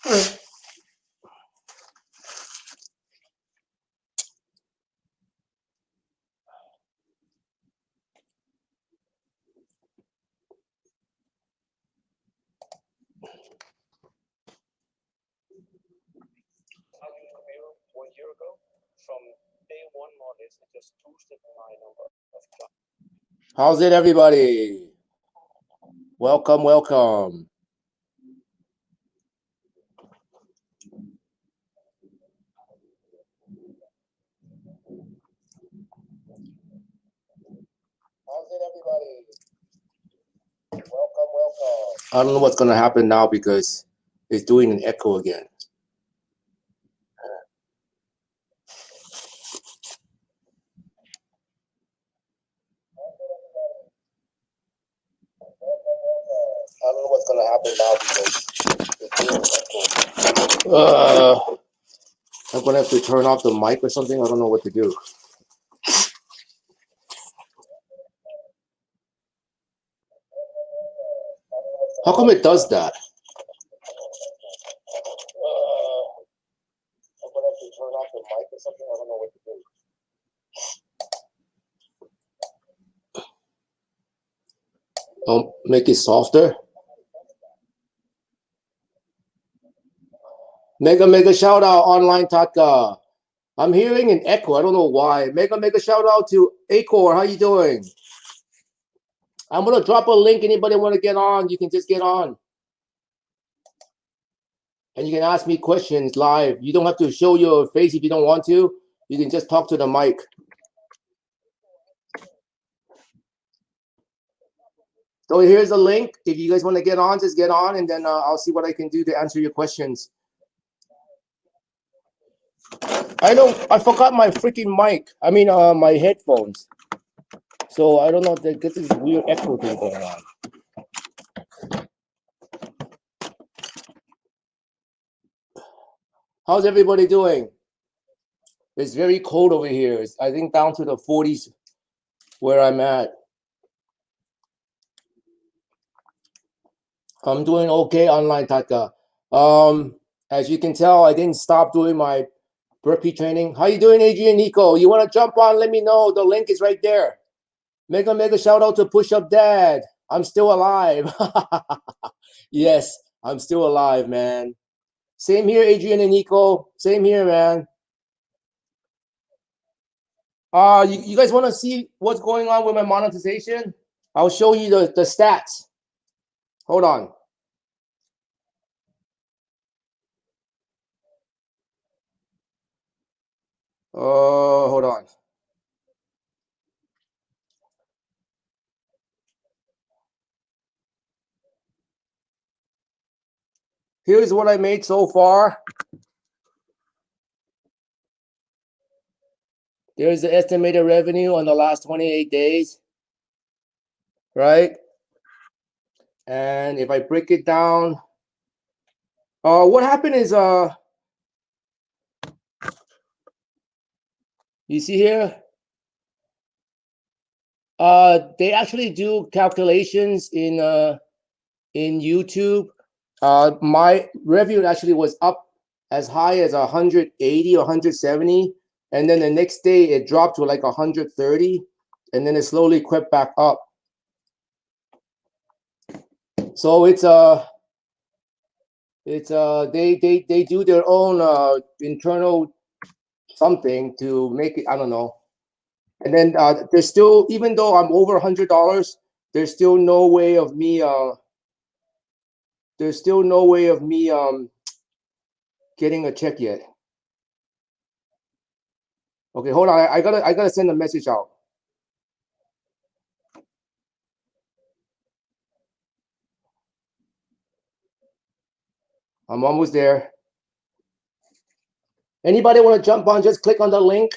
How's it, everybody? Welcome, welcome. How's it, everybody? Welcome, welcome. I don't know what's going to happen now because it's doing an echo again. I don't know what's going to happen now because it's doing an echo. I'm going to have to turn off the mic or something. I don't know what to do. How come it does that? I'm going to have to turn off the mic or something. I don't know what to do. I'll make it softer. Mega shout out online Taka. I'm hearing an echo. I don't know why. Mega shout out to Acor. How you doing? I'm gonna drop a link. Anybody want to get on? You can just get on, and you can ask me questions live. You don't have to show your face if you don't want to. You can just talk to the mic. So here's the link. If you guys want to get on, just get on, and then I'll see what I can do to answer your questions. I forgot my freaking mic. I mean, my headphones. So I don't know. This is weird echo thing going on. How's everybody doing? It's very cold over here. It's, I think, down to the 40s where I'm at. I'm doing okay online, Taka. As you can tell, I didn't stop doing my burpee training. How you doing, Adrian Nico? You want to jump on? Let me know. The link is right there. Mega shout out to Push Up Dad. I'm still alive. Yes, I'm still alive, man. Same here, Adrian and Nico. Same here, man. You guys want to see what's going on with my monetization? I'll show you the stats. Hold on. Hold on. Here's what I made so far. There's the estimated revenue on the last 28 days, right? And if I break it down, what happened is, you see here, they actually do calculations in YouTube. My revenue actually was up as high as 180 or 170, and then the next day it dropped to like 130, and then it slowly crept back up. So it's they do their own internal something to make it, I don't know. And then there's still, even though I'm over $100, there's still no way of me getting a check yet. Okay, hold on. I gotta send a message out. I'm almost there. Anybody want to jump on? Just click on the link,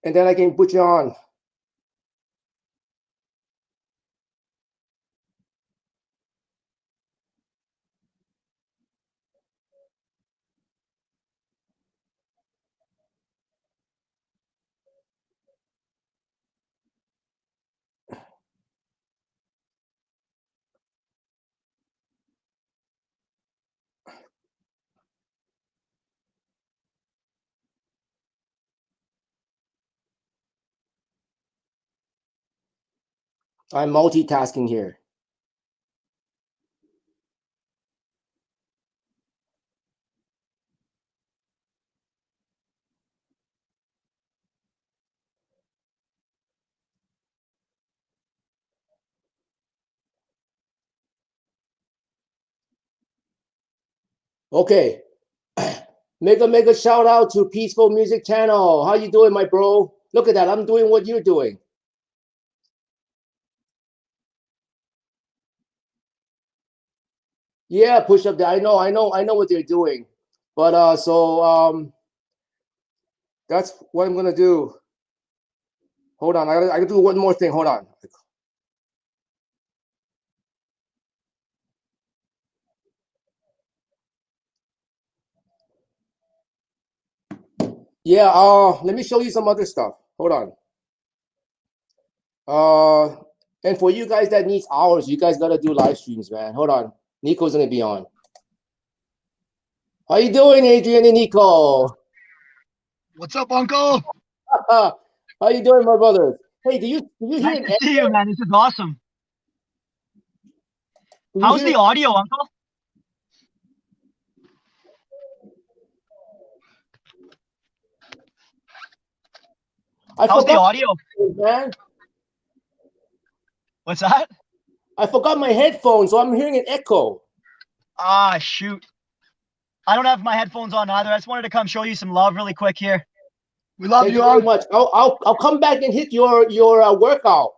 and then I can put you on. I'm multitasking here. Okay. Make a shout out to Peaceful Music Channel. How you doing, my bro? Look at that. I'm doing what you're doing. Yeah, push up there. I know what they're doing. But that's what I'm gonna do. Hold on, I gotta do one more thing. Hold on. Yeah, let me show you some other stuff. Hold on. And for you guys that needs hours, you guys gotta do live streams, man. Hold on. Nico's gonna be on. How you doing, Adrian and Nico? What's up, Uncle? How you doing, my brother? Hey, do you hear Nice an to see you, man. This is awesome. do you How's hear the audio, Uncle? How's the audio? Man, What's that? I forgot my headphones, so I'm hearing an echo. Ah, shoot. I don't have my headphones on either. I just wanted to come show you some love really quick here. We love Thank you, very much. I'll come back and hit your workout.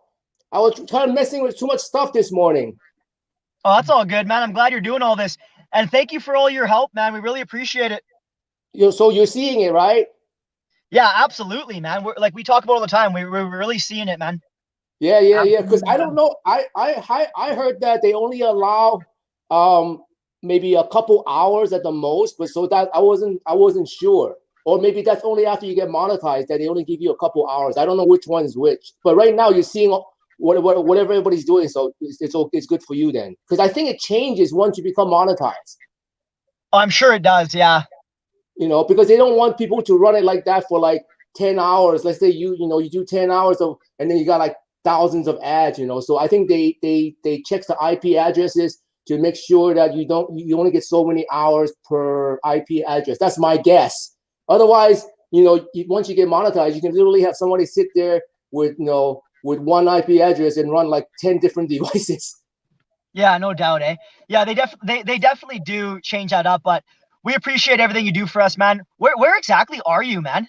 I was kind of messing with too much stuff this morning. Oh, that's all good, man. I'm glad you're doing all this. And thank you for all your help, man. We really appreciate it. So you're seeing it, right? Yeah, absolutely, man. We're like we talk about all the time. We're really seeing it, man. Yeah. Because I don't know. I heard that they only allow maybe a couple hours at the most, but so that I wasn't sure. Or maybe that's only after you get monetized that they only give you a couple hours. I don't know which one is which. But right now you're seeing whatever everybody's doing, so it's good for you then. Because I think it changes once you become monetized. Oh, I'm sure it does. Yeah. Because they don't want people to run it like that for like 10 hours. Let's say you do 10 hours and then you got like thousands of ads. So I think they check the IP addresses to make sure that you only get so many hours per IP address. That's my guess. Otherwise, once you get monetized, you can literally have somebody sit there with one IP address and run like 10 different devices. Yeah, no doubt, eh? Yeah, they definitely do change that up, but we appreciate everything you do for us, man. Where exactly are you, man?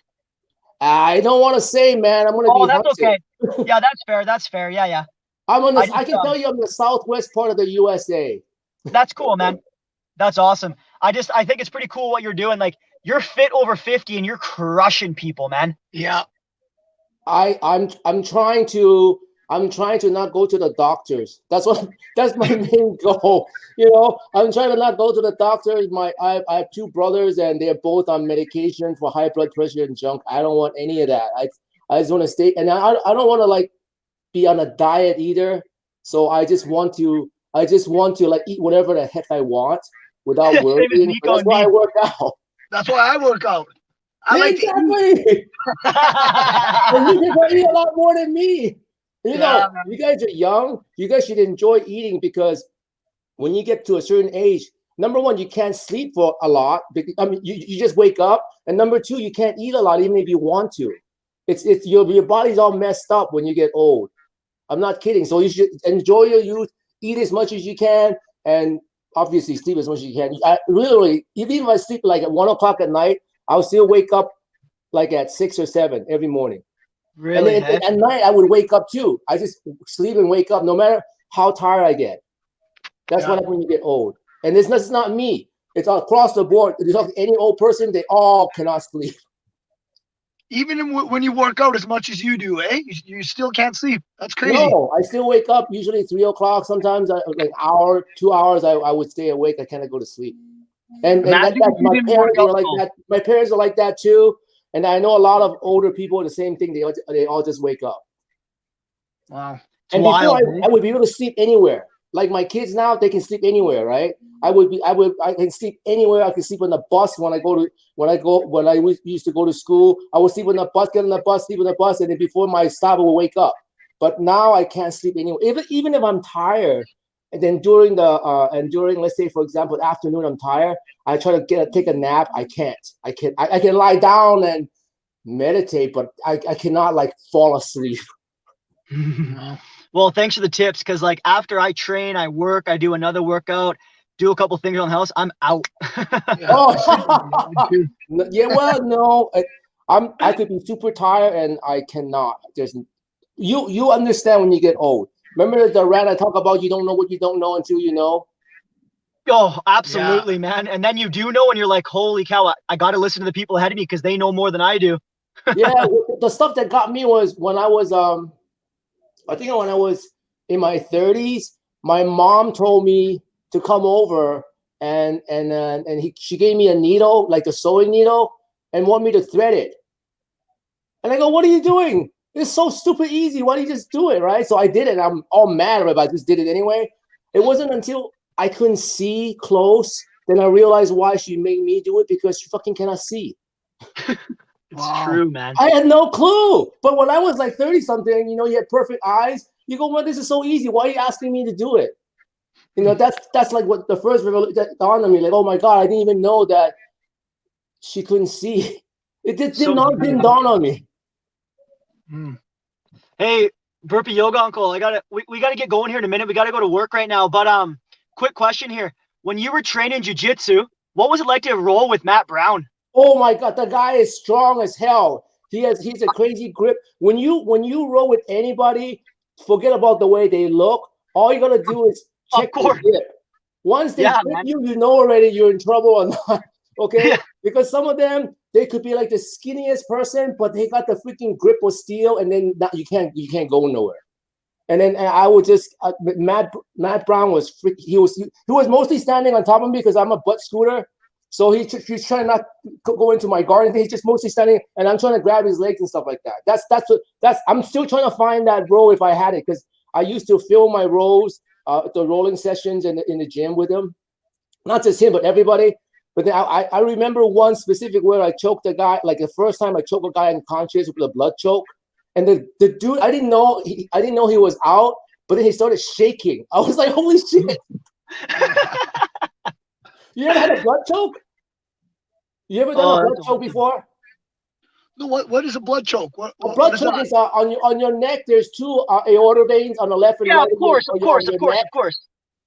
I don't want to say, man. I'm gonna be that's hunting. Okay. Yeah, that's fair. That's fair. Yeah. I can tell you I'm in the southwest part of the USA. That's cool, man. That's awesome. I think it's pretty cool what you're doing. Like you're fit over 50 and you're crushing people, man. Yeah. I'm trying to not go to the doctors. That's my main goal. I'm trying to not go to the doctors. I have two brothers and they're both on medication for high blood pressure and junk. I don't want any of that. I just want to stay, and I don't want to like be on a diet either. So I just want to like eat whatever the heck I want without worrying. That's why I work out. That's why I work out. Exactly. And you can eat a lot more than me. You guys are young. You guys should enjoy eating because when you get to a certain age, number one, you can't sleep for a lot. I mean, you just wake up, and number two, you can't eat a lot even if you want to. It's your body's all messed up when you get old. I'm not kidding. So you should enjoy your youth, eat as much as you can, and obviously sleep as much as you can. I literally, even if I sleep like at 1 o'clock at night, I'll still wake up like at 6 or 7 every morning. Really? And then at night I would wake up too. I just sleep and wake up no matter how tired I get. That's what happens when you get old. And it's not me. It's across the board. If you talk to any old person, they all cannot sleep. Even when you work out as much as you do, eh? You still can't sleep. That's crazy. No, I still wake up usually 3 o'clock. Sometimes like hour, 2 hours, I would stay awake. I cannot go to sleep. And my parents were like that. My parents are like that too. And I know a lot of older people the same thing. They all just wake up. Wow. And before I would be able to sleep anywhere. Like my kids now, they can sleep anywhere, right? I can sleep anywhere. I can sleep on the bus when I used to go to school. I would sleep on the bus, get on the bus, sleep on the bus, and then before my stop, I would wake up. But now I can't sleep anyway. Even if I'm tired, and then during let's say, for example, afternoon I'm tired, I try to take a nap. I can't. I can lie down and meditate, but I cannot like fall asleep. Well, thanks for the tips, because like after I train, I work, I do another workout, do a couple things on the house, I'm out. Oh, yeah. Well, no, I could be super tired and I cannot. There's you understand when you get old. Remember the rant I talk about? You don't know what you don't know until you know. Oh, absolutely, man. And then you do know, and you're like, holy cow, I got to listen to the people ahead of me because they know more than I do. Yeah, the stuff that got me was when I was I think when I was in my 30s, my mom told me to come over and she gave me a needle, like a sewing needle, and want me to thread it. And I go, what are you doing? It's so stupid easy. Why don't you just do it, right? So I did it. I'm all mad about it. I just did it anyway. It wasn't until I couldn't see close, then I realized why she made me do it, because she fucking cannot see. It's true, man. I had no clue. But when I was like 30-something, you know, you had perfect eyes. You go, well, this is so easy. Why are you asking me to do it? You know, that's like what the first revolution that dawned on me. Like, oh my God, I didn't even know that she couldn't see. It didn't dawn on me. Hey, Burpee Yoga Uncle, we gotta get going here in a minute. We gotta go to work right now. But quick question here. When you were training jiu-jitsu, what was it like to roll with Matt Brown? Oh my God, the guy is strong as hell. He's a crazy grip. When you roll with anybody, forget about the way they look. All you gotta do is check the grip. Once they grip you, you know already you're in trouble or not. Okay? Yeah. Because some of them, they could be like the skinniest person, but they got the freaking grip of steel, and then you can't go nowhere. And then I would just Matt Brown was he was mostly standing on top of me because I'm a butt scooter. So he's trying not to go into my garden. He's just mostly standing, and I'm trying to grab his legs and stuff like that. That's I'm still trying to find that roll if I had it, because I used to film my rolls, the rolling sessions in the gym with him. Not just him, but everybody. But then I remember one specific where I choked a guy, like the first time I choked a guy unconscious with a blood choke. And the dude, I didn't know he was out, but then he started shaking. I was like, holy shit. You ever had a blood choke? You ever done a blood choke before? No, what is a blood choke? A blood choke is on your neck. There's two aorta veins on the left and right. Of course.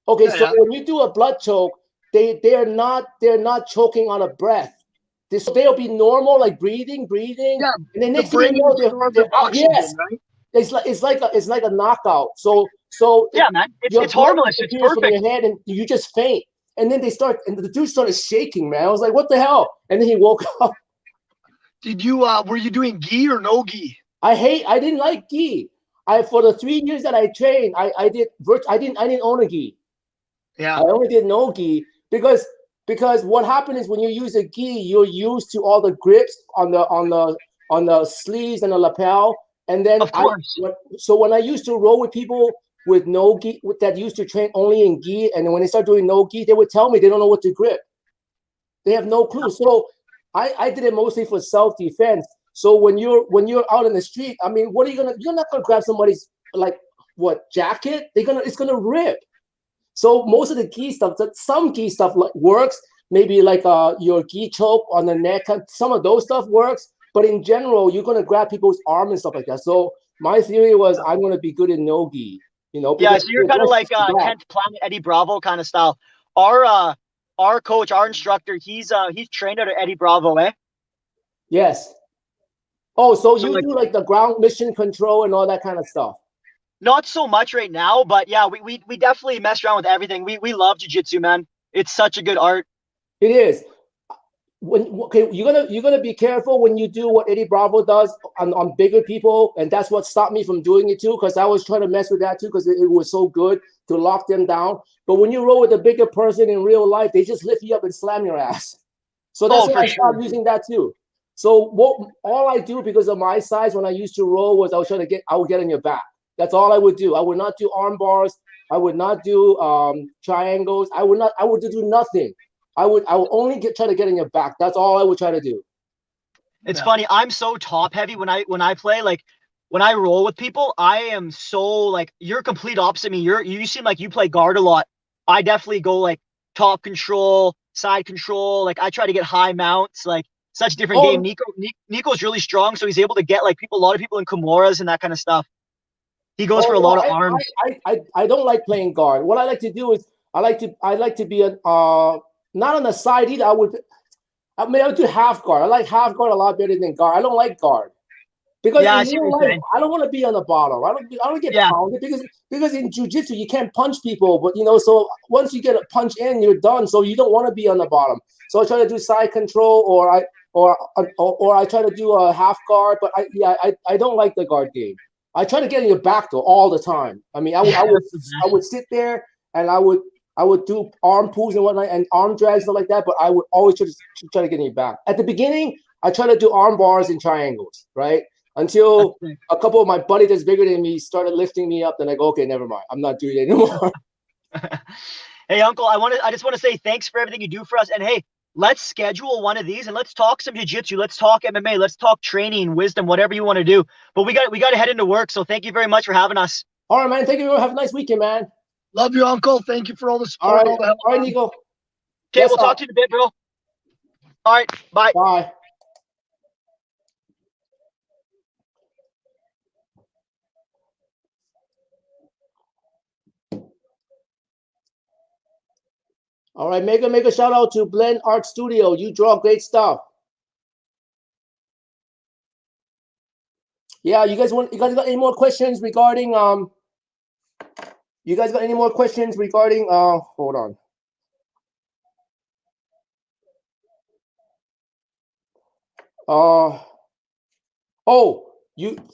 Okay, so when you do a blood choke, they're not choking on a breath. They'll be normal, like breathing. Yeah, and the next thing you know, they're oxygen, yes. Right? It's like a knockout. So yeah, man, it's harmless. It's perfect. From your head, and you just faint. And then the dude started shaking, man. I was like, what the hell? And then he woke up. Did you were you doing gi or no gi? I didn't like gi. For the 3 years that I trained, I didn't own a gi. Yeah. I only did no gi because what happened is when you use a gi, you're used to all the grips on the sleeves and the lapel. And then of course. So when I used to roll with people with no gi, that used to train only in gi, and then when they start doing no gi, they would tell me they don't know what to grip. They have no clue. So I did it mostly for self-defense. So when you're out in the street, I mean, you're not gonna grab somebody's like jacket. It's gonna rip. So most of the gi stuff, some gi stuff works. Maybe like your gi choke on the neck, some of those stuff works. But in general, you're gonna grab people's arm and stuff like that. So my theory was I'm gonna be good in no gi. You know? Yeah, so you're kind of like 10th Planet Eddie Bravo kind of style. Our coach, our instructor, he's trained out of Eddie Bravo, eh? Yes. Oh, so you do like the ground mission control and all that kind of stuff. Not so much right now, but yeah, we definitely mess around with everything. We love jiu-jitsu, man. It's such a good art. It is. You're gonna be careful when you do what Eddie Bravo does on bigger people, and that's what stopped me from doing it too, because I was trying to mess with that too, because it was so good to lock them down. But when you roll with a bigger person in real life, they just lift you up and slam your ass. So that's why I stopped using that too. So all I do because of my size when I used to roll was I would get on your back. That's all I would do. I would not do arm bars. I would not do triangles. I would do nothing. I would only try to get in your back. That's all I would try to do. It's funny. I'm so top heavy when I play. Like when I roll with people, I am so like you're complete opposite me. You seem like you play guard a lot. I definitely go like top control, side control. Like I try to get high mounts. Like such a different game. Oh, Nico's really strong, so he's able to get like a lot of people in Kimuras and that kind of stuff. He goes for a oh lot no, of arms. I don't like playing guard. What I like to do is I like to be not on the side either. I mean I would do half guard. I like half guard a lot better than guard. I don't like guard. Because Yeah, I in see real what you're life, saying. I don't want to be on the bottom. I don't get Yeah, pounded because in jiu-jitsu you can't punch people, but so once you get a punch in, you're done. So you don't want to be on the bottom. So I try to do side control, or I try to do a half guard. But I don't like the guard game. I try to get in your back though all the time. I mean, I would sit there and I would do arm pulls and whatnot and arm drags and stuff like that. But I would always try to get in your back. At the beginning, I try to do arm bars and triangles, right? Until a couple of my buddies that's bigger than me started lifting me up. Then I go, okay, never mind. I'm not doing it anymore. Hey, Uncle, I just want to say thanks for everything you do for us. And hey, let's schedule one of these and let's talk some jiu-jitsu. Let's talk MMA. Let's talk training, wisdom, whatever you want to do. But we got to head into work. So thank you very much for having us. All right, man. Thank you. Have a nice weekend, man. Love you, Uncle. Thank you for all the All support right. and all the help. All right, Nico. Okay, Bless we'll talk up. to you in a bit, bro. All right, bye. Bye. All right, make a shout out to Blend Art Studio. You draw great stuff. Yeah, you guys got any more questions regarding you guys got any more questions regarding hold on. Oh,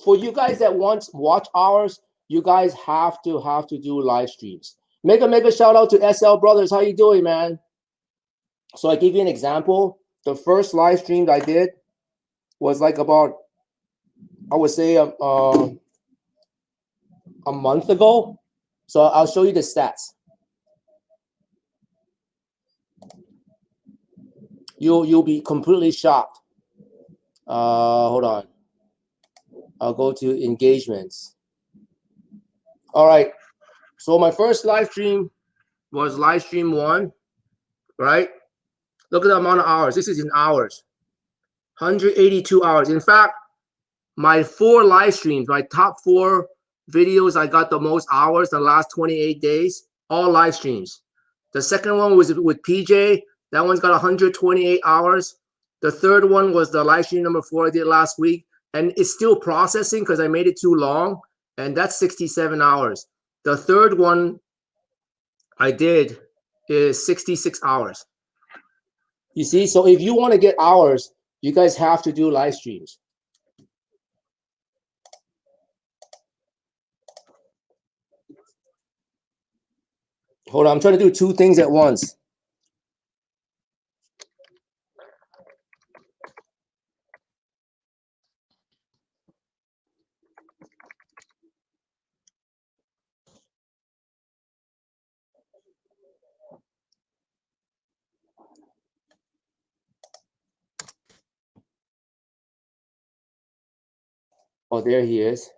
for you guys that want watch hours, you guys have to do live streams. Make a shout out to SL Brothers. How you doing, man? So I give you an example. The first live stream I did was like about, I would say a month ago. So I'll show you the stats. You'll be completely shocked. Hold on. I'll go to engagements. All right. So my first live stream was live stream 1, right? Look at the amount of hours. This is in hours. 182 hours. In fact, my 4 live streams, my top 4 videos, I got the most hours the last 28 days, all live streams. The second one was with PJ. That one's got 128 hours. The third one was the live stream number 4 I did last week. And it's still processing because I made it too long. And that's 67 hours. The third one I did is 66 hours. You see, so if you want to get hours, you guys have to do live streams. Hold on, I'm trying to do 2 things at once. Oh, there he is.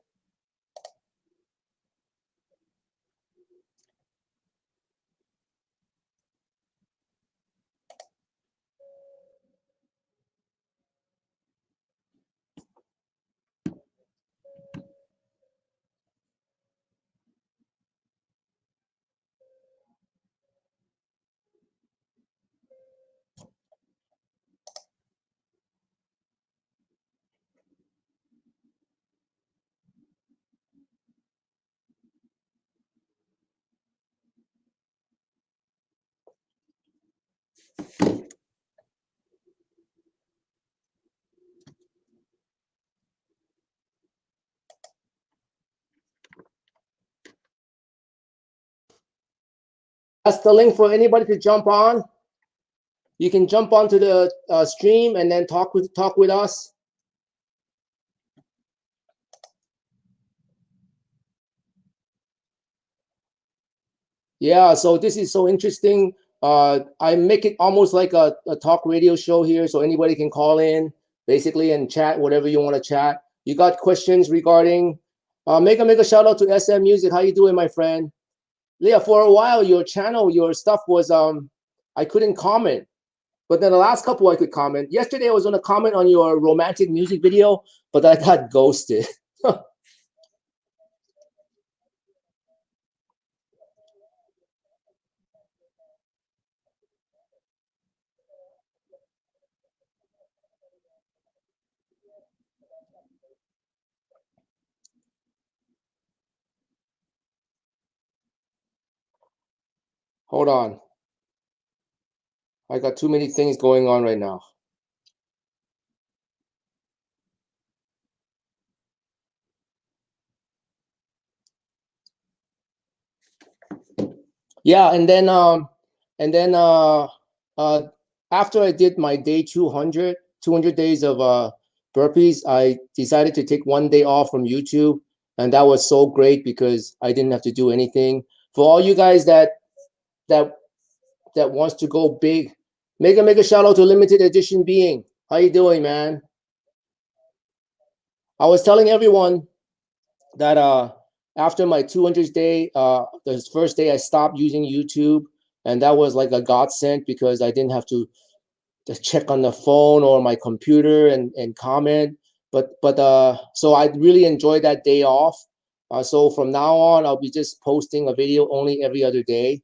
That's the link for anybody to jump on. You can jump onto the stream and then talk with us. Yeah, so this is so interesting. I make it almost like a talk radio show here, so anybody can call in basically and chat whatever you want to chat. you got questions regarding, make a shout out to SM Music. How you doing, my friend? Leah, for a while, your channel, your stuff was, I couldn't comment. But then the last couple I could comment. Yesterday I was going to comment on your romantic music video, but I got ghosted. Hold on. I got too many things going on right now. Yeah, and then after I did my day 200, 200 days of burpees, I decided to take one day off from YouTube, and that was so great because I didn't have to do anything. For all you guys that wants to go big, make a shout out to Limited Edition Being. How you doing, man? I was telling everyone that after my 200th day, the first day I stopped using YouTube, and that was like a godsend because I didn't have to just check on the phone or my computer and comment. So I really enjoyed that day off. So from now on, I'll be just posting a video only every other day.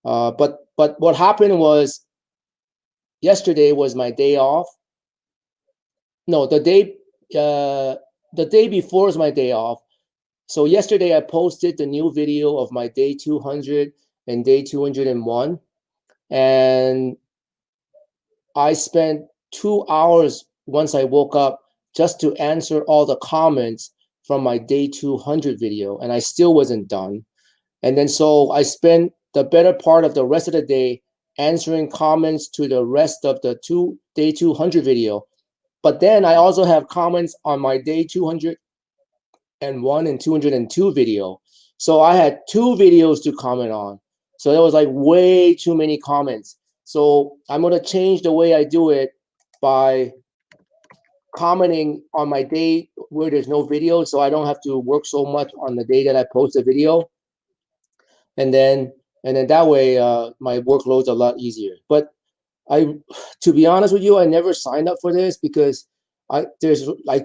But what happened was yesterday was my day off. No, the day before is my day off. So yesterday I posted the new video of my day 200 and day 201, and I spent 2 hours once I woke up just to answer all the comments from my day 200 video, and I still wasn't done. And then so I spent the better part of the rest of the day answering comments to the rest of the day 200 video. But then I also have comments on my day 201 and 202 video. So I had two videos to comment on. So there was like way too many comments. So I'm going to change the way I do it by commenting on my day where there's no video, so I don't have to work so much on the day that I post a video. And then that way my workload's a lot easier. But to be honest with you, I never signed up for this because I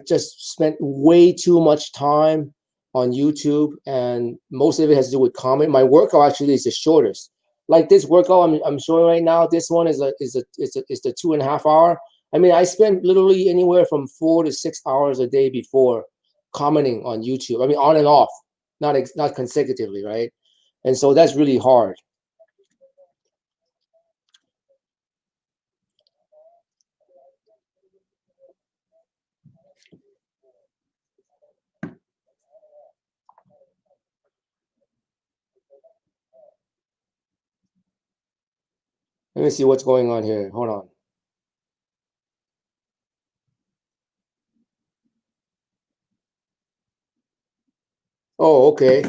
just spent way too much time on YouTube, and most of it has to do with comment. My workout actually is the shortest. Like this workout I'm showing right now, this one is the 2.5 hour. I mean, I spent literally anywhere from 4 to 6 hours a day before commenting on YouTube. I mean, on and off, not consecutively, right? And so that's really hard. Let me see what's going on here. Hold on. Oh, okay.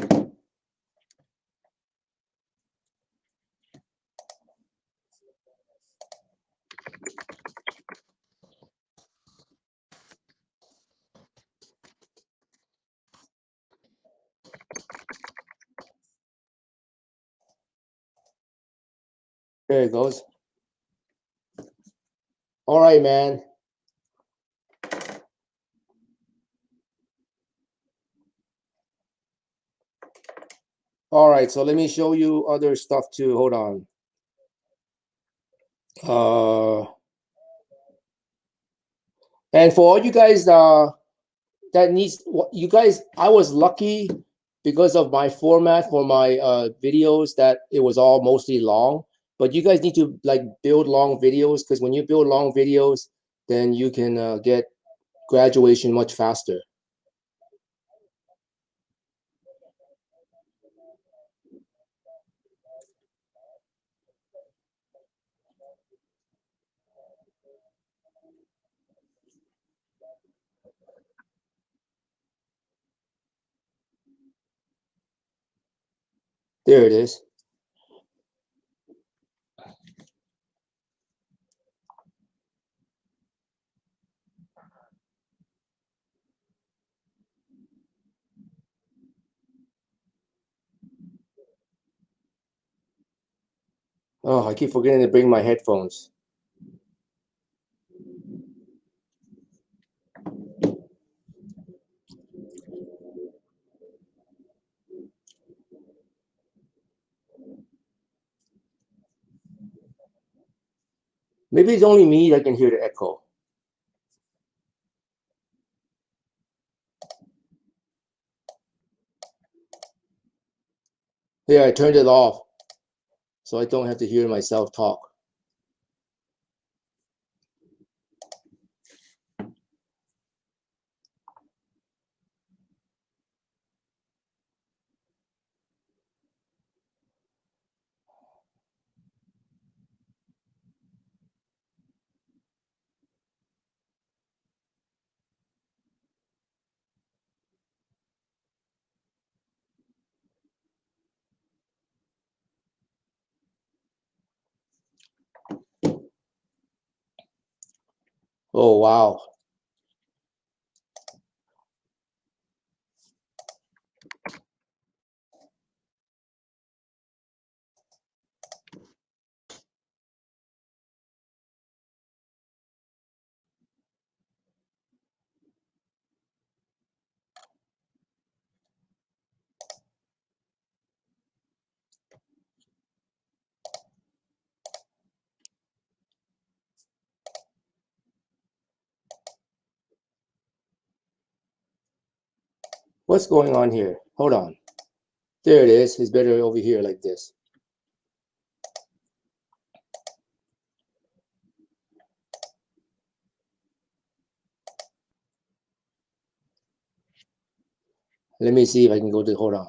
There it goes. All right, man. All right, so let me show you other stuff too. Hold on. And for all you guys that needs, you guys, I was lucky because of my format for my videos that it was all mostly long. But you guys need to like build long videos, because when you build long videos, then you can get graduation much faster. There it is. Oh, I keep forgetting to bring my headphones. Maybe it's only me that can hear the echo. Yeah, I turned it off so I don't have to hear myself talk. Oh, wow. What's going on here? Hold on. There it is. It's better over here like this. Let me see if I can go to, hold on.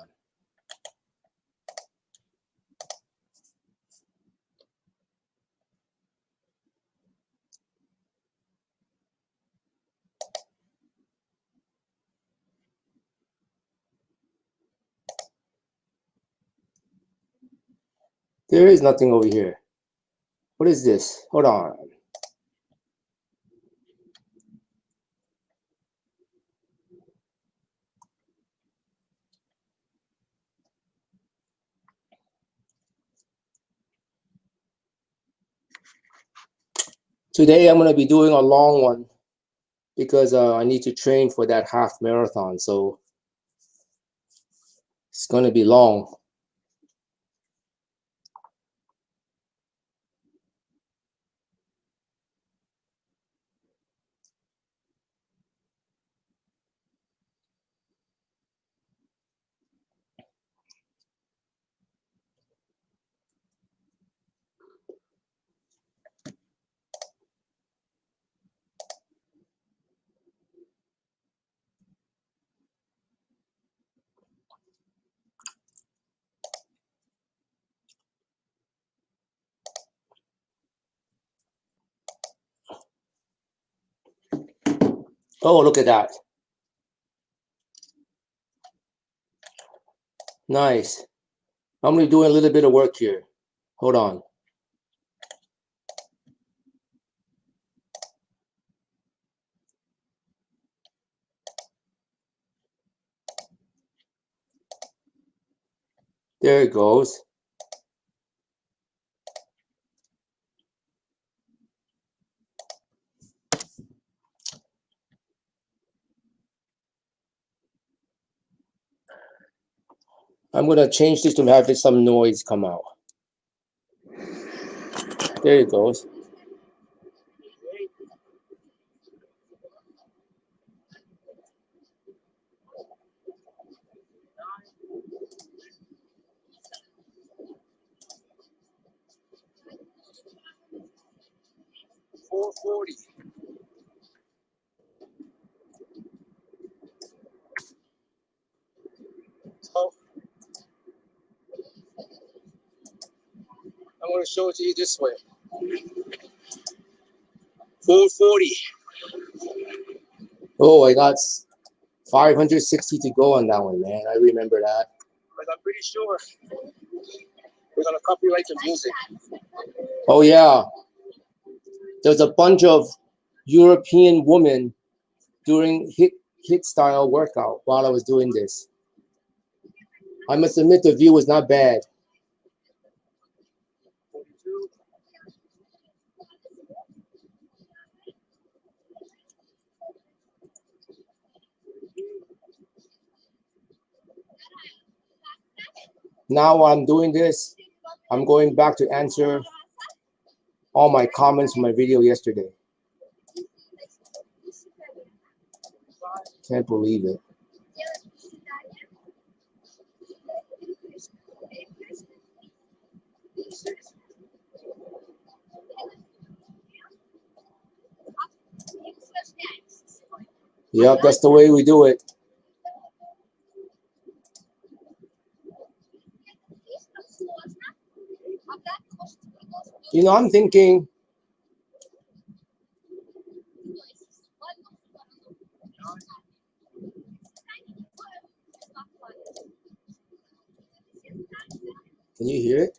There is nothing over here. What is this? Hold on. Today I'm going to be doing a long one because I need to train for that half marathon. So it's going to be long. Oh, look at that. Nice. I'm going to be doing a little bit of work here. Hold on. There it goes. I'm going to change this to have some noise come out. There it goes. $440. So I'm going to show it to you this way. $440. Oh, I got 560 to go on that one, man. I remember that. But I'm pretty sure we're going to copyright the music. Oh, yeah. There's a bunch of European women doing hit style workout while I was doing this. I must admit the view was not bad. Now while I'm doing this, I'm going back to answer all my comments from my video yesterday. Can't believe it. Yep, that's the way we do it. You know, I'm thinking, can you hear it?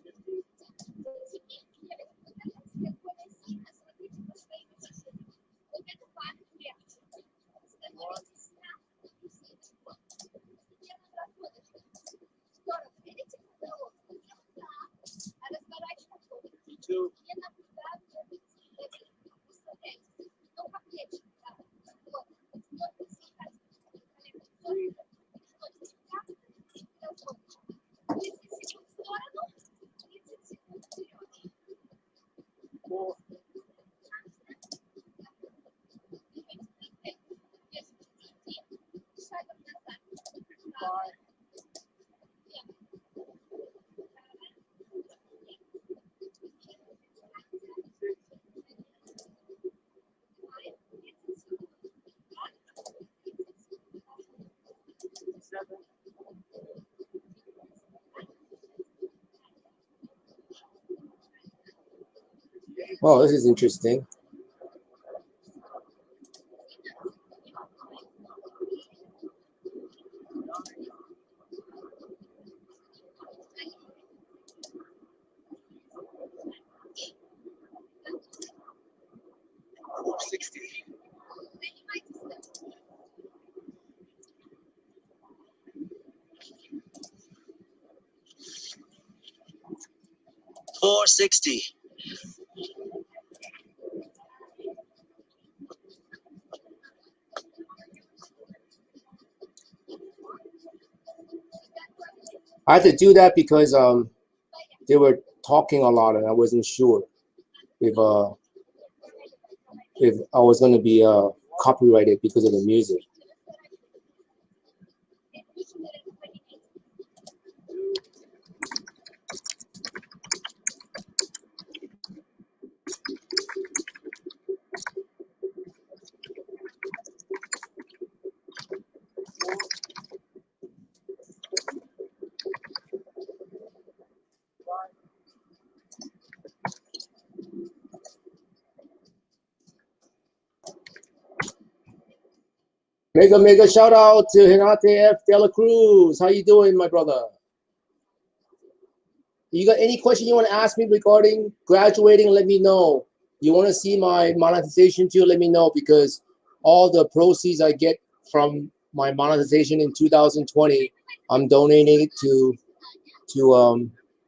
Oh, this is interesting. $460. I had to do that because they were talking a lot and I wasn't sure if I was going to be copyrighted because of the music. Mega shout out to Renate F. Dela Cruz. How you doing, my brother? You got any question you want to ask me regarding graduating? Let me know. You want to see my monetization too? Let me know, because all the proceeds I get from my monetization in 2020, I'm donating it to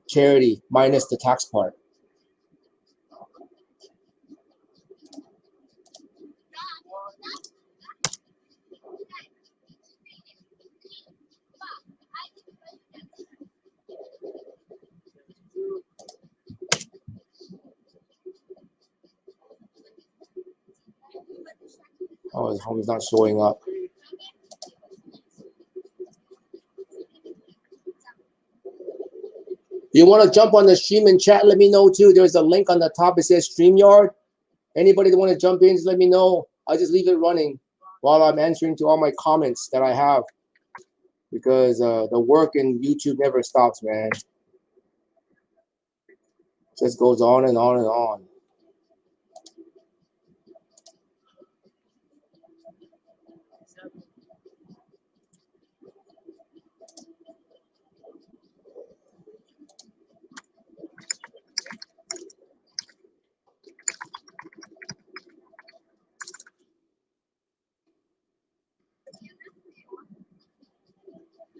charity minus the tax part. Oh, his home's not showing up. You want to jump on the stream and chat? Let me know too. There's a link on the top. It says StreamYard. Anybody that want to jump in, just let me know. I just leave it running while I'm answering to all my comments that I have, because the work in YouTube never stops, man. Just goes on and on and on.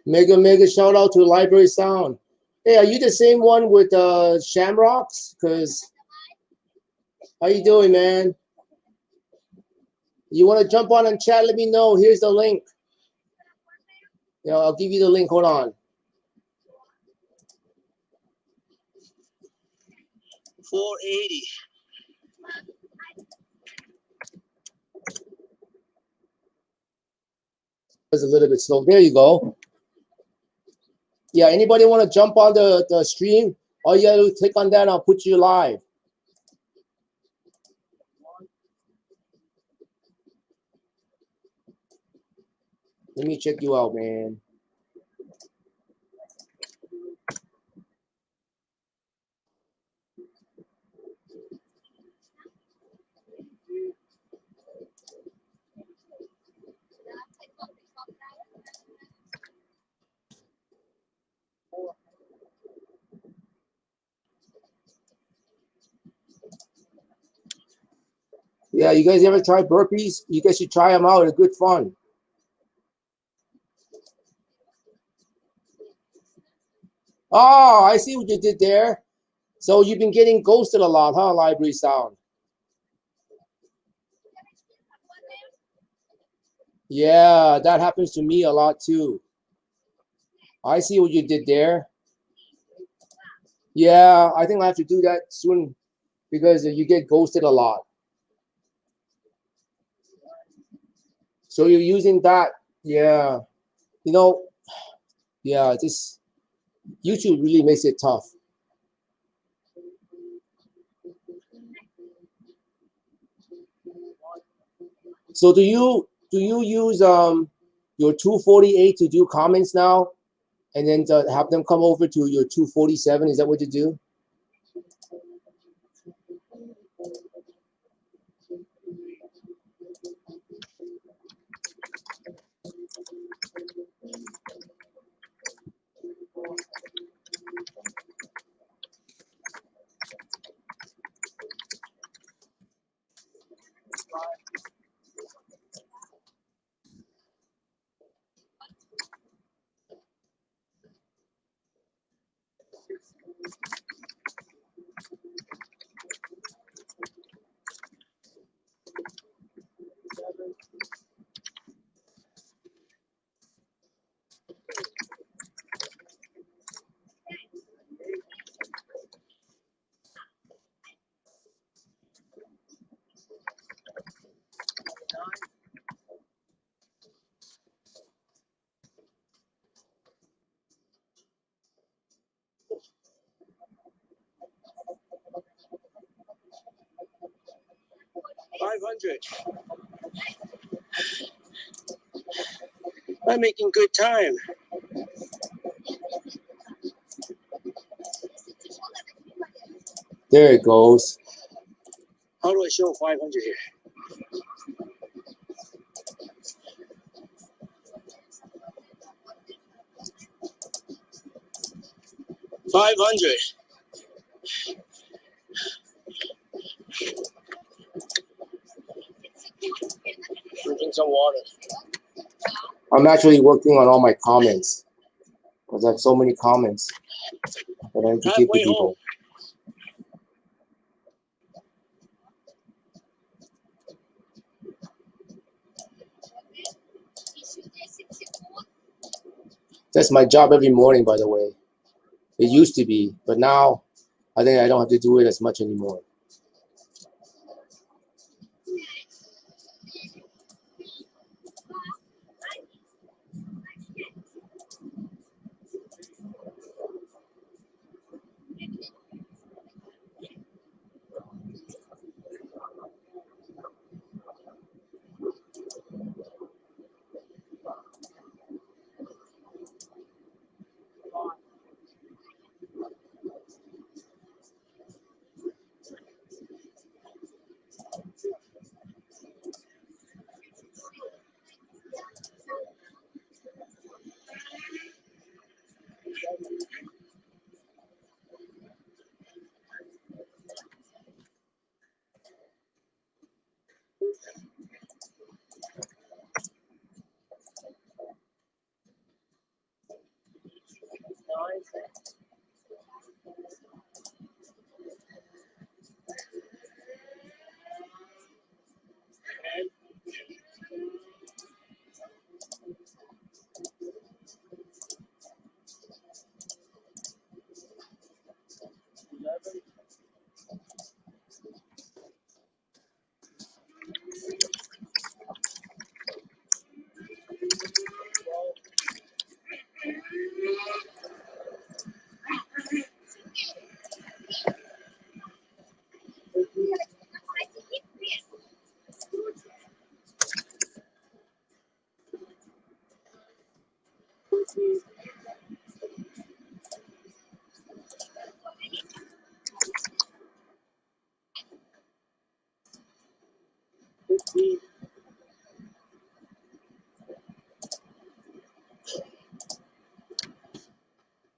Mega shout out to Library Sound. Hey, are you the same one with Shamrocks? Because how you doing, man? You want to jump on and chat? Let me know. Here's the link. Yeah, I'll give you the link. Hold on. 480. It's a little bit slow. There you go. Yeah, anybody want to jump on the stream? All you gotta do is click on that and I'll put you live. Let me check you out, man. Yeah, you guys ever try burpees? You guys should try them out. They're good fun. Oh, I see what you did there. So you've been getting ghosted a lot, huh, Library Sound? Yeah, that happens to me a lot too. I see what you did there. Yeah, I think I have to do that soon because you get ghosted a lot. So you're using that. Yeah. You know, yeah, this YouTube really makes it tough. So do you use your 248 to do comments now, and then to have them come over to your 247? Is that what you do? I'm making good time. There it goes. How do I show 500 here? $500. Drinking some water. I'm actually working on all my comments because I have so many comments that I have to keep the people. That's my job every morning, by the way. It used to be, but now I think I don't have to do it as much anymore.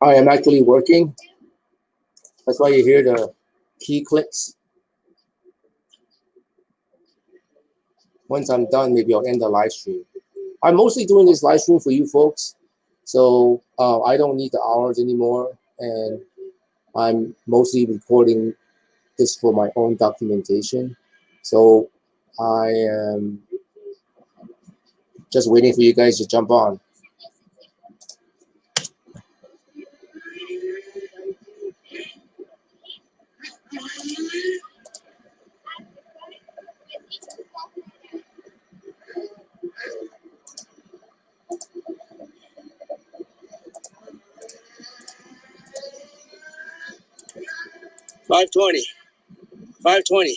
I am actually working. That's why you hear the key clicks. Once I'm done, maybe I'll end the live stream. I'm mostly doing this live stream for you folks, so I don't need the hours anymore, and I'm mostly recording this for my own documentation. So I am just waiting for you guys to jump on. $520. $520.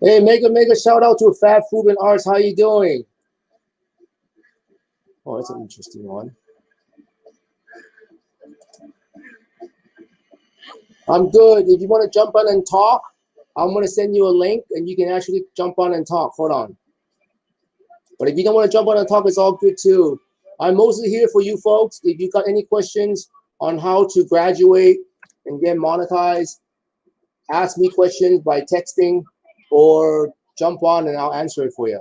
Hey, mega shout out to Fab Food and Arts. How you doing? Oh, that's an interesting one. I'm good. If you want to jump on and talk, I'm going to send you a link and you can actually jump on and talk. Hold on. But if you don't want to jump on and talk, it's all good too. I'm mostly here for you folks. If you got any questions on how to graduate and get monetized, ask me questions by texting or jump on and I'll answer it for you.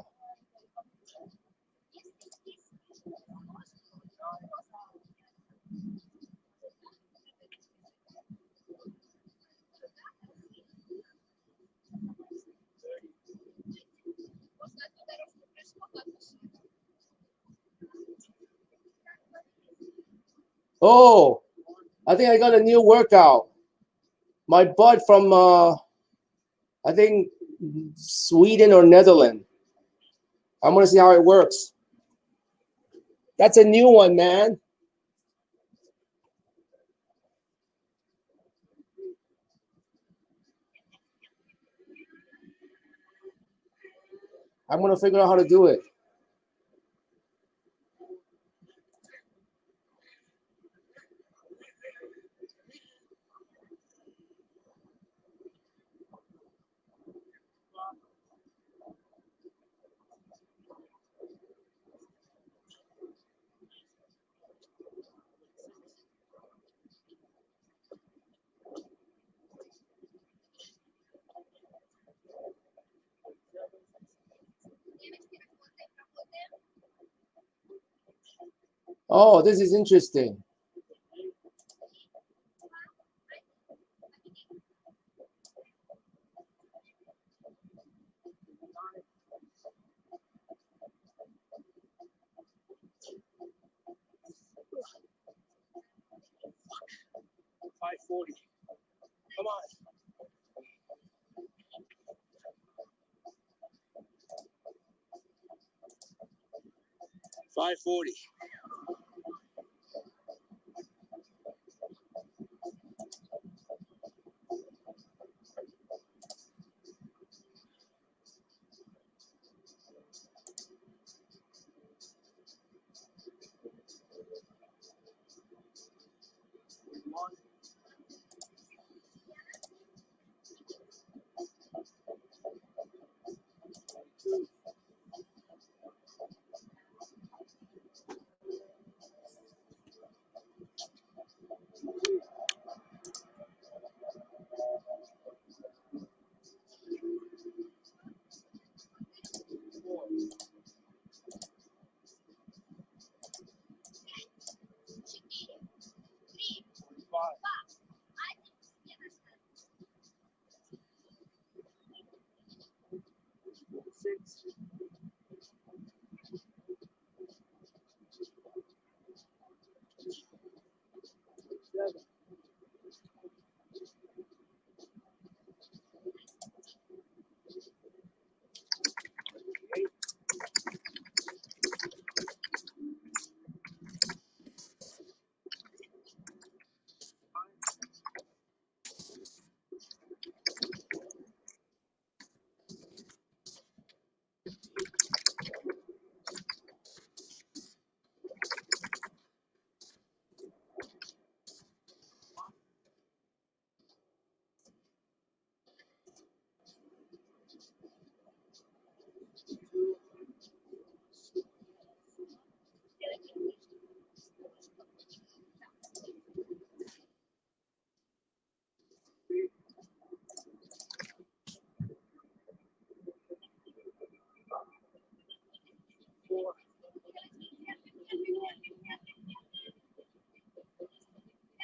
Oh, I think I got a new workout. My bud from, I think, Sweden or Netherlands. I'm going to see how it works. That's a new one, man. I'm going to figure out how to do it. Oh, this is interesting. $540. Come on. $540.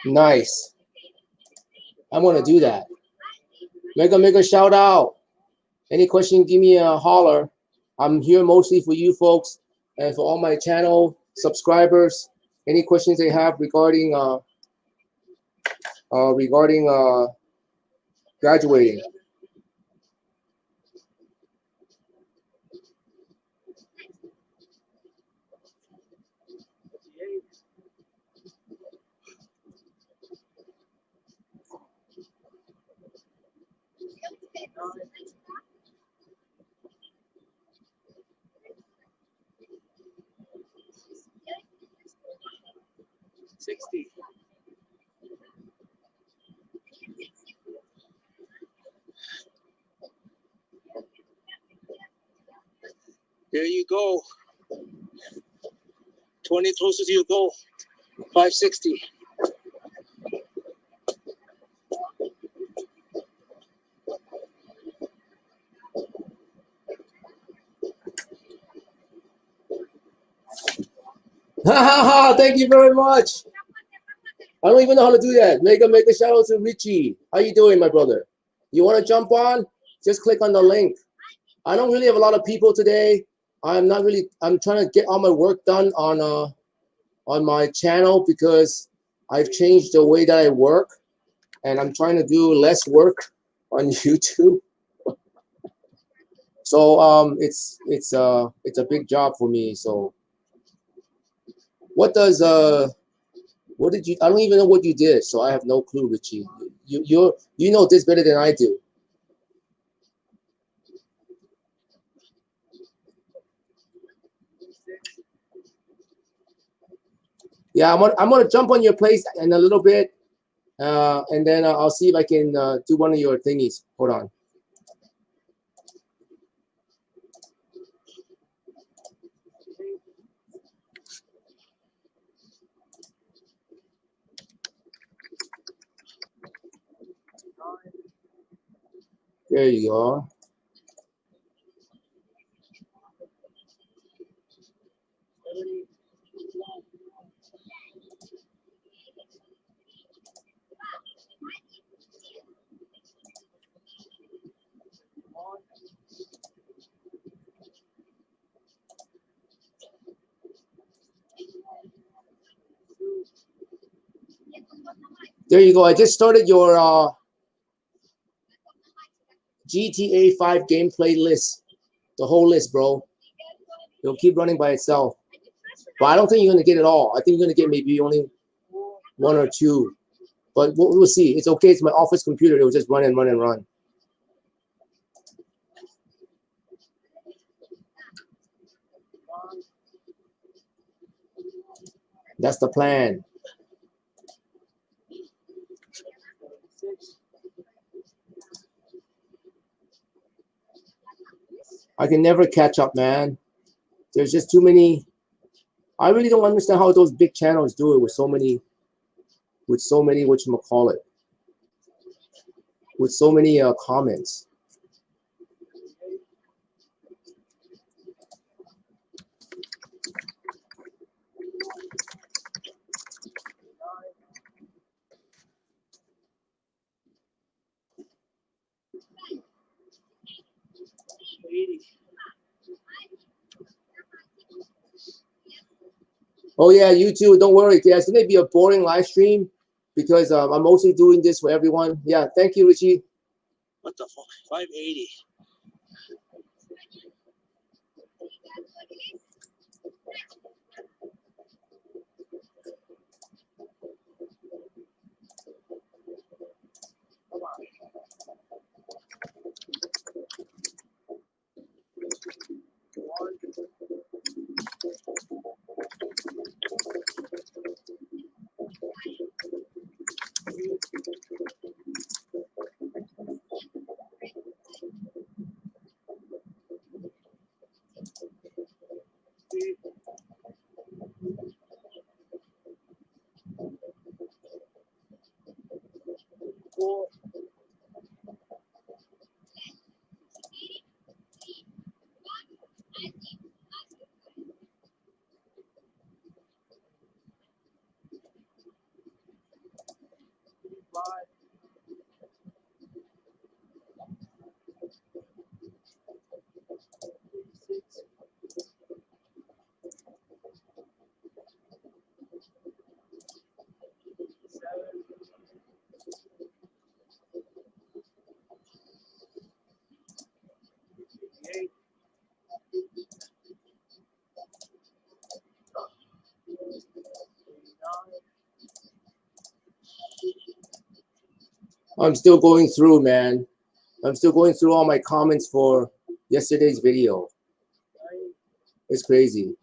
Nice. I'm gonna do that. Make a shout out. Any question, give me a holler. I'm here mostly for you folks and for all my channel subscribers. Any questions they have regarding graduating. There you go. 20 closer to your goal. 560. Ha ha ha! Thank you very much. I don't even know how to do that. Make a shout out to Richie. How you doing, my brother? You want to jump on? Just click on the link. I don't really have a lot of people today. I'm trying to get all my work done on my channel because I've changed the way that I work, and I'm trying to do less work on YouTube. So it's a big job for me. So what did you? I don't even know what you did, so I have no clue, Richie. You know this better than I do. Yeah, I'm gonna jump on your place in a little bit, and then I'll see if I can do one of your thingies. Hold on. There you go. There you go. I just started your GTA 5 gameplay list. The whole list, bro. It'll keep running by itself. But I don't think you're going to get it all. I think you're going to get maybe only one or two. But we'll see. It's okay. It's my office computer. It will just run and run and run. That's the plan. I can never catch up, man. There's just too many. I really don't understand how those big channels do it with so many whatchamacallit, with so many comments. Oh yeah, YouTube. Don't worry. Yeah, it's gonna be a boring live stream because I'm mostly doing this for everyone. Yeah, thank you, Richie. What the fuck? 580. I'm still going through, man. I'm still going through all my comments for yesterday's video. It's crazy.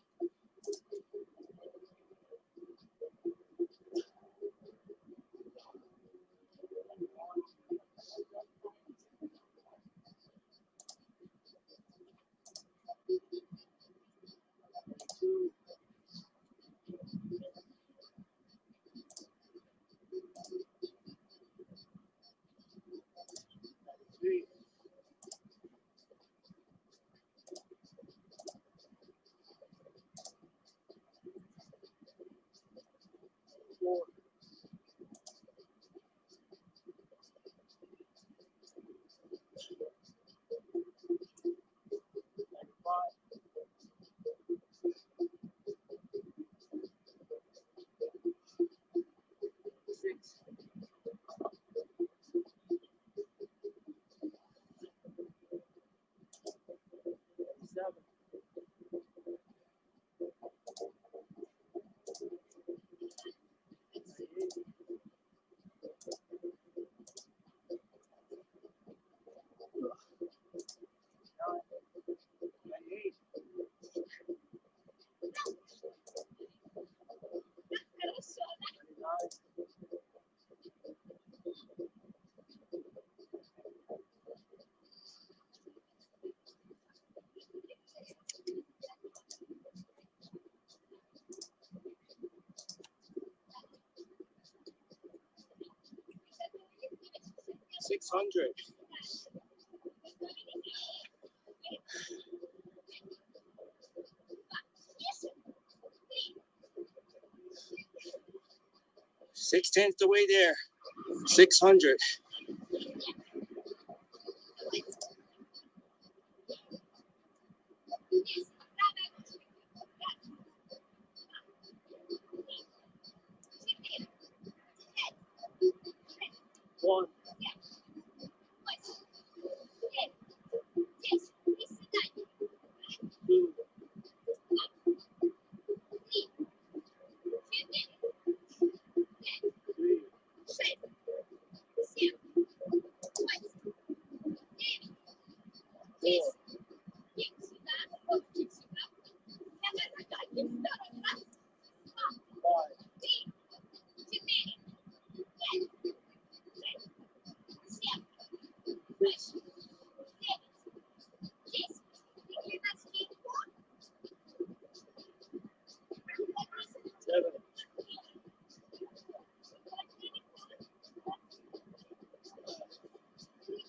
$600. Six-tenths the way there. 600. One. Two. Three. 4. 5. 6. 7.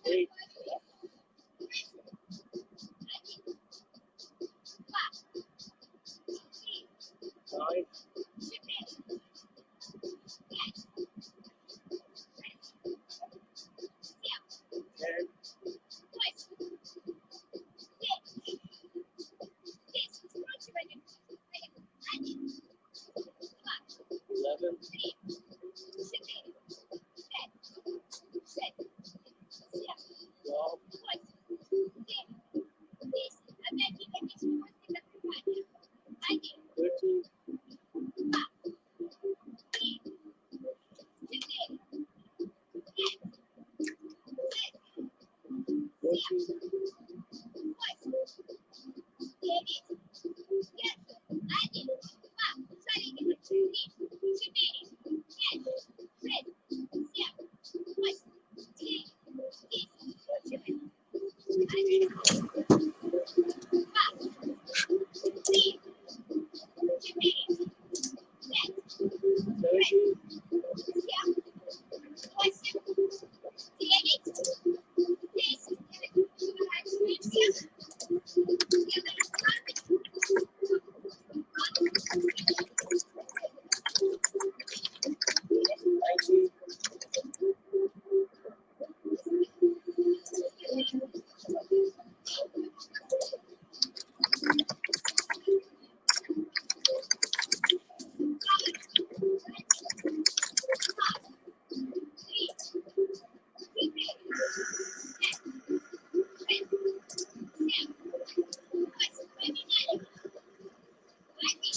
8. 9. 10. 11. 12. 13. 14. 15.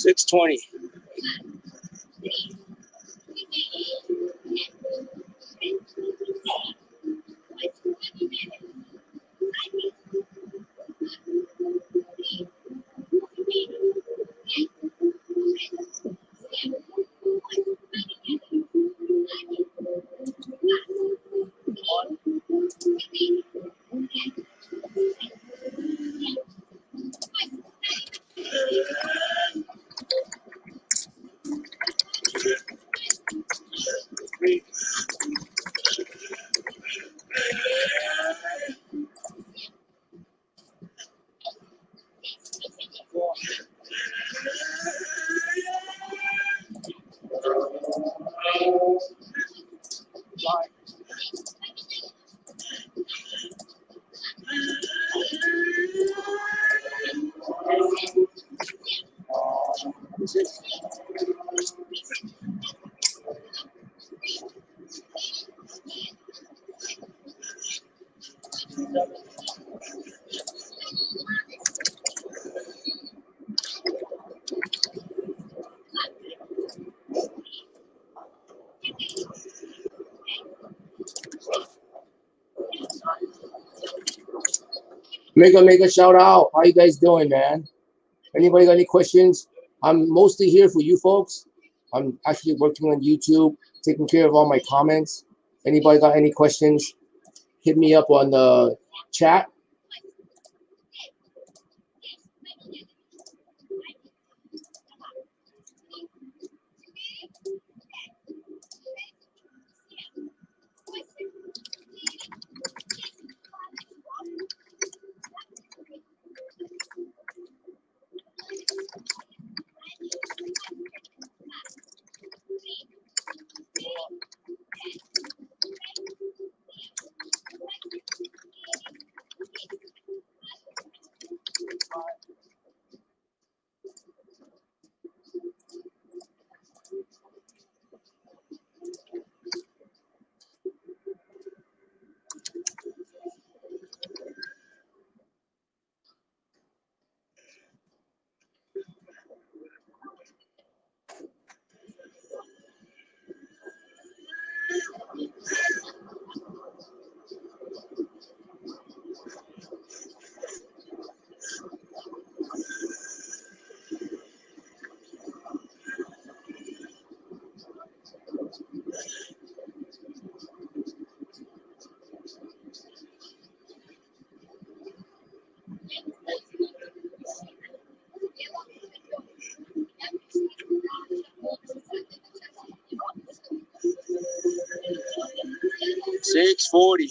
620. Make a shout out. How you guys doing, man? Anybody got any questions? I'm mostly here for you folks. I'm actually working on YouTube, taking care of all my comments. Anybody got any questions? Hit me up on the chat. $640.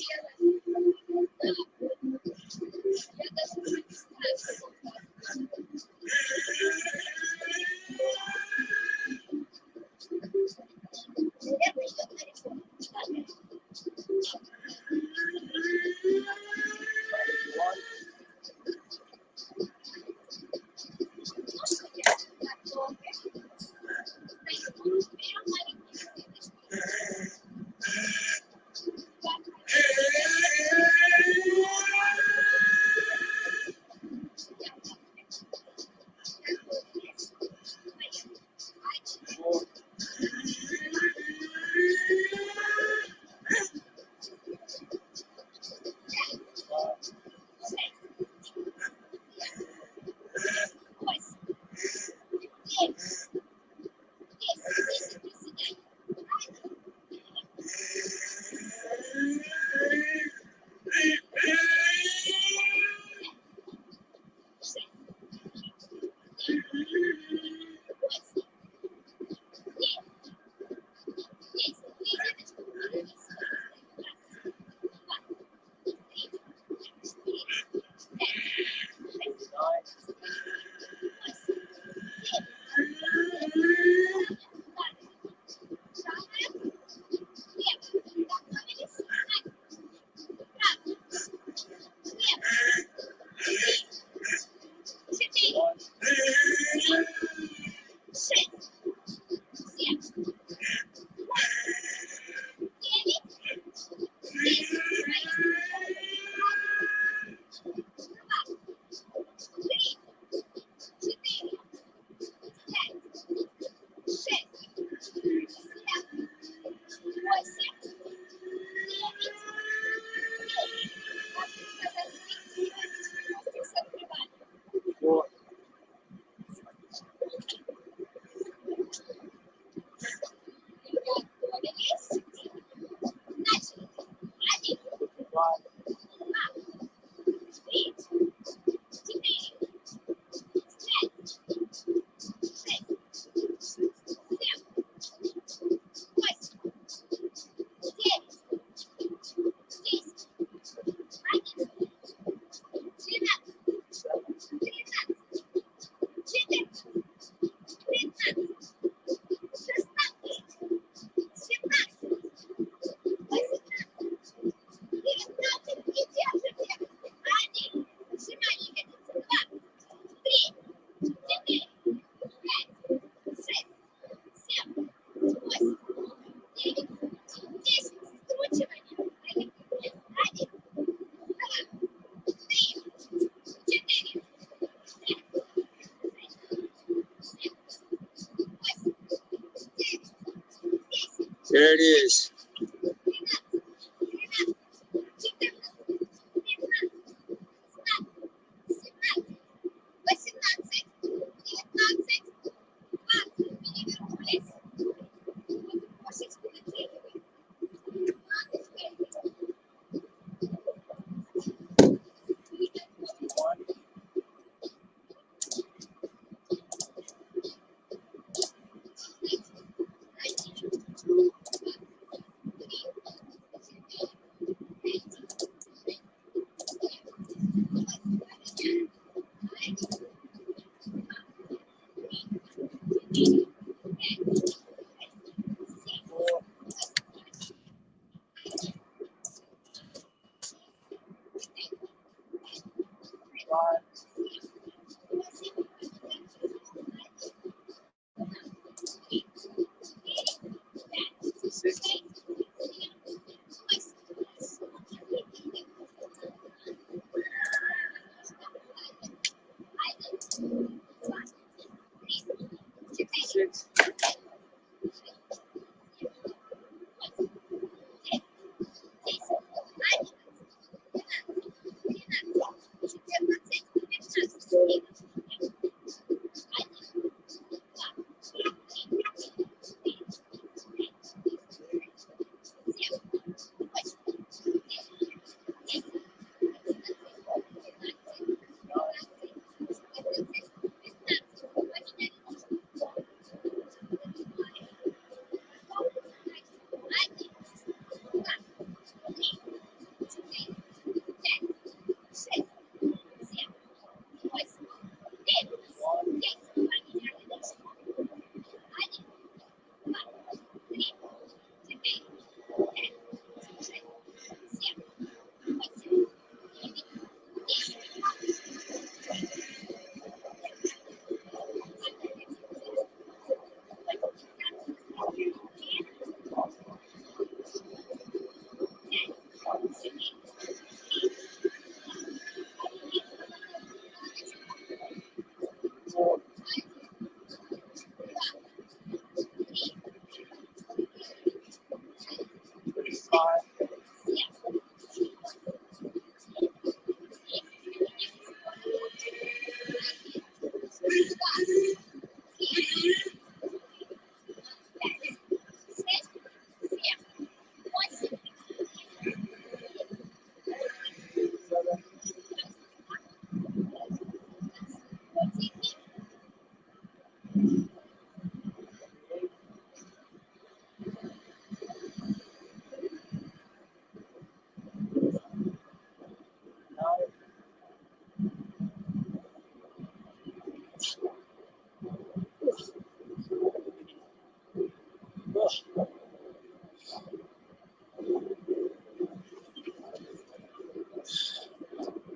There it is.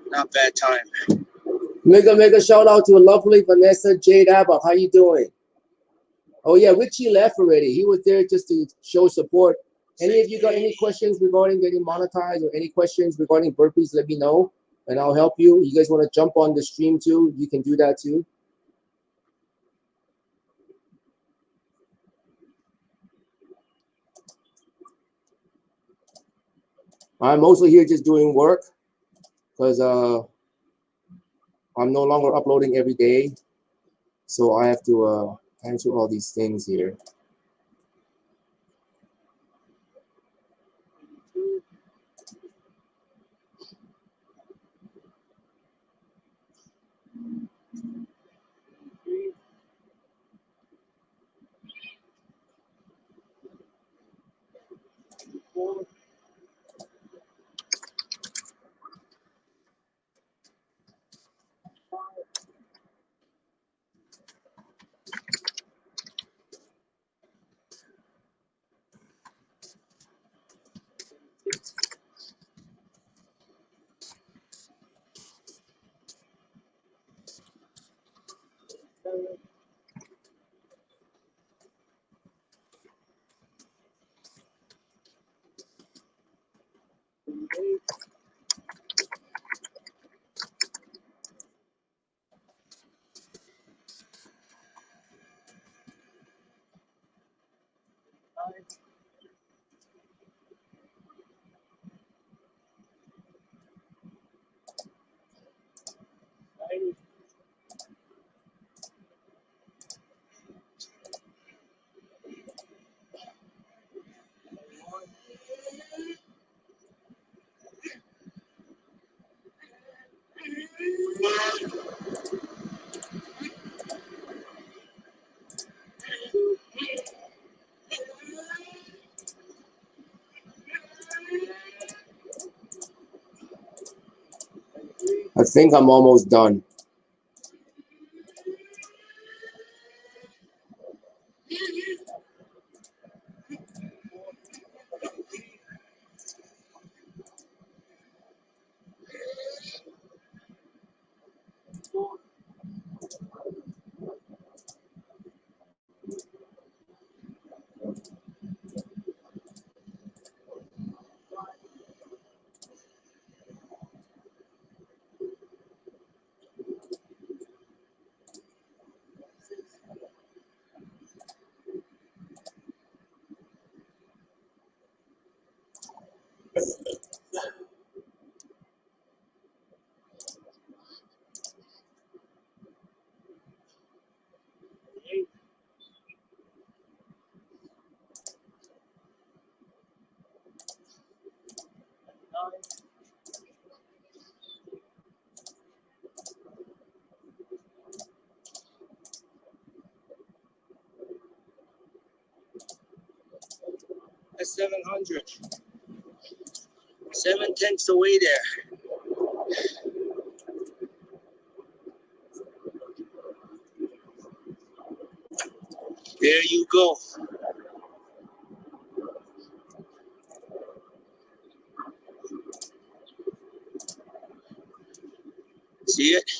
Not bad time. Mega shout out to a lovely Vanessa Jade Abbott. How you doing? Oh yeah, Richie left already. He was there just to show support. Any of you got any questions regarding getting monetized or any questions regarding burpees, let me know and I'll help you. You guys want to jump on the stream too, you can do that too. I'm also here just doing work because I'm no longer uploading every day. So I have to answer all these things here. think I'm almost done. That's 700. 7/10 away there. There you go. See it?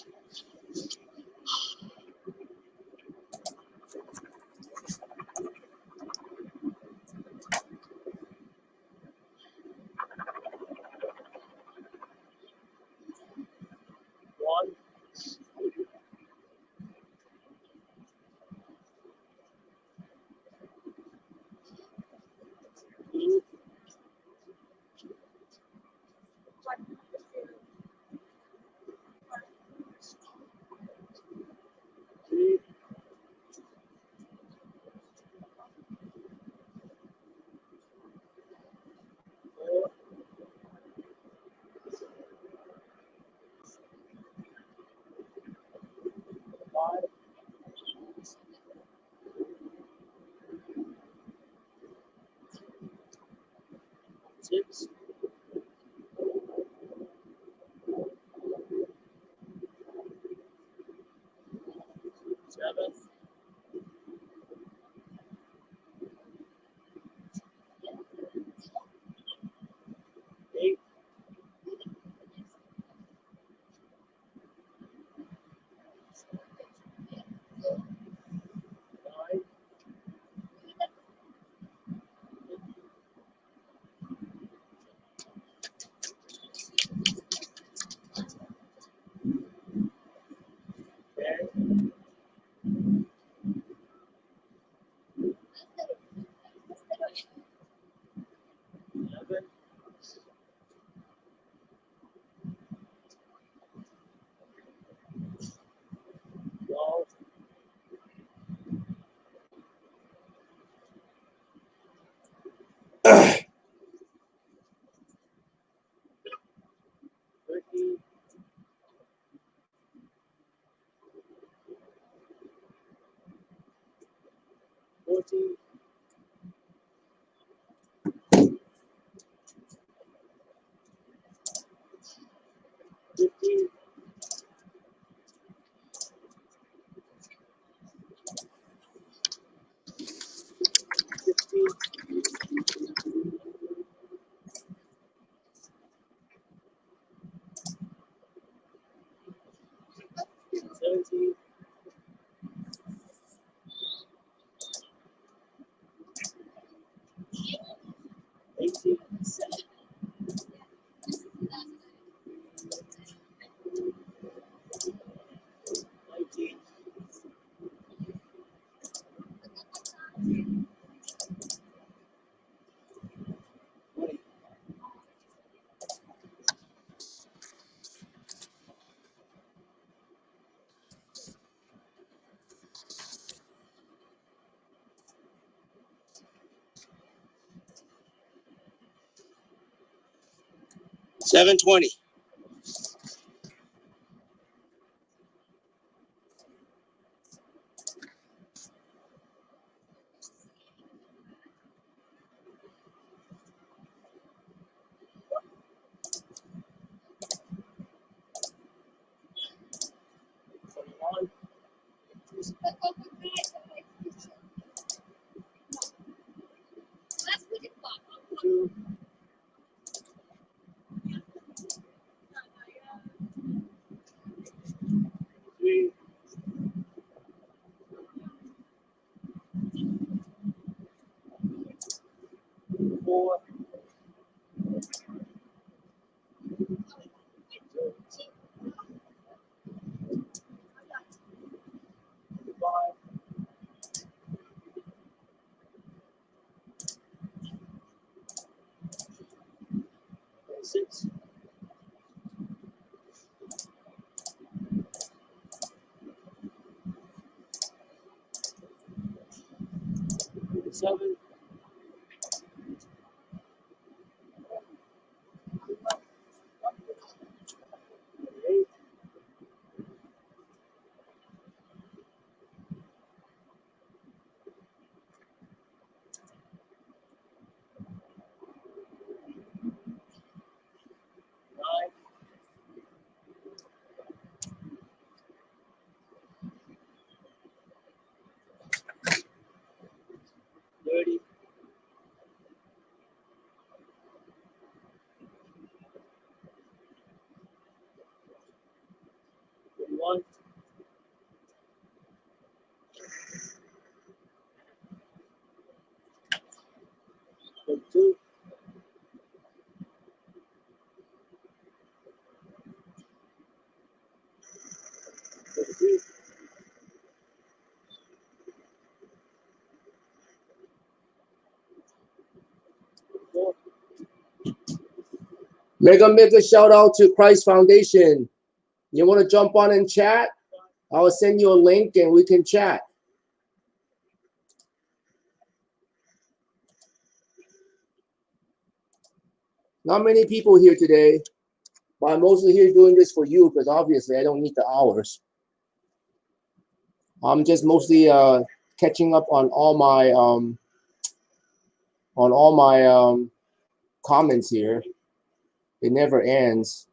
One. Two. 3. 4. 5. 6. 7. 8. 9. 10. 11. 12. 13. 14. 15. 16. 17. 18. 19. 20. 720. 2, 3, 4, 5, 6, 7, 8, 9, 30, 31, 32, 33, 34. Mega shout out to Christ Foundation. You want to jump on and chat? I'll send you a link and we can chat. Not many people here today, but I'm mostly here doing this for you because obviously I don't need the hours. I'm just mostly catching up on all my comments here. It never ends.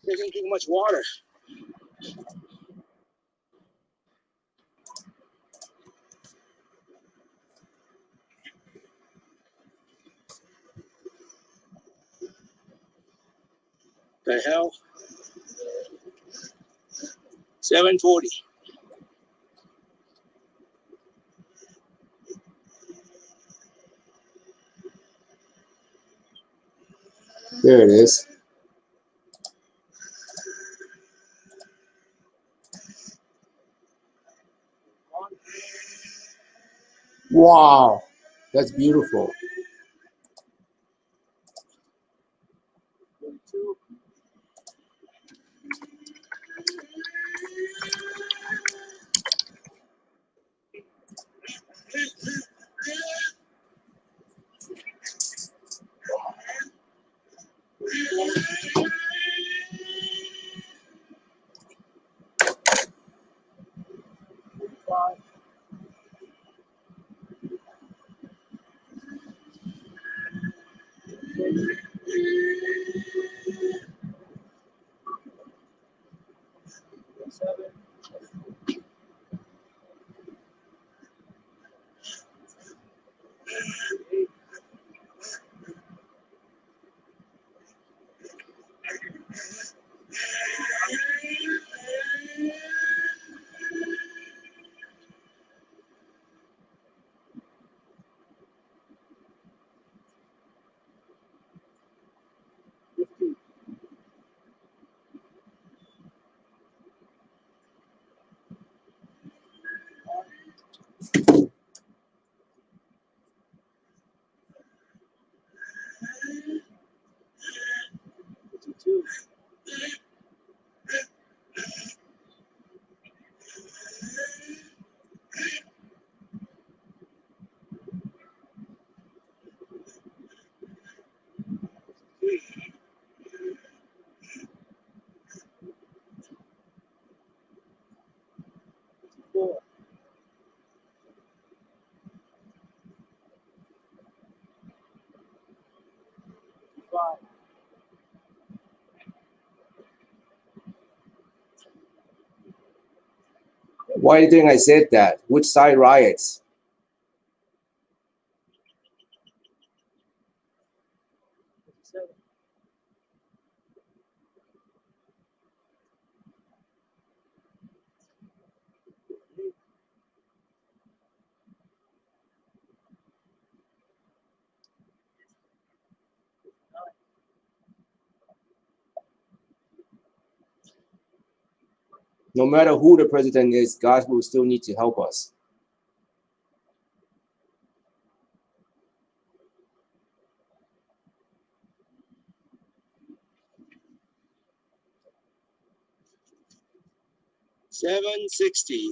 Doesn't drink much water. The hell? 740. There it is. Wow, that's beautiful. 22. Why do you think I said that? Which side riots? No matter who the president is, God will still need to help us. $760.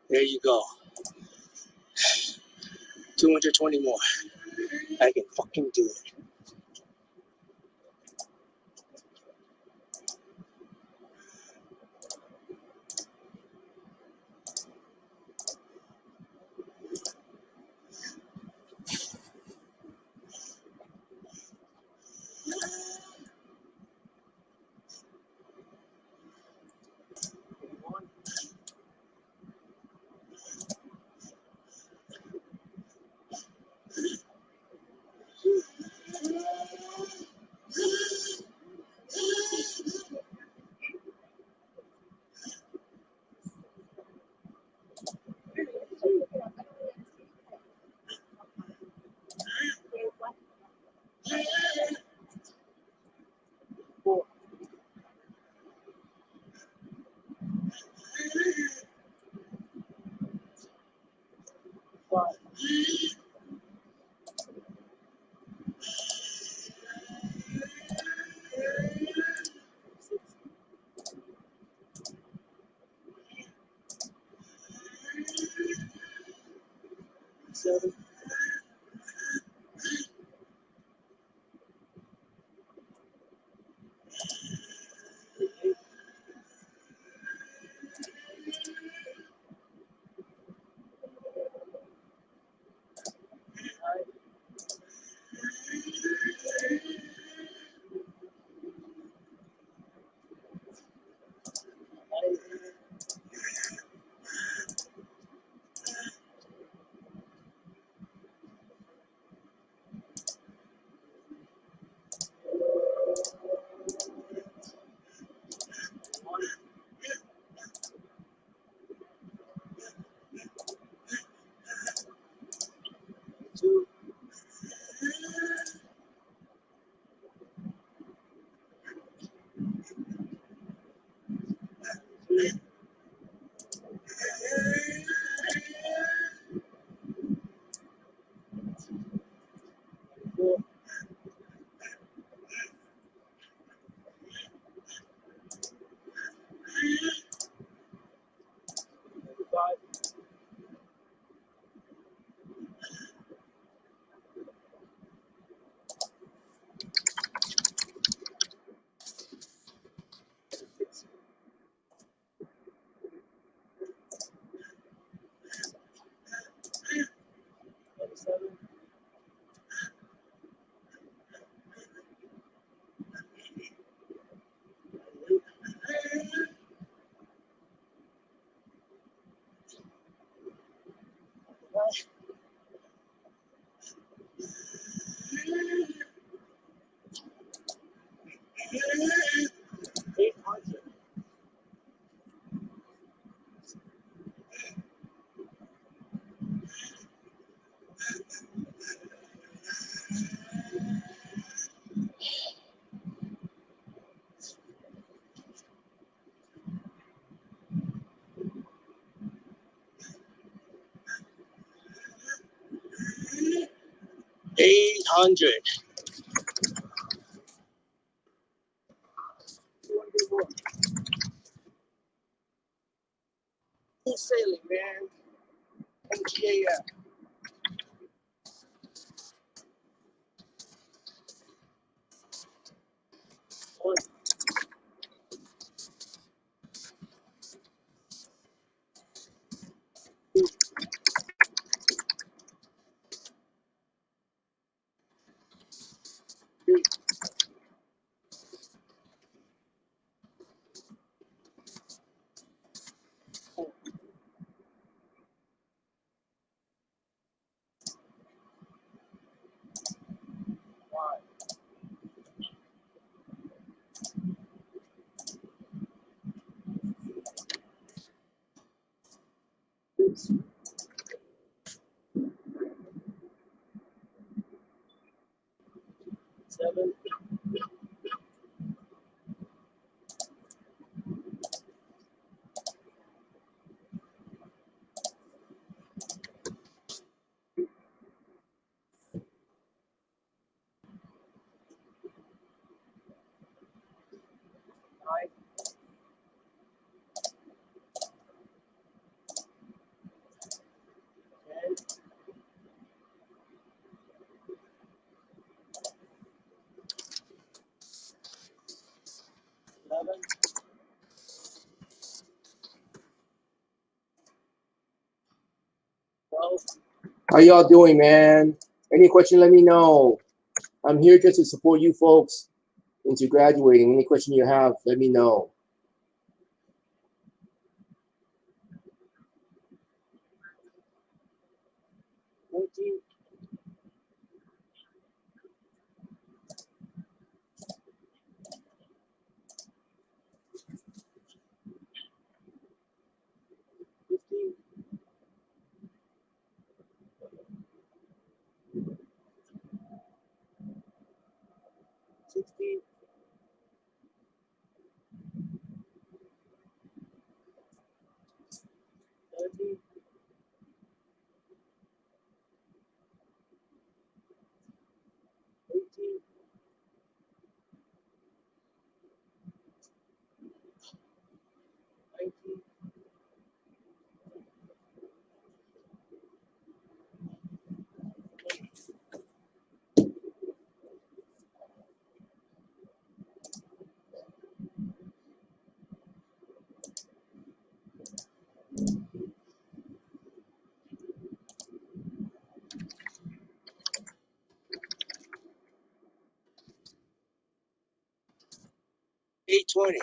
There you go. 220 more. I can fucking do it. 800. Smooth sailing, man. MGAF. Seven. Nine. 10. 11. 12. How y'all doing, man? Any question, let me know. I'm here just to support you folks into graduating. Any question you have, let me know. 14. 15. 16. 17. 20.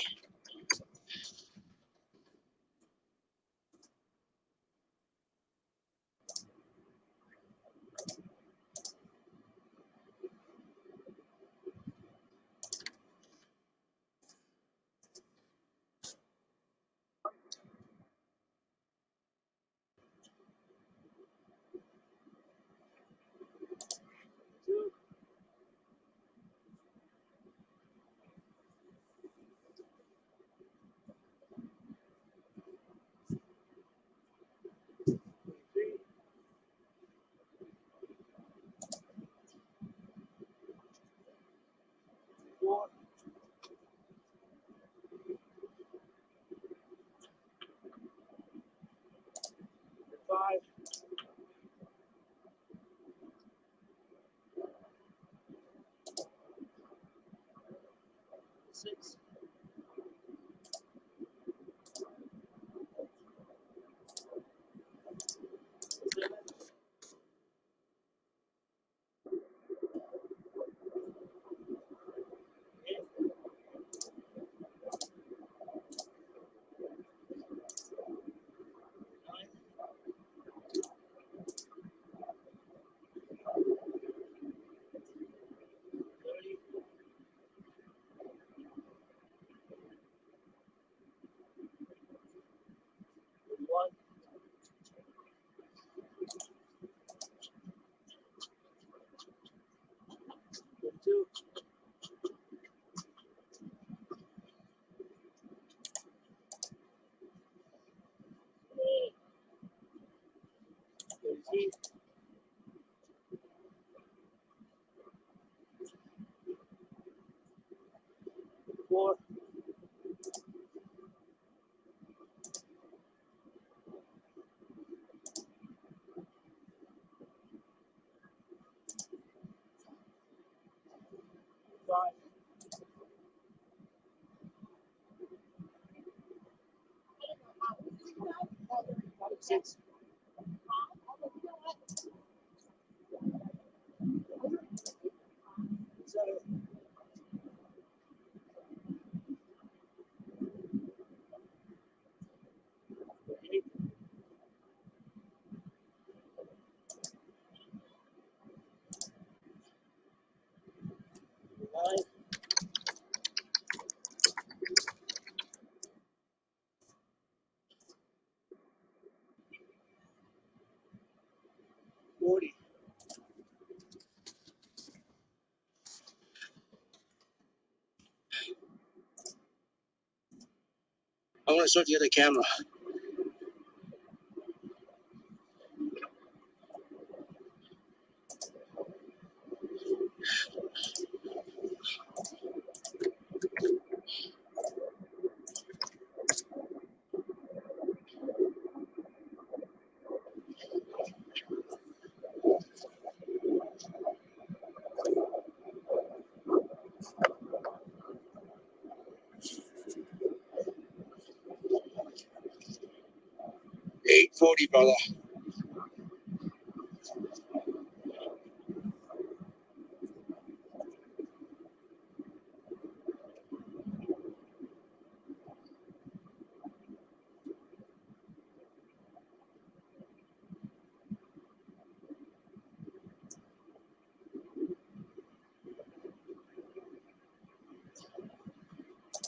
Four. 5. 6. 7. 8. 9. 30. 31. 32. 33. 4. 5. 6. 7. 8. 9. 40. I want to start the other camera. 840, brother.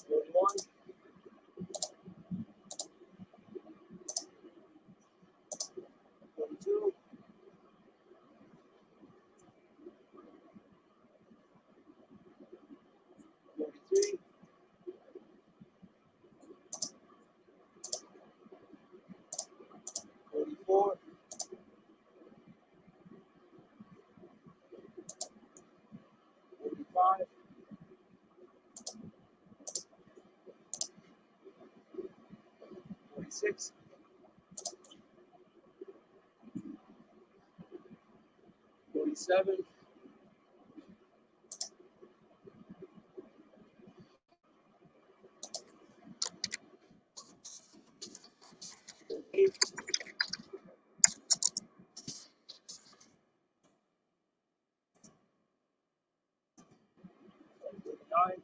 41. 42. 43. 44. 45. 46. 47. 8. 9.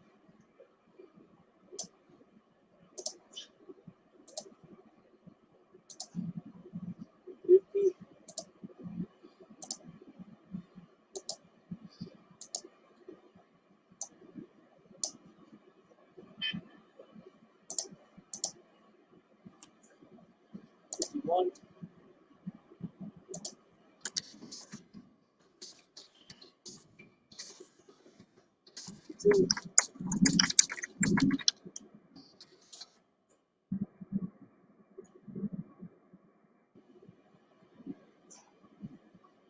1, 2,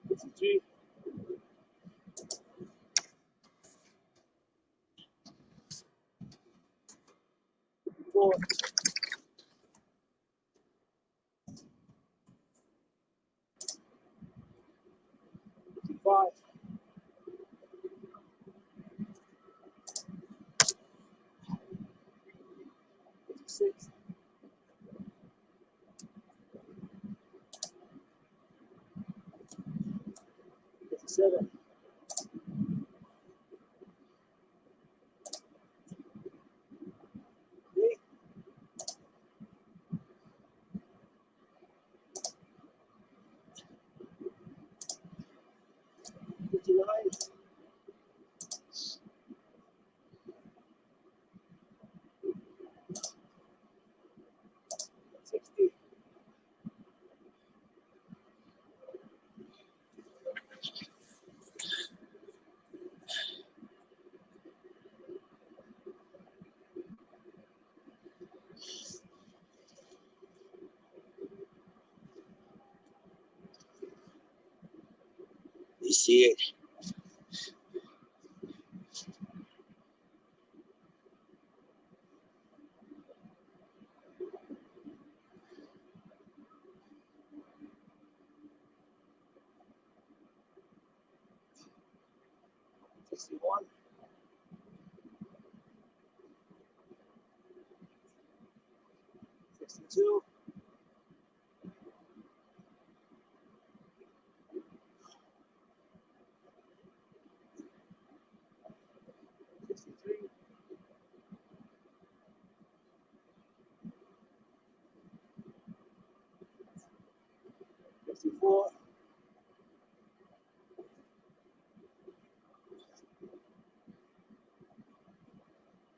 53, 4, 55, 56, 57, 58, 59, 60, 61, 62, 63, 54,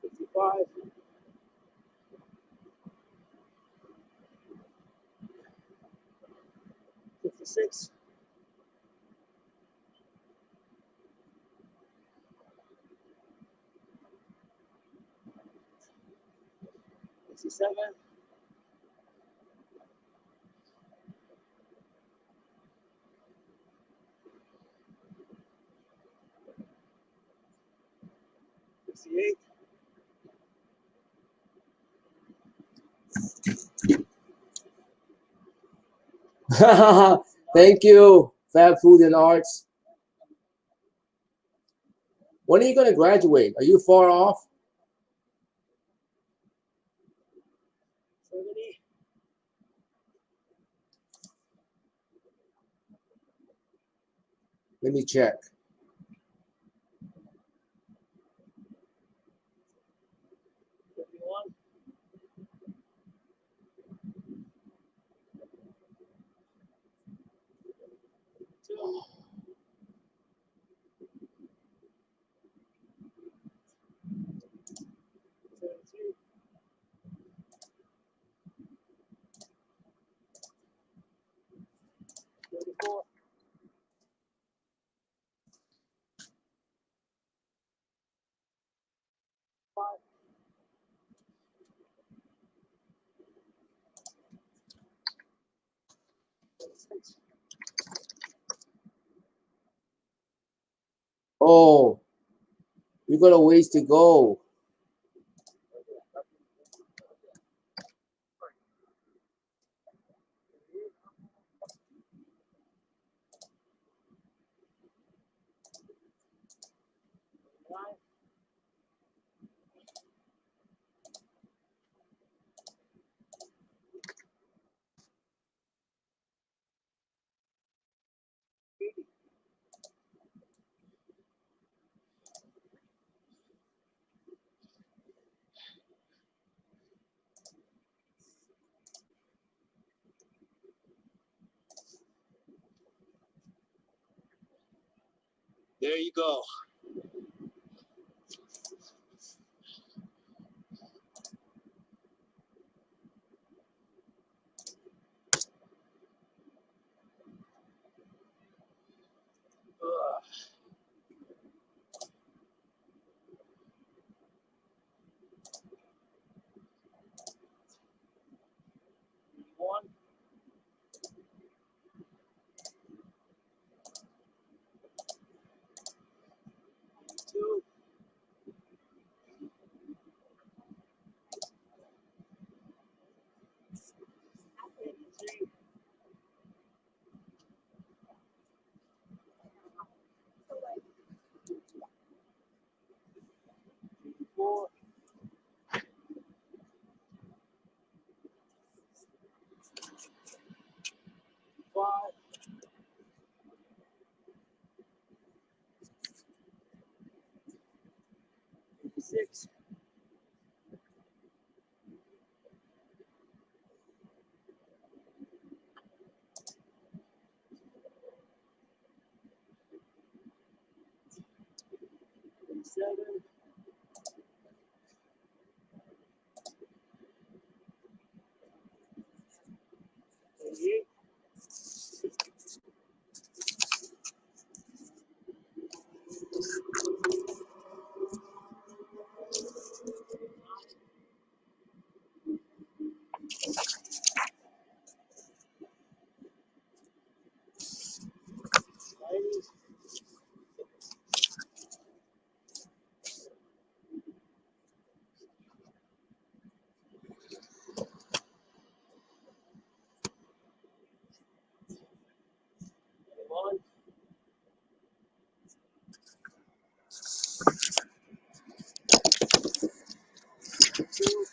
55, 56, 67, 68, thank you, Fab Food and Arts. When are you going to graduate? Are you far off? 70, 'Let me check. 51, 2, 72, 34, 5, 6. Oh, you got a ways to go. There you go. 26. 27. 28. 1. 2.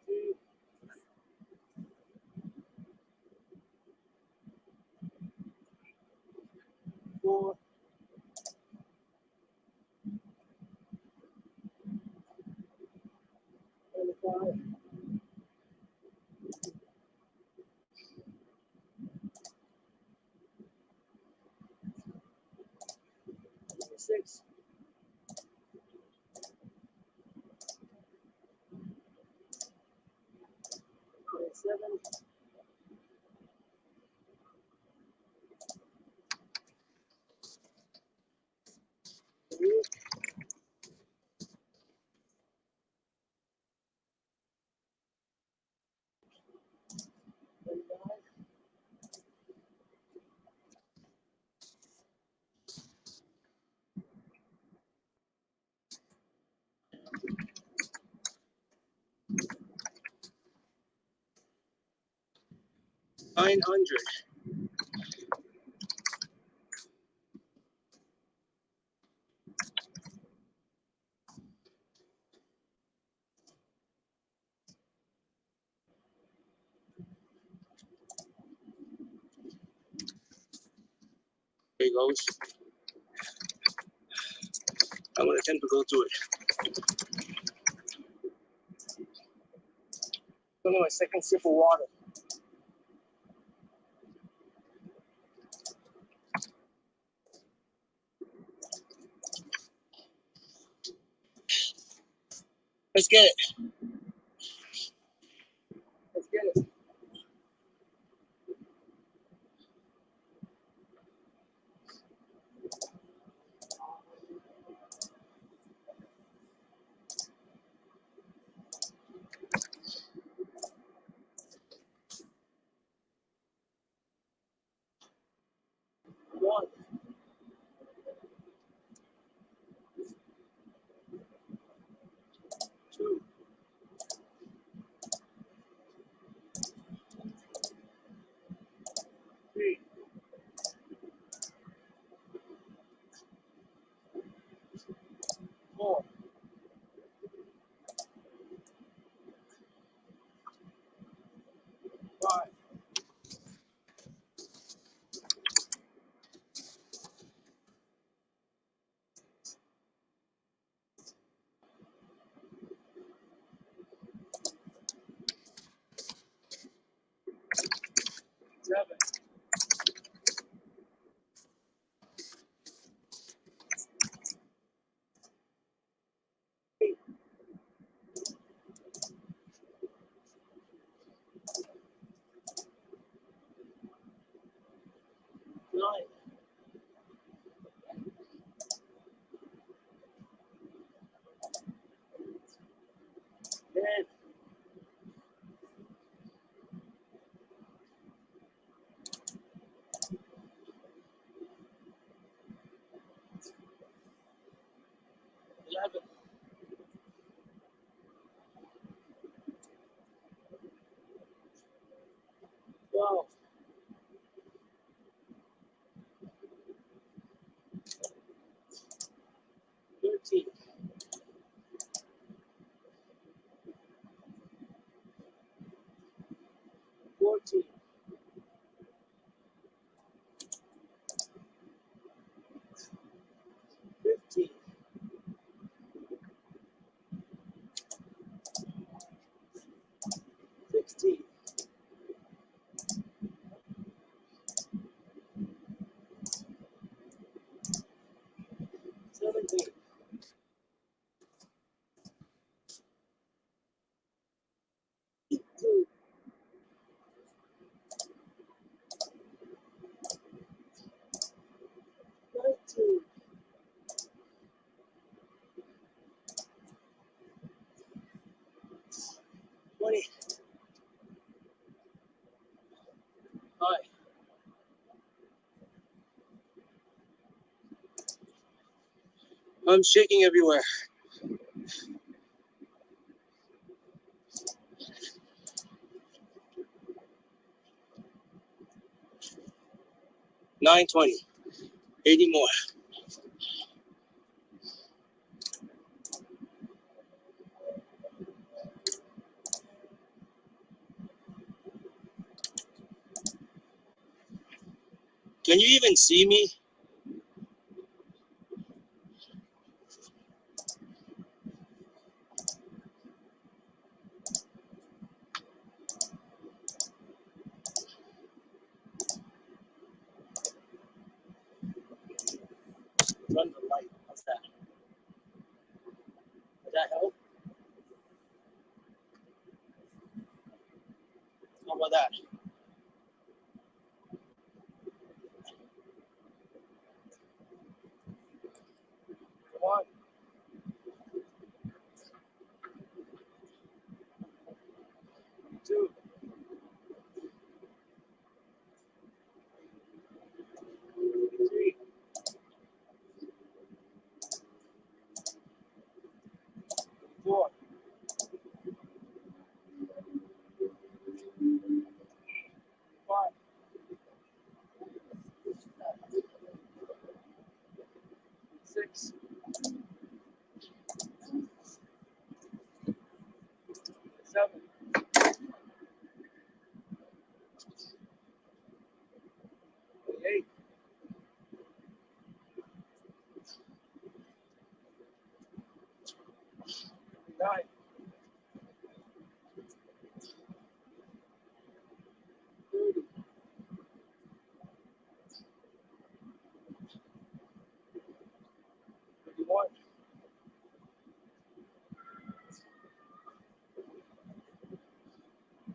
3. 4. 25. 26. 27. 28. 29. 900. There he goes. I'm going to attempt to go through it. Only my second sip of water. Let's get it. Let's get it. One. 2. I'm shaking everywhere. $920. 80 more. Can you even see me? Run the light. What's that? Does that help? How about that? Come on. 2. 3. 4. 5. 6. 7. 8. 9. 30. 31.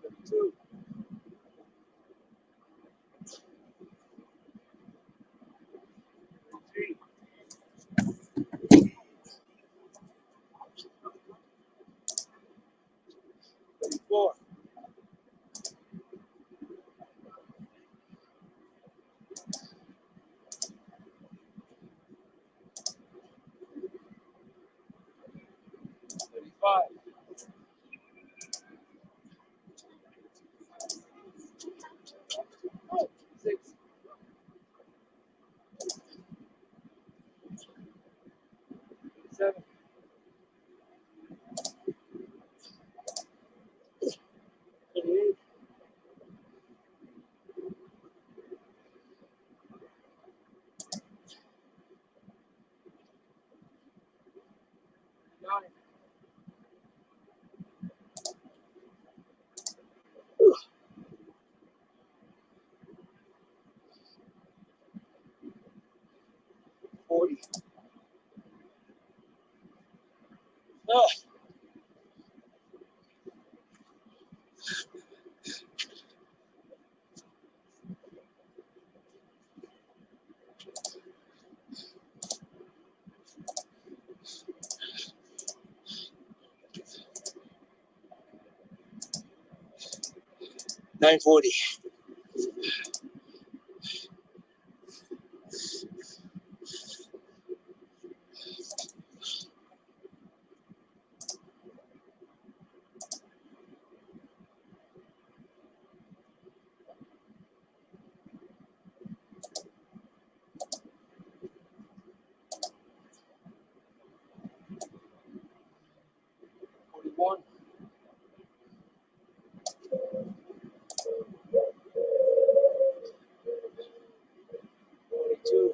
32. 33. 34. 35. 6. 7. 28. 9. 40. Oh, 940. 41. 42.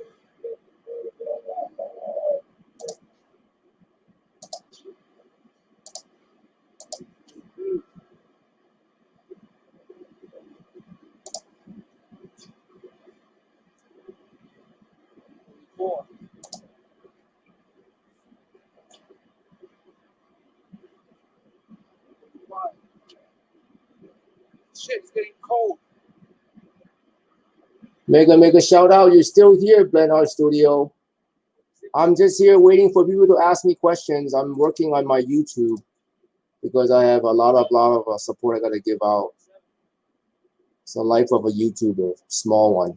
4. 5. Shit, it's getting cold. Make a shout out. You're still here, Blend Art Studio. I'm just here waiting for people to ask me questions. I'm working on my YouTube because I have a lot of support I gotta give out. It's the life of a YouTuber, small one.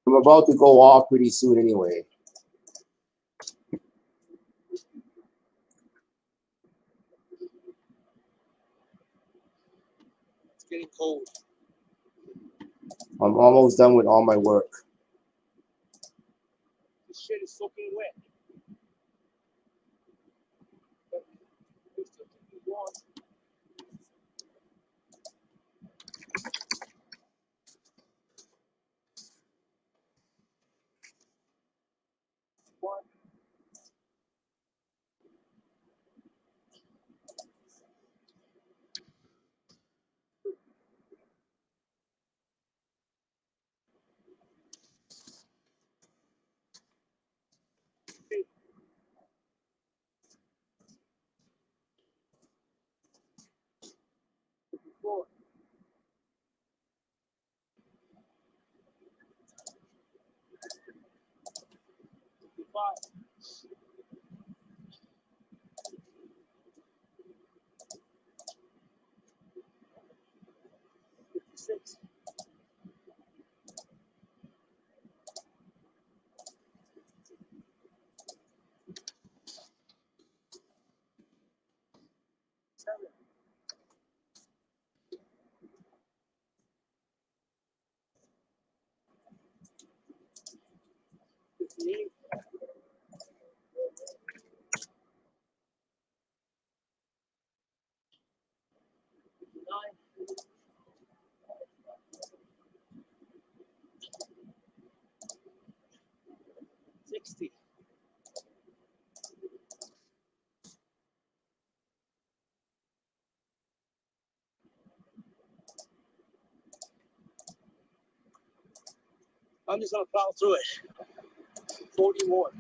I'm about to go off pretty soon anyway. It's getting cold. I'm almost done with all my work. This shit is soaking wet. But it's still keeping warm. One. Four. 55. 56. 7. 58. 59. 60. I'm just gonna plow through it. 40 more.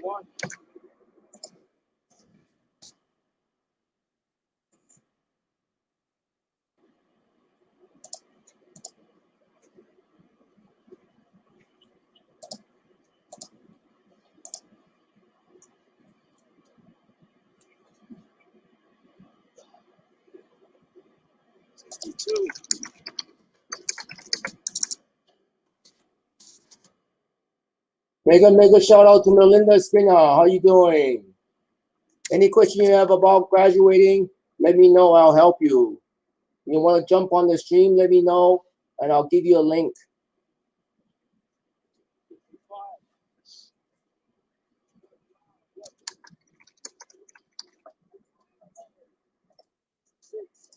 One. 62. Mega shout out to Melinda Skinner. How you doing? Any question you have about graduating, let me know. I'll help you. You want to jump on the stream, let me know, and I'll give you a link. 55. 6.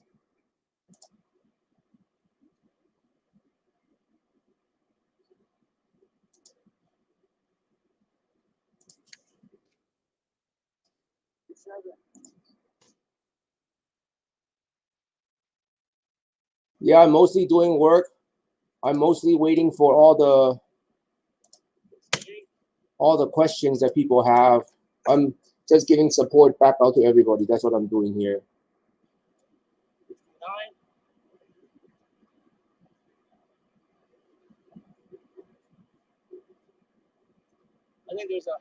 7. Yeah, I'm mostly doing work. I'm mostly waiting for all the questions that people have. I'm just giving support back out to everybody. That's what I'm doing here. 9. I think there's a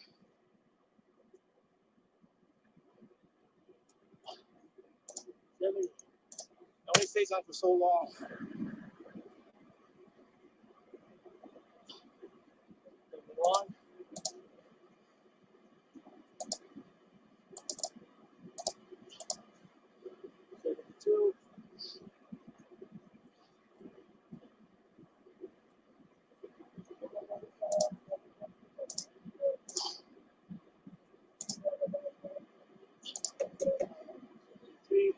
7. It only stays on for so long. 1. 72. 3.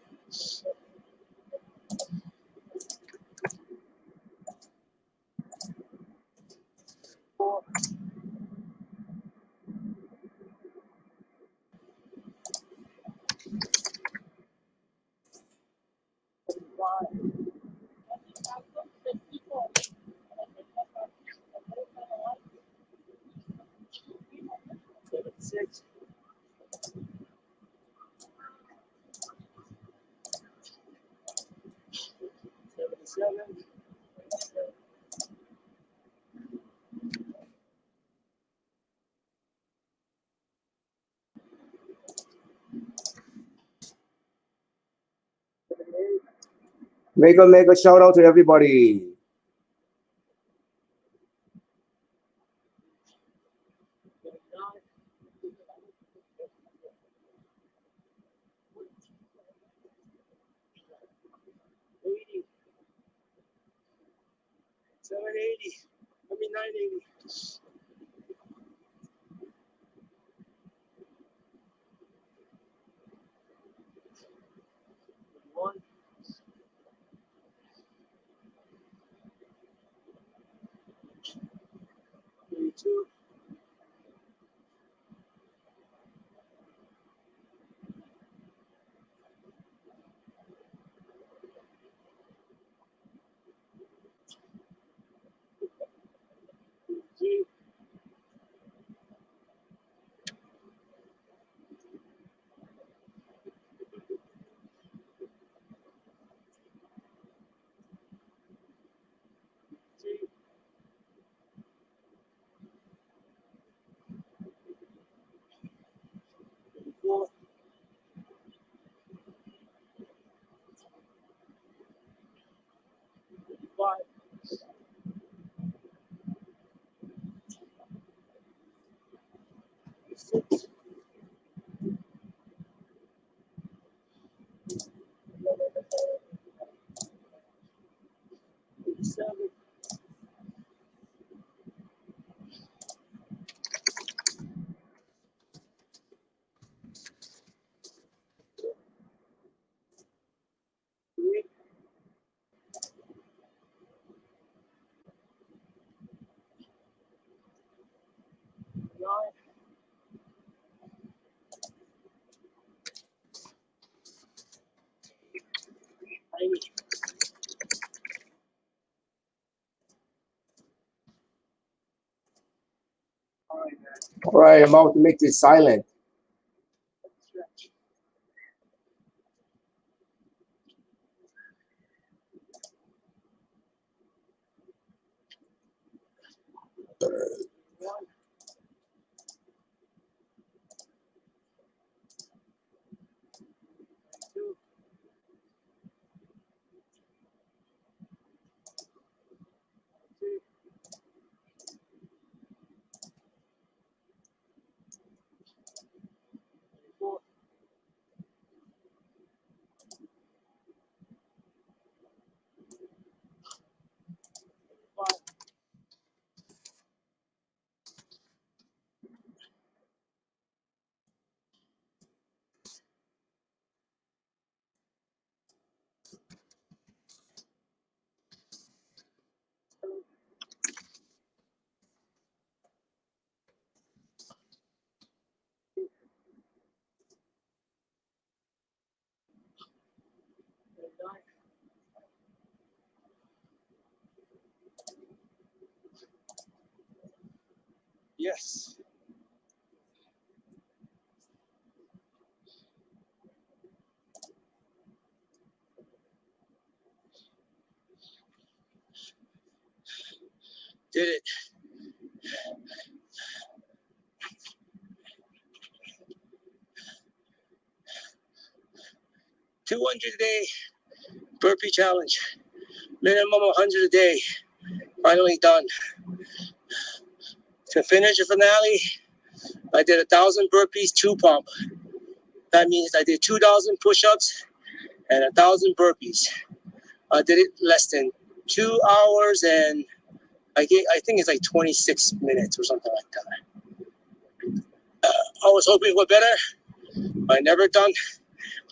7. Make a shout out to everybody. $80. 780. I mean 980. One. 32. 3. 4. 5. 6. 7. 3. 9. 80. All right, man. All right, I'm about to make this silent. Stretch. One. 2. 3. 4. 5. 9. Yes. Did it. $200 a day burpee challenge. Minimum 100 a day. Finally done. To finish the finale, I did 1,000 burpees, 2 pump. That means I did 2,000 push-ups and 1,000 burpees. I did it less than 2 hours and I think it's like 26 minutes or something like that. I was hoping for better. I never done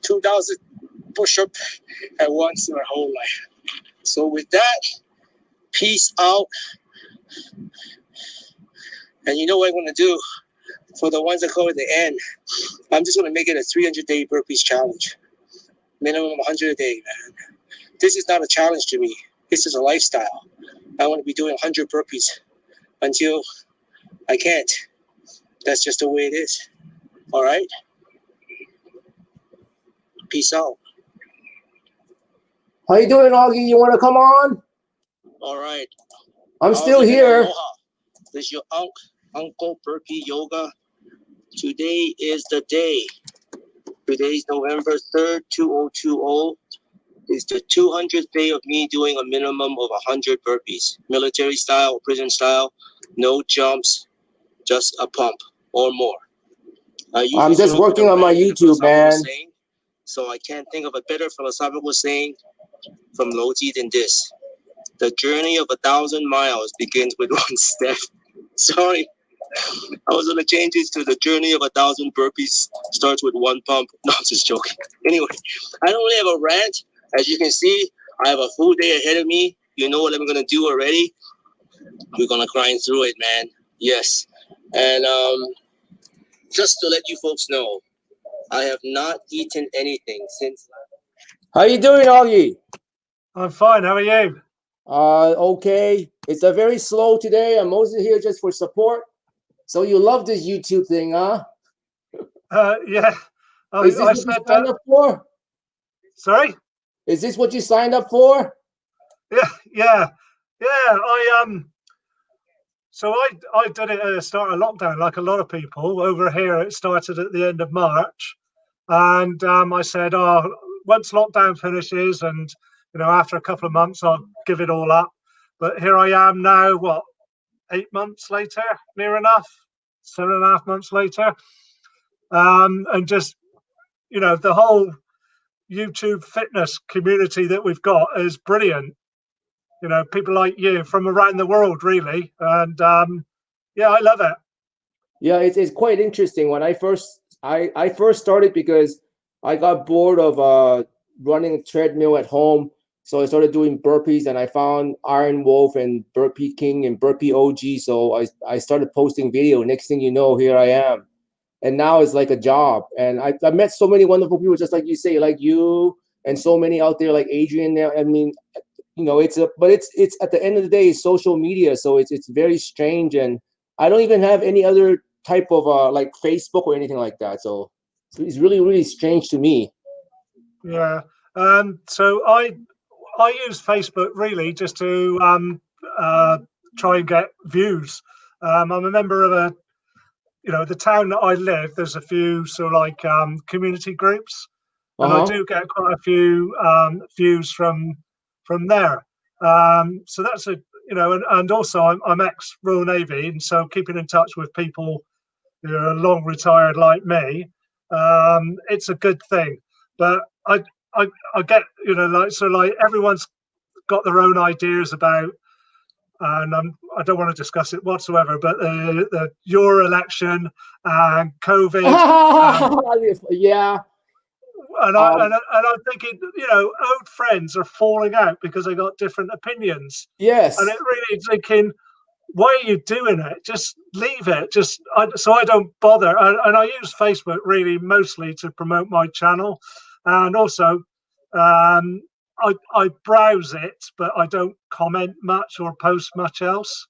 2,000 push-up at once in my whole life. So with that, peace out. And you know what I'm going to do? For the ones that go at the end, I'm just going to make it a 300-day burpees challenge. Minimum 100 a day, man. This is not a challenge to me. This is a lifestyle. I want to be doing 100 burpees until I can't. That's just the way it is. All right? Peace out. How you doing, Augie? You want to come on? All right. I'm still here. Aloha. This is your Uncle Burpee Yoga. Today is the day. Today is November 3rd, 2020. It's the 200th day of me doing a minimum of 100 burpees. Military style, prison style, no jumps, just a pump or more. I'm just working on my YouTube, man. Saying, so I can't think of a better philosophical saying from Loti than this. The journey of 1,000 miles begins with one step. Sorry, I was going to change it to the journey of 1,000 burpees starts with one pump. No, I'm just joking. Anyway, I don't really have a rant. As you can see, I have a full day ahead of me. You know what I'm going to do already? We're going to grind through it, man. Yes. And just to let you folks know, I have not eaten anything since. How you doing, Augie? I'm fine. How are you? Okay. It's a very slow today. I'm mostly here just for support. So you love this YouTube thing, huh? Yeah. Is this what you signed up for? Sorry? Is this what you signed up for? Yeah. So I did it at the start of lockdown, like a lot of people over here. It started at the end of March, and I said, "Oh, once lockdown finishes, and after a couple of months, I'll give it all up." But here I am now. What, 8 months later? Near enough. 7.5 months later, and just the whole YouTube fitness community that we've got is brilliant. People like you from around the world, really, and yeah, I love it. Yeah, it's quite interesting. When I first started because I got bored of running a treadmill at home, so I started doing burpees, and I found Iron Wolf and Burpee King and Burpee OG. So I started posting video. Next thing you know, here I am, and now it's like a job. And I met so many wonderful people, just like you say, like you, and so many out there, like Adrian. There, I mean, it's at the end of the day, it's social media, so it's very strange, and I don't even have any other type of like Facebook or anything like that. So it's really, really strange to me. Yeah. So I use Facebook really just to try and get views. I'm a member of the town that I live. There's a few community groups, and I do get quite a few views from there. So that's and also I'm ex Royal Navy, and so keeping in touch with people who are long retired like me, it's a good thing. But I get everyone's got their own ideas about, and I don't want to discuss it whatsoever. But your election and COVID, yeah. And I'm thinking, old friends are falling out because they got different opinions. Yes. And it really thinking, why are you doing it? Just leave it. So I don't bother. And I use Facebook really mostly to promote my channel, and also I browse it, but I don't comment much or post much else.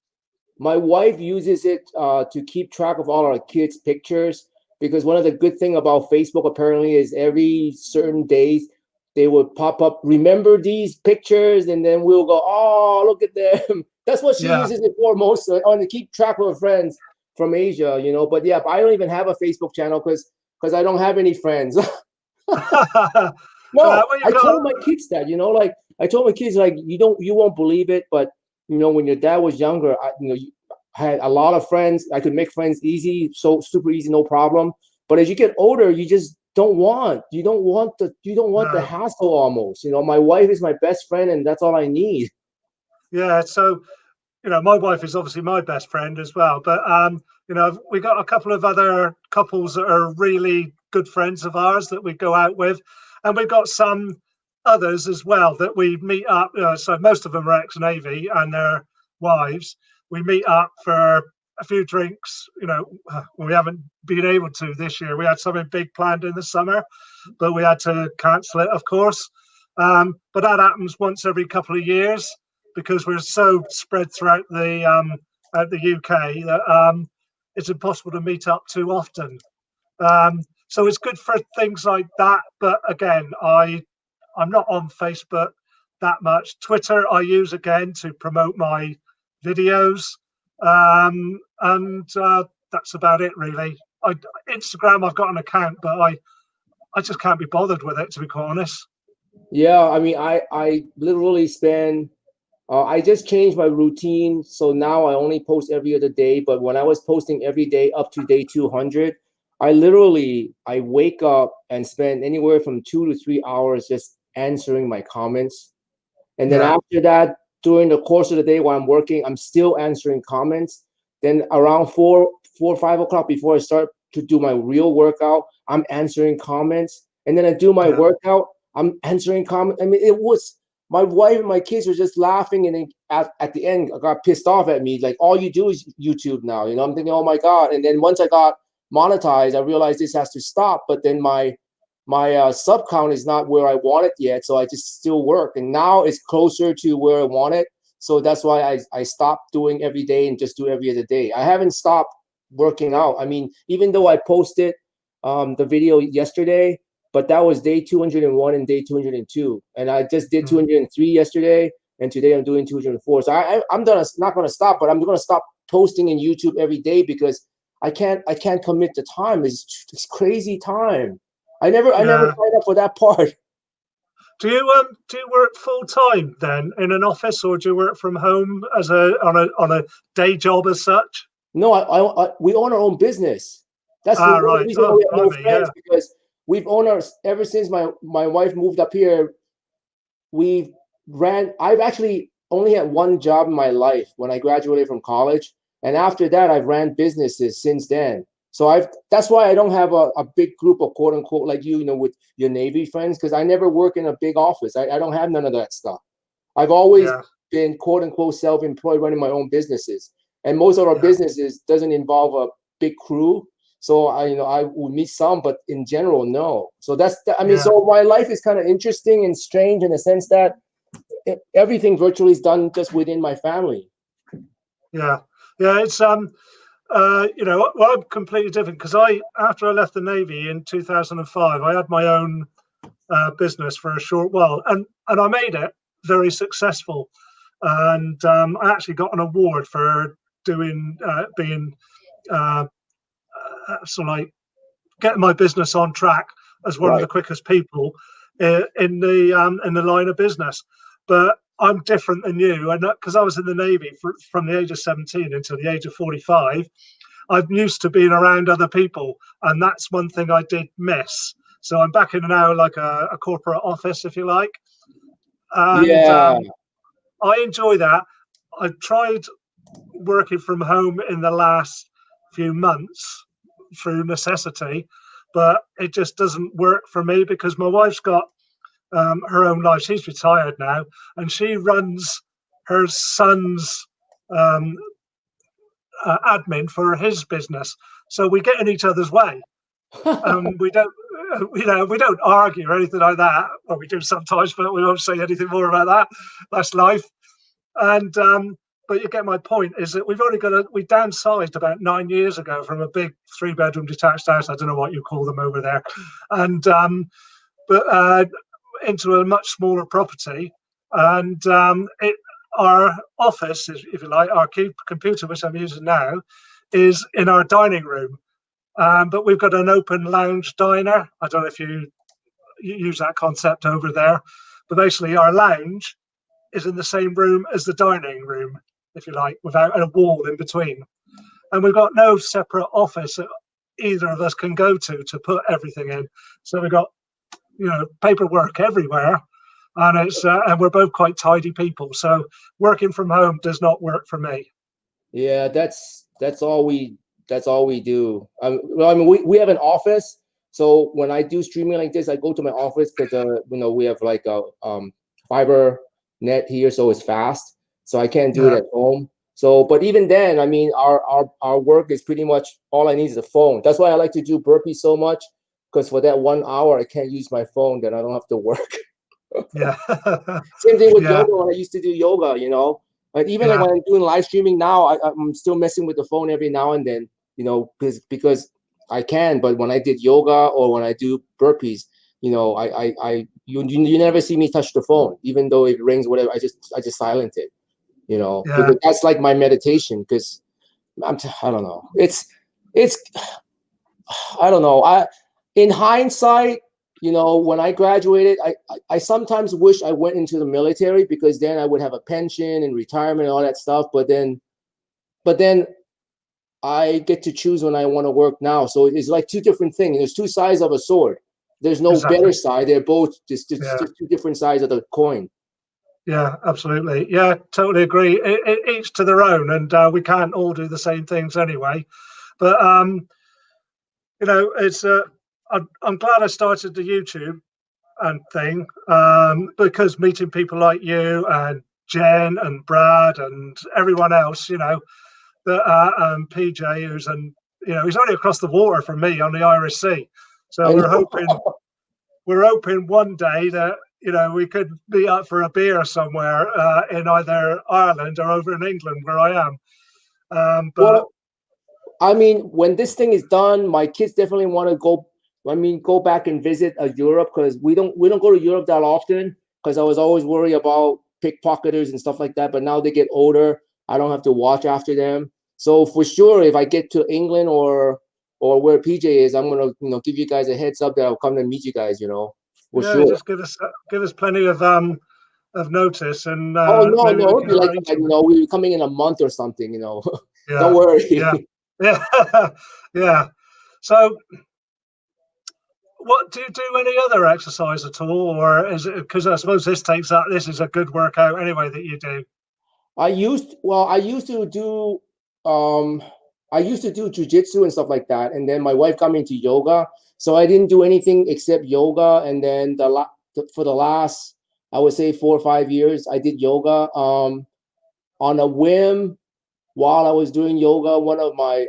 My wife uses it to keep track of all our kids' pictures, because one of the good thing about Facebook apparently is every certain days they will pop up, remember these pictures, and then we'll go, oh, look at them. That's what she uses it for most, on to keep track of her friends from Asia, But yeah, I don't even have a Facebook channel because I don't have any friends. No, I told my kids that, like I told my kids, like, you won't believe it, but when your dad was younger, I had a lot of friends. I could make friends easy, so super easy, no problem. But as you get older, you just don't want the hassle almost. My wife is my best friend, and that's all I need. Yeah, so my wife is obviously my best friend as well. But we got a couple of other couples that are really good friends of ours that we go out with, and we've got some others as well that we meet up. So most of them are ex-Navy and their wives. We meet up for a few drinks. We haven't been able to this year. We had something big planned in the summer, but we had to cancel it, of course. But that happens once every couple of years, because we're so spread throughout the UK that it's impossible to meet up too often. So it's good for things like that. But again, I'm not on Facebook. that much. Twitter I use again to promote my videos, and that's about it really. Instagram, I've got an account, but I just can't be bothered with it, to be quite honest. Yeah, I mean, I literally spend. I just changed my routine, so now I only post every other day. But when I was posting every day up to day 200, I wake up and spend anywhere from 2 to 3 hours just answering my comments. And then Yeah. after that, during the course of the day while I'm working, I'm still answering comments. Then around 4 or 5 o'clock before I start to do my real workout, I'm answering comments. And then I do my workout, I'm answering comments. I mean, it was my wife and my kids were just laughing, and then at the end, I got pissed off at me. Like, all you do is YouTube now. I'm thinking, oh my God. And then once I got monetized, I realized this has to stop. But then my sub count is not where I want it yet, so I just still work. And now it's closer to where I want it. So that's why I stopped doing every day and just do every other day. I haven't stopped working out. I mean, even though I posted the video yesterday, but that was day 201 and day 202. And I just did 203 yesterday, and today I'm doing 204. So I'm not gonna stop, but I'm gonna stop posting in YouTube every day because I can't commit the time. It's crazy time. I never signed up for that part. Do you work full time then in an office, or do you work from home as on a day job as such? No, we own our own business. That's the Right. reason why we have no Blimey, friends, because we've owned ours ever since my wife moved up here. I've actually only had one job in my life when I graduated from college, and after that I've ran businesses since then. So that's why I don't have a big group of quote unquote like with your Navy friends, because I never work in a big office. I don't have none of that stuff. I've always been quote unquote self-employed, running my own businesses, and most of our businesses doesn't involve a big crew. So I will meet some, but in general, no. So so my life is kind of interesting and strange in the sense that everything virtually is done just within my family. Yeah. It's well, I'm completely different because after I left the Navy in 2005, I had my own business for a short while, and I made it very successful, and I actually got an award for being sort of like getting my business on track as one of the quickest people in the line of business. But I'm different than you, and because I was in the Navy from the age of 17 until the age of 45, I'm used to being around other people, and that's one thing I did miss. So I'm back in now like a corporate office, if you like, and I enjoy that. I've tried working from home in the last few months through necessity, but it just doesn't work for me because my wife's got her own life. She's retired now, and she runs her son's admin for his business. So we get in each other's way. We don't, we don't argue or anything like that. Well, we do sometimes, but we won't say anything more about that. That's life. And but you get my point. Is that we downsized about 9 years ago from a big 3-bedroom detached house. I don't know what you call them over there, and but into a much smaller property. And our office, if you like, our computer, which I'm using now, is in our dining room. But we've got an open lounge diner. I don't know if you use that concept over there, but basically our lounge is in the same room as the dining room, if you like, without a wall in between. And we've got no separate office that either of us can go to put everything in. So we've got, paperwork everywhere, and it's and we're both quite tidy people. So working from home does not work for me. Yeah, that's all we do. Well, I mean, we have an office, so when I do streaming like this, I go to my office because we have like a fiber net here, so it's fast. So I can't do it at home. So, but even then, I mean, our work is pretty much all I need is a phone. That's why I like to do burpees so much, because for that 1 hour, I can't use my phone. Then I don't have to work. Yeah. Same thing with yoga. When I used to do yoga, But even like when I'm doing live streaming now, I'm still messing with the phone every now and then, because I can. But when I did yoga or when I do burpees, you never see me touch the phone, even though it rings, whatever. I just silent it, because that's like my meditation. Because I don't know. It's I don't know. In hindsight, when I graduated, I sometimes wish I went into the military, because then I would have a pension and retirement and all that stuff. But then I get to choose when I want to work now. So it's like two different things. There's two sides of a sword. There's no better side. They're both just two different sides of the coin. Yeah, absolutely. Yeah, totally agree. Each to their own, and we can't all do the same things anyway. But it's I'm glad I started the YouTube and thing, because meeting people like you and Jen and Brad and everyone else, that PJ, who's he's only across the water from me on the Irish Sea, so we're hoping one day that we could meet up for a beer somewhere in either Ireland or over in England where I am. Well, I mean, when this thing is done, my kids definitely want to go. Go back and visit Europe, because we don't go to Europe that often, because I was always worried about pickpocketers and stuff like that. But now they get older, I don't have to watch after them. So for sure, if I get to England or where PJ is, I'm gonna give you guys a heads up that I'll come to meet you guys. For sure. Just give us plenty of notice, and no, maybe we it'd can be like arrange we're coming in a month or something. Yeah, don't worry. Yeah, yeah. So, what do you do? Any other exercise at all, or is it, because I suppose this is a good workout anyway that you do? I used to do jiu-jitsu and stuff like that, and then my wife got me into yoga, so I didn't do anything except yoga. And then for the last, I would say, 4 or 5 years, I did yoga on a whim. While I was doing yoga, one of my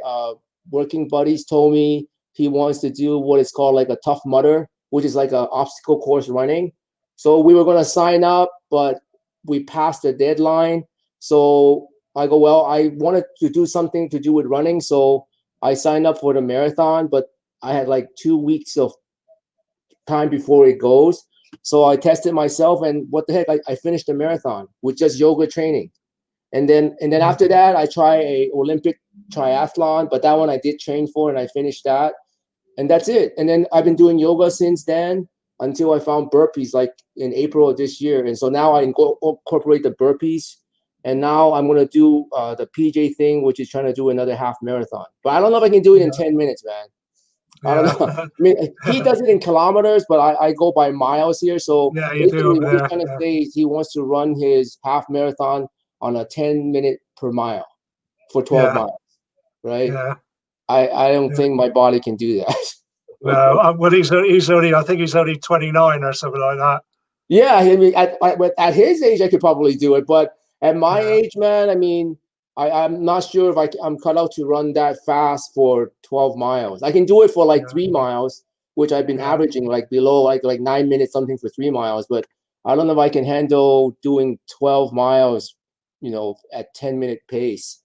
working buddies told me he wants to do what is called like a Tough Mudder, which is like an obstacle course running. So we were going to sign up, but we passed the deadline. So I go, well, I wanted to do something to do with running. So I signed up for the marathon, but I had like 2 weeks of time before it goes. So I tested myself, and what the heck, I finished the marathon with just yoga training. And then after that, I try a Olympic triathlon, but that one I did train for, and I finished that. And that's it. And then I've been doing yoga since then, until I found burpees like in April of this year. And so now I incorporate the burpees. And now I'm going to do the PJ thing, which is trying to do another half marathon. But I don't know if I can do it in 10 minutes, man. I don't know. I mean, he does it in kilometers, but I go by miles here. So you do over what there. he's trying to say is he wants to run his half marathon on a 10-minute per mile for 12 miles, right? Yeah. I don't think my body can do that. No, well, he's only, I think he's only 29 or something like that. Yeah, I mean, at his age, I could probably do it, but at my age, man, I mean, I'm not sure if I'm cut out to run that fast for 12 miles. I can do it for like 3 miles, which I've been averaging like below like 9 minutes something for 3 miles, but I don't know if I can handle doing 12 miles, at 10-minute pace.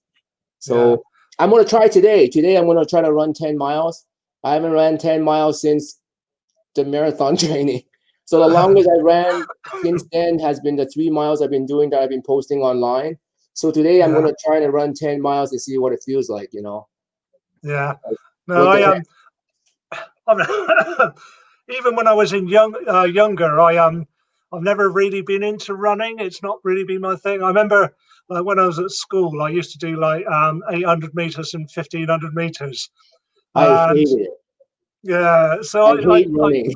So I'm going to try today. Today, I'm going to try to run 10 miles. I haven't ran 10 miles since the marathon training. So the longest I ran since then has been the 3 miles I've been doing that I've been posting online. So today I'm going to try to run 10 miles to see what it feels like, Yeah. No, even when I was younger, I've never really been into running. It's not really been my thing. I remember when I was at school, I used to do like 800 meters and 1500 meters. I hated it. Yeah. So I hate running.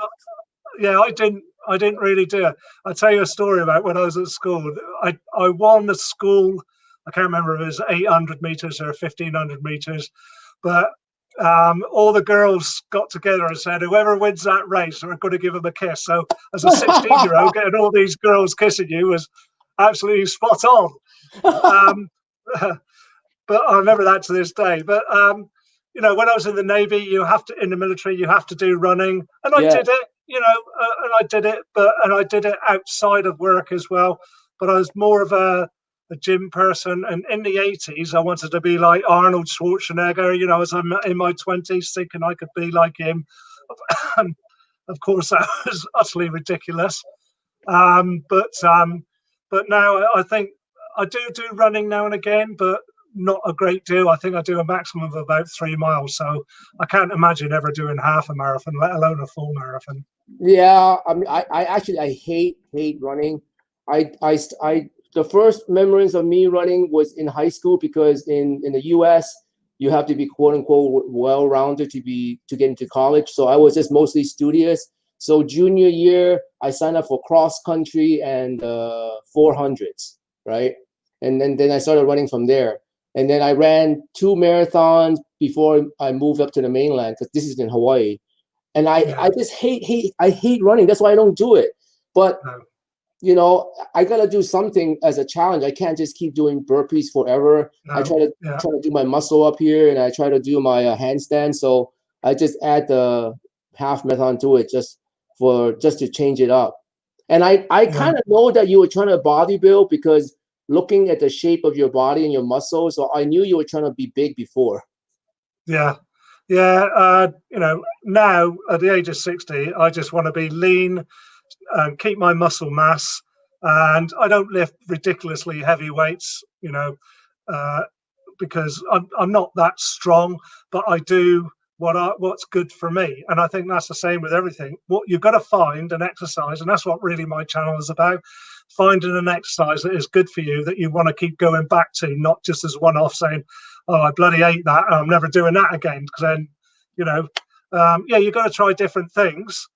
I didn't really do it. I'll tell you a story about when I was at school. I won the school, I can't remember if it was 800 meters or 1500 meters, but all the girls got together and said, whoever wins that race, we're going to give them a kiss. So as a 16-year-old, getting all these girls kissing you was absolutely spot on. But I remember that to this day. But when I was in the Navy, in the military, you have to do running, and I did it. And I did it, and I did it outside of work as well. But I was more of a gym person, and in the 80s, I wanted to be like Arnold Schwarzenegger. As I'm in my 20s, thinking I could be like him. of course, that was utterly ridiculous. But now I think I do running now and again, but not a great deal. I think I do a maximum of about 3 miles. So I can't imagine ever doing half a marathon, let alone a full marathon. Yeah, I mean, I actually I hate running. The first memories of me running was in high school because in the U.S. you have to be quote unquote well-rounded to get into college. So I was just mostly studious. So junior year, I signed up for cross country and 400s, right? And then I started running from there. And then I ran 2 marathons before I moved up to the mainland because this is in Hawaii. And I just hate running. That's why I don't do it. But you know, I gotta do something as a challenge. I can't just keep doing burpees forever. I try to do my muscle up here, and I try to do my handstand. So I just add the half marathon to it just to change it up. And I kind of know that you were trying to bodybuild because looking at the shape of your body and your muscles, so I knew you were trying to be big before. Yeah. You know, now at the age of 60, I just want to be lean and keep my muscle mass. And I don't lift ridiculously heavy weights, you know, because I'm not that strong, but I do what's good for me. And I think that's the same with everything. What you've got to find an exercise, and that's what really my channel is about, finding an exercise that is good for you, that you want to keep going back to, not just as one-off saying, oh, I bloody hate that, I'm never doing that again. Because then, you know, you've got to try different things.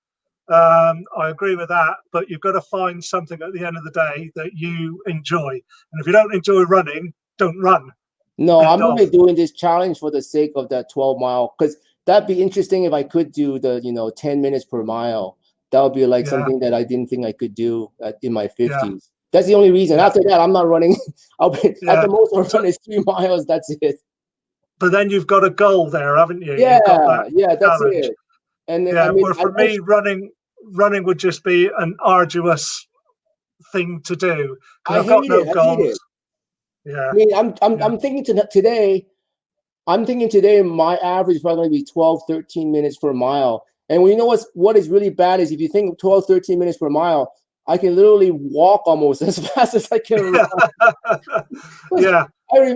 I agree with that, but you've got to find something at the end of the day that you enjoy. And if you don't enjoy running, don't run. No, I'm only doing this challenge for the sake of that 12 mile, because that'd be interesting if I could do the 10 minutes per mile. That would be like something that I didn't think I could do in my 50s. That's the only reason. After that, I'm not running. At the most I'll run is 3 miles. That's it. But then you've got a goal there, haven't you? Yeah, you've got that that's challenge. it. And I mean, where for me, running would just be an arduous thing to do because I've got no goals. Yeah. I mean, I'm thinking today. I'm thinking today my average is probably going to be 12, 13 minutes per mile. And you know what is really bad is if you think 12, 13 minutes per mile, I can literally walk almost as fast as I can run.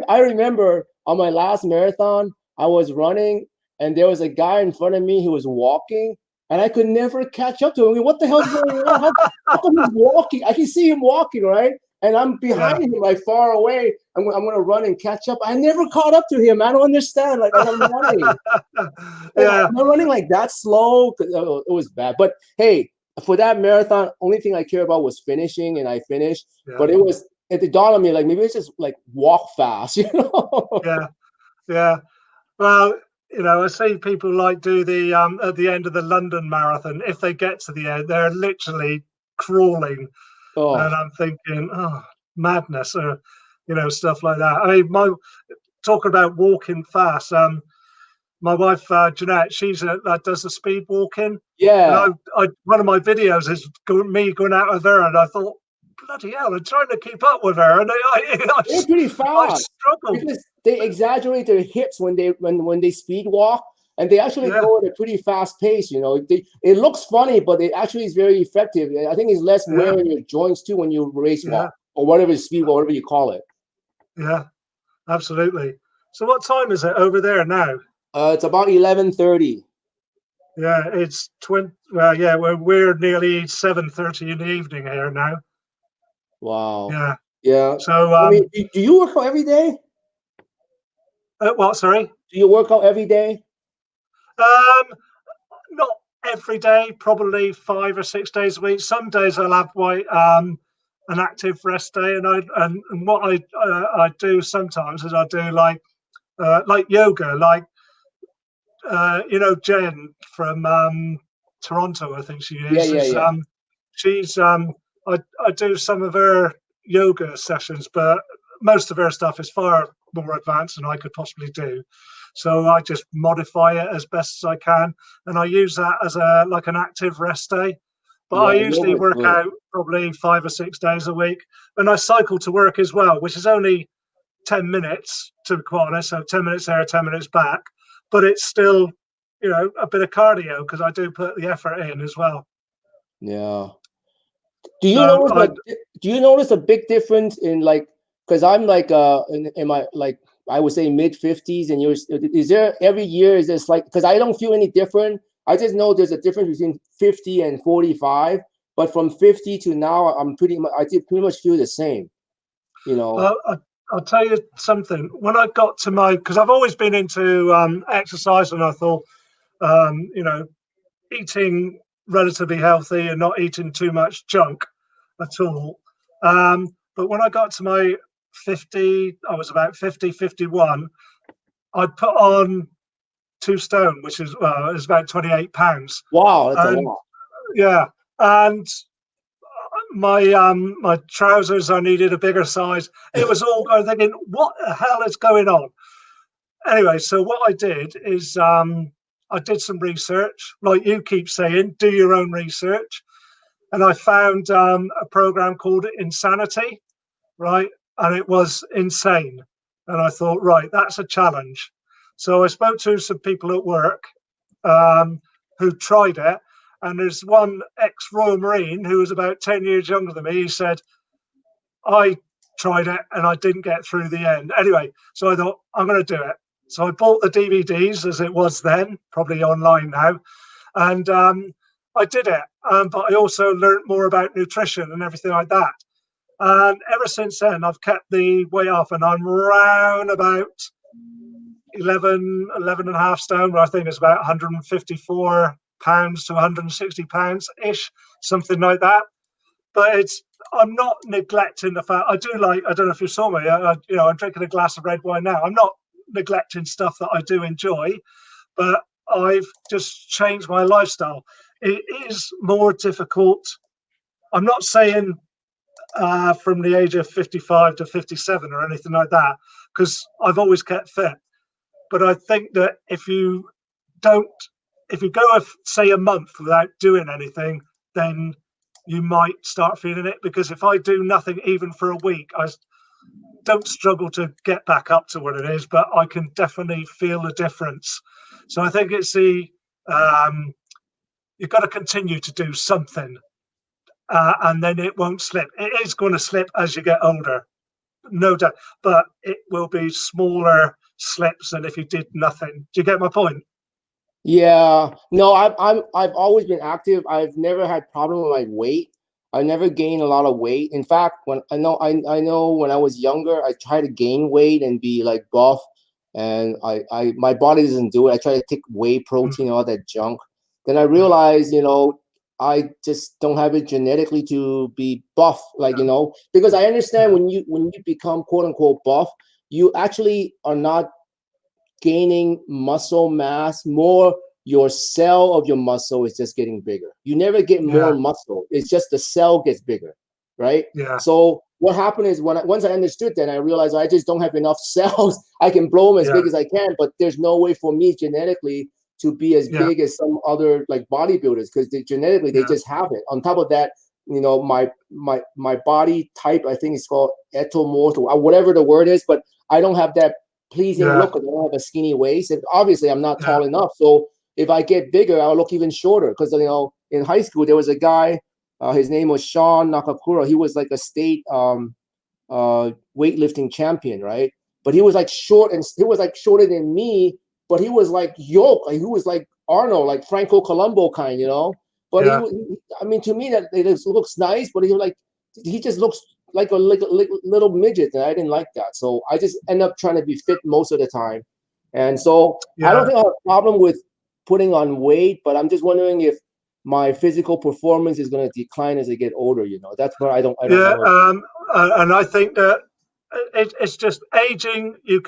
I remember on my last marathon, I was running and there was a guy in front of me who was walking and I could never catch up to him. I mean, what the hell's going on? How come he's walking? I can see him walking, right? And I'm behind him, like far away. I'm going to run and catch up. I never caught up to him. I don't understand. Like, I'm running. I'm not running like that slow. It was bad. But hey, for that marathon, only thing I care about was finishing, and I finished. But it dawned on me, like, maybe it's just like walk fast, you know? Yeah. Well, you know, I see people like do the at the end of the London Marathon. If they get to the end, they're literally crawling. And I'm thinking, oh, madness, or stuff like that. I mean, talking about walking fast. My wife Jeanette, she's does the speed walking. Yeah. And one of my videos is me going out with her, and I thought, bloody hell, I'm trying to keep up with her, and they're pretty fast. I struggled because they exaggerate their hips when they speed walk. And they actually go at a pretty fast pace, you know. It looks funny, but it actually is very effective. I think it's less wear in your joints too when you race walk or whatever speed, whatever you call it. Yeah, absolutely. So what time is it over there now? It's about 11:30. Yeah, it's 20. Well, yeah, we're nearly 7:30 in the evening here now. Wow. Yeah. So, I mean, do you work out every day? What? Sorry. Do you work out every day? Not every day, probably 5 or 6 days a week. Some days I'll have an active rest day, and what I do sometimes is I do like yoga, like Jen from Toronto, I think she is. Yeah. She's I do some of her yoga sessions, but most of her stuff is far more advanced than I could possibly do. So I just modify it as best as I can, and I use that as an active rest day. But I usually work out probably 5 or 6 days a week, and I cycle to work as well, which is only 10 minutes to be quite honest. So 10 minutes there, 10 minutes back, but it's still, you know, a bit of cardio because I do put the effort in as well. Yeah. Do you So notice do you notice a big difference in like, because I'm like in my like I would say mid-50s, and is there every year is this like, because I don't feel any different. I just know there's a difference between 50 and 45, but from 50 to now I'm pretty much feel the same, you know. I'll tell you something. When I got to because I've always been into exercise, and I thought, you know, eating relatively healthy and not eating too much junk at all. But when I got to my 50, I was about 50, 51, I put on 2 stone, which is, well, it's about 28 pounds. Wow, that's a And lot. yeah, and my trousers, I needed a bigger size. It was all, I was thinking, what the hell is going on? Anyway, so what I did is I did some research, like you keep saying, do your own research. And I found a program called Insanity, right? And it was insane. And I thought, right, that's a challenge. So I spoke to some people at work who tried it. And there's one ex-Royal Marine who was about 10 years younger than me. He said, I tried it and I didn't get through the end. Anyway, so I thought, I'm going to do it. So I bought the DVDs as it was then, probably online now. And I did it. But I also learned more about nutrition and everything like that. And ever since then, I've kept the weight off, and I'm around about 11 and a half stone, where I think it's about 154 pounds to 160 pounds ish, something like that. But I'm not neglecting the fact I don't know if you saw me, you know, I'm drinking a glass of red wine now. I'm not neglecting stuff that I do enjoy, but I've just changed my lifestyle. It is more difficult. I'm not saying from the age of 55 to 57 or anything like that, because I've always kept fit. But I think that if you go, say, a month without doing anything, then you might start feeling it. Because if I do nothing even for a week, I don't struggle to get back up to what it is, but I can definitely feel the difference. So I think it's you've got to continue to do something, and then it won't slip. It is going to slip as you get older, no doubt, but it will be smaller slips than if you did nothing. Do you get my point? Yeah, no, I've always been active. I've never had problem with my weight. I never gained a lot of weight. In fact, when I know when I was younger, I tried to gain weight and be like buff, and my body doesn't do it. I try to take whey protein, all that junk. Then I realized, you know, I just don't have it genetically to be buff, like, you know, because I understand when you become quote unquote buff, you actually are not gaining muscle mass, more your cell of your muscle is just getting bigger. You never get more muscle. It's just the cell gets bigger, right? Yeah. So what happened is once I understood that, I realized I just don't have enough cells. I can blow them as big as I can, but there's no way for me genetically to be as big as some other like bodybuilders, because genetically they just have it. On top of that, you know, my body type, I think it's called ectomorph or whatever the word is, but I don't have that pleasing look. I don't have a skinny waist, and obviously I'm not tall enough. So if I get bigger, I'll look even shorter. Because, you know, in high school there was a guy, his name was Sean Nakakura. He was like a state weightlifting champion, right? But he was like short, and he was like shorter than me, but he was like yoked. Like he was like Arnold, like Franco Columbo kind, you know. But he, I mean, to me that it looks nice, but he just looks like a little midget, and I didn't like that. So I just end up trying to be fit most of the time. And so I don't think I have a problem with putting on weight, but I'm just wondering if my physical performance is going to decline as I get older. You know, that's where I don't know. And I think that it's just aging. You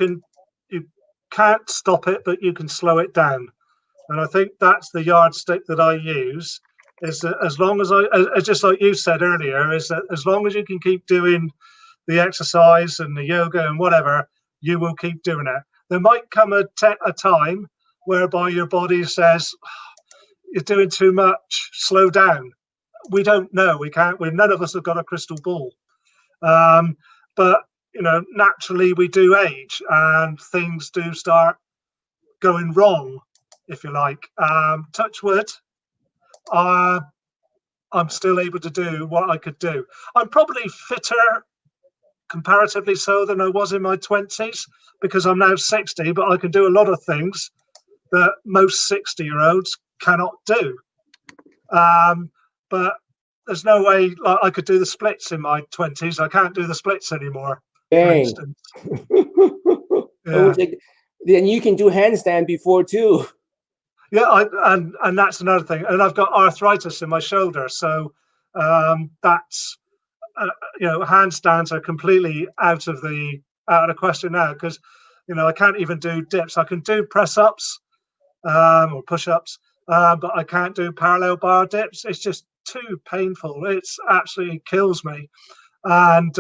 can't stop it, but you can slow it down. And I think that's the yardstick that I use. Is that as long as just like you said earlier, is that as long as you can keep doing the exercise and the yoga and whatever, you will keep doing it. There might come a time whereby your body says, you're doing too much, slow down. We don't know. We can't. None of us have got a crystal ball. But you know, naturally we do age, and things do start going wrong. if you like. Touch wood, I'm still able to do what I could do. I'm probably fitter, comparatively so, than I was in my 20s, because I'm now 60, but I can do a lot of things that most 60-year-olds cannot do. But there's no way like, I could do the splits in my 20s. I can't do the splits anymore, for Dang. instance. Yeah. Then you can do handstand before too. Yeah, and that's another thing. And I've got arthritis in my shoulder, so that's handstands are completely out of the question now, because I can't even do dips. I can do press ups or push ups, but I can't do parallel bar dips. It's just too painful. It's absolutely kills me. And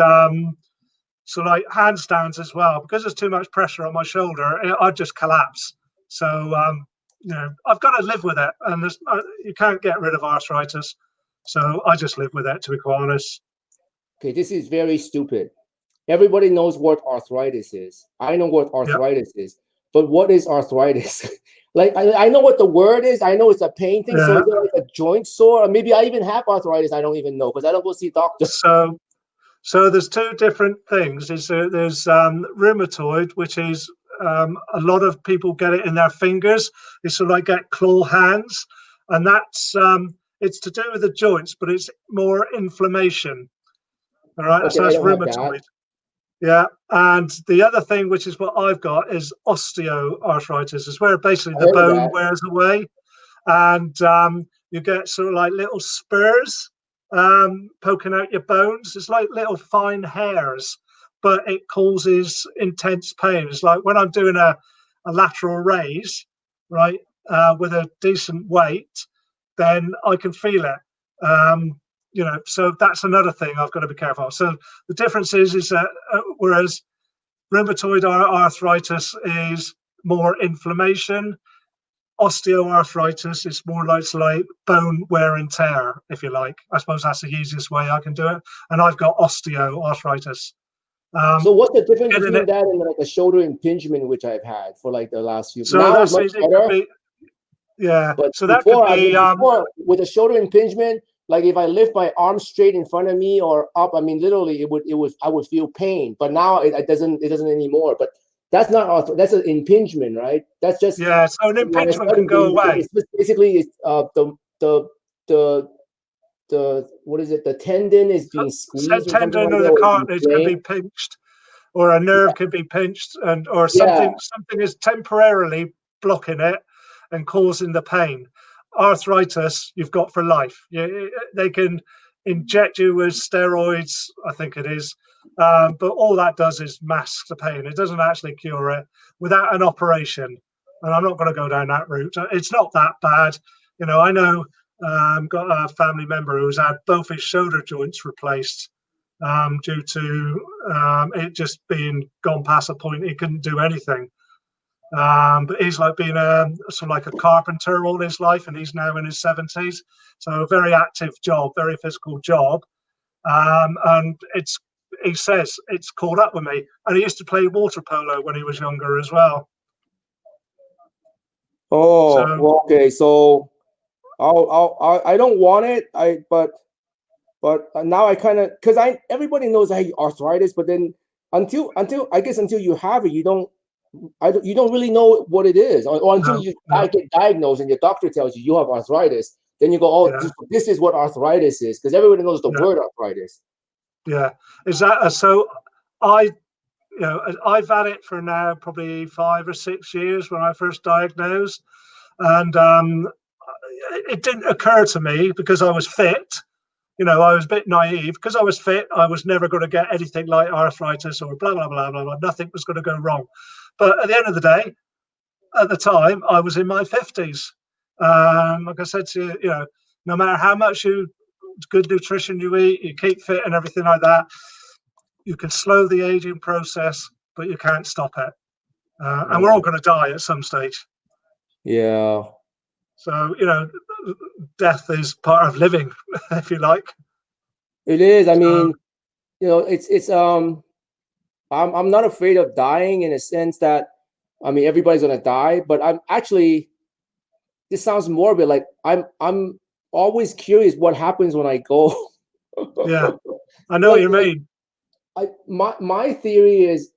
so like handstands as well, because there's too much pressure on my shoulder, I just collapse. So I've got to live with it, and you can't get rid of arthritis. So I just live with it, to be quite honest. Okay, this is very stupid. Everybody knows what arthritis is. I know what arthritis is, but what is arthritis? Like I know what the word is. I know it's a pain thing. So is it like a joint sore, or maybe I even have arthritis? I don't even know, because I don't go see doctors. So there's two different things. There's rheumatoid, which is a lot of people get it in their fingers. They sort of like get claw hands, and that's it's to do with the joints, but it's more inflammation. All right, Okay, so that's I don't have rheumatoid. that. Yeah, and the other thing, which is what I've got, is osteoarthritis. Is where basically the bone wears away, and you get sort of like little spurs poking out your bones. It's like little fine hairs, but it causes intense pain. It's like when I'm doing a lateral raise, right, with a decent weight, then I can feel it. So that's another thing I've got to be careful of. So the difference is that whereas rheumatoid arthritis is more inflammation, osteoarthritis is more like bone wear and tear, if you like. I suppose that's the easiest way I can do it. And I've got osteoarthritis. So what's the difference between that and like a shoulder impingement, which I've had for like the last few? So now it's much better. But so that could be before with a shoulder impingement, like if I lift my arm straight in front of me or up, I mean literally I would feel pain. But now it doesn't anymore. But that's not that's an impingement, right? That's just so an impingement can go away. It's basically the what is it? The tendon is being squeezed. The tendon or the cartilage can be pinched, or a nerve can be pinched, or something is temporarily blocking it and causing the pain. Arthritis you've got for life. They can inject you with steroids, I think it is, but all that does is mask the pain. It doesn't actually cure it without an operation. And I'm not going to go down that route. It's not that bad. I know got a family member who's had both his shoulder joints replaced due to it just being gone past a point he couldn't do anything. But he's like been sort of like a carpenter all his life, and he's now in his 70s. So a very active job, very physical job. And he says it's caught up with me. And he used to play water polo when he was younger as well. Oh, okay. So I don't want it. But now I kind of, because everybody knows I have arthritis, but then until you have it, you don't really know what it is, or until you get diagnosed and your doctor tells you have arthritis. Then you go, oh, this is what arthritis is, because everybody knows the word arthritis. Yeah, is that so? I've had it for now probably 5 or 6 years when I first diagnosed, and it didn't occur to me because I was fit. I was a bit naive. Because I was fit, I was never going to get anything like arthritis or blah, blah, blah, blah, blah. Nothing was going to go wrong. But at the end of the day, at the time, I was in my 50s. Like I said to you, no matter how much good nutrition you eat, you keep fit and everything like that, you can slow the aging process, but you can't stop it. And we're all going to die at some stage. Yeah. So, death is part of living, if you like. It is. I mean, it's I'm not afraid of dying in a sense that, I mean, everybody's gonna die, but I'm actually this sounds morbid. Like I'm always curious what happens when I go. Yeah, I know what you mean. My theory is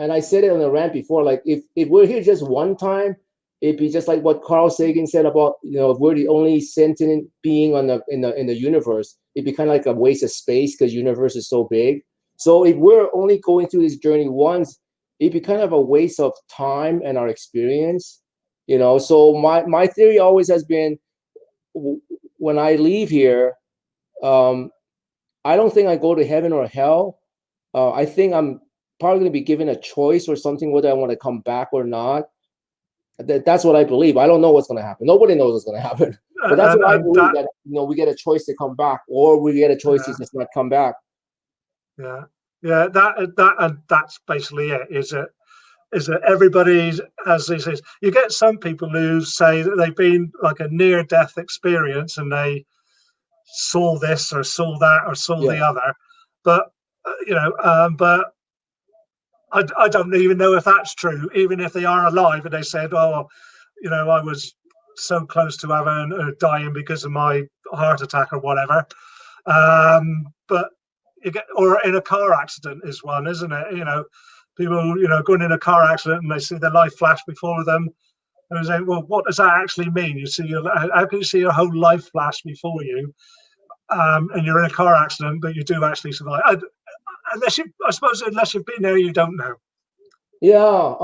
and I said it on the rant before, like if we're here just one time, it'd be just like what Carl Sagan said about, if we're the only sentient being in the universe, it'd be kind of like a waste of space because universe is so big. So if we're only going through this journey once, it'd be kind of a waste of time and our experience. So my theory always has been, when I leave here, I don't think I go to heaven or hell. I think I'm probably going to be given a choice or something, whether I want to come back or not. That's what I believe. I don't know what's going to happen. Nobody knows what's going to happen. But that's what I believe, that we get a choice to come back, or we get a choice to just not come back. Yeah, yeah. That's basically it. Is that everybody's, as this is, you get some people who say that they've been like a near-death experience and they saw this or saw that or saw the other, but but I don't even know if that's true, even if they are alive and they said, oh, I was so close to having or dying because of my heart attack or whatever. But you get, or in a car accident is one, isn't it? People, going in a car accident and they see their life flash before them. And they say, well, what does that actually mean? How can you see your whole life flash before you? And you're in a car accident, but you do actually survive. I suppose unless you've been there, you don't know. Yeah,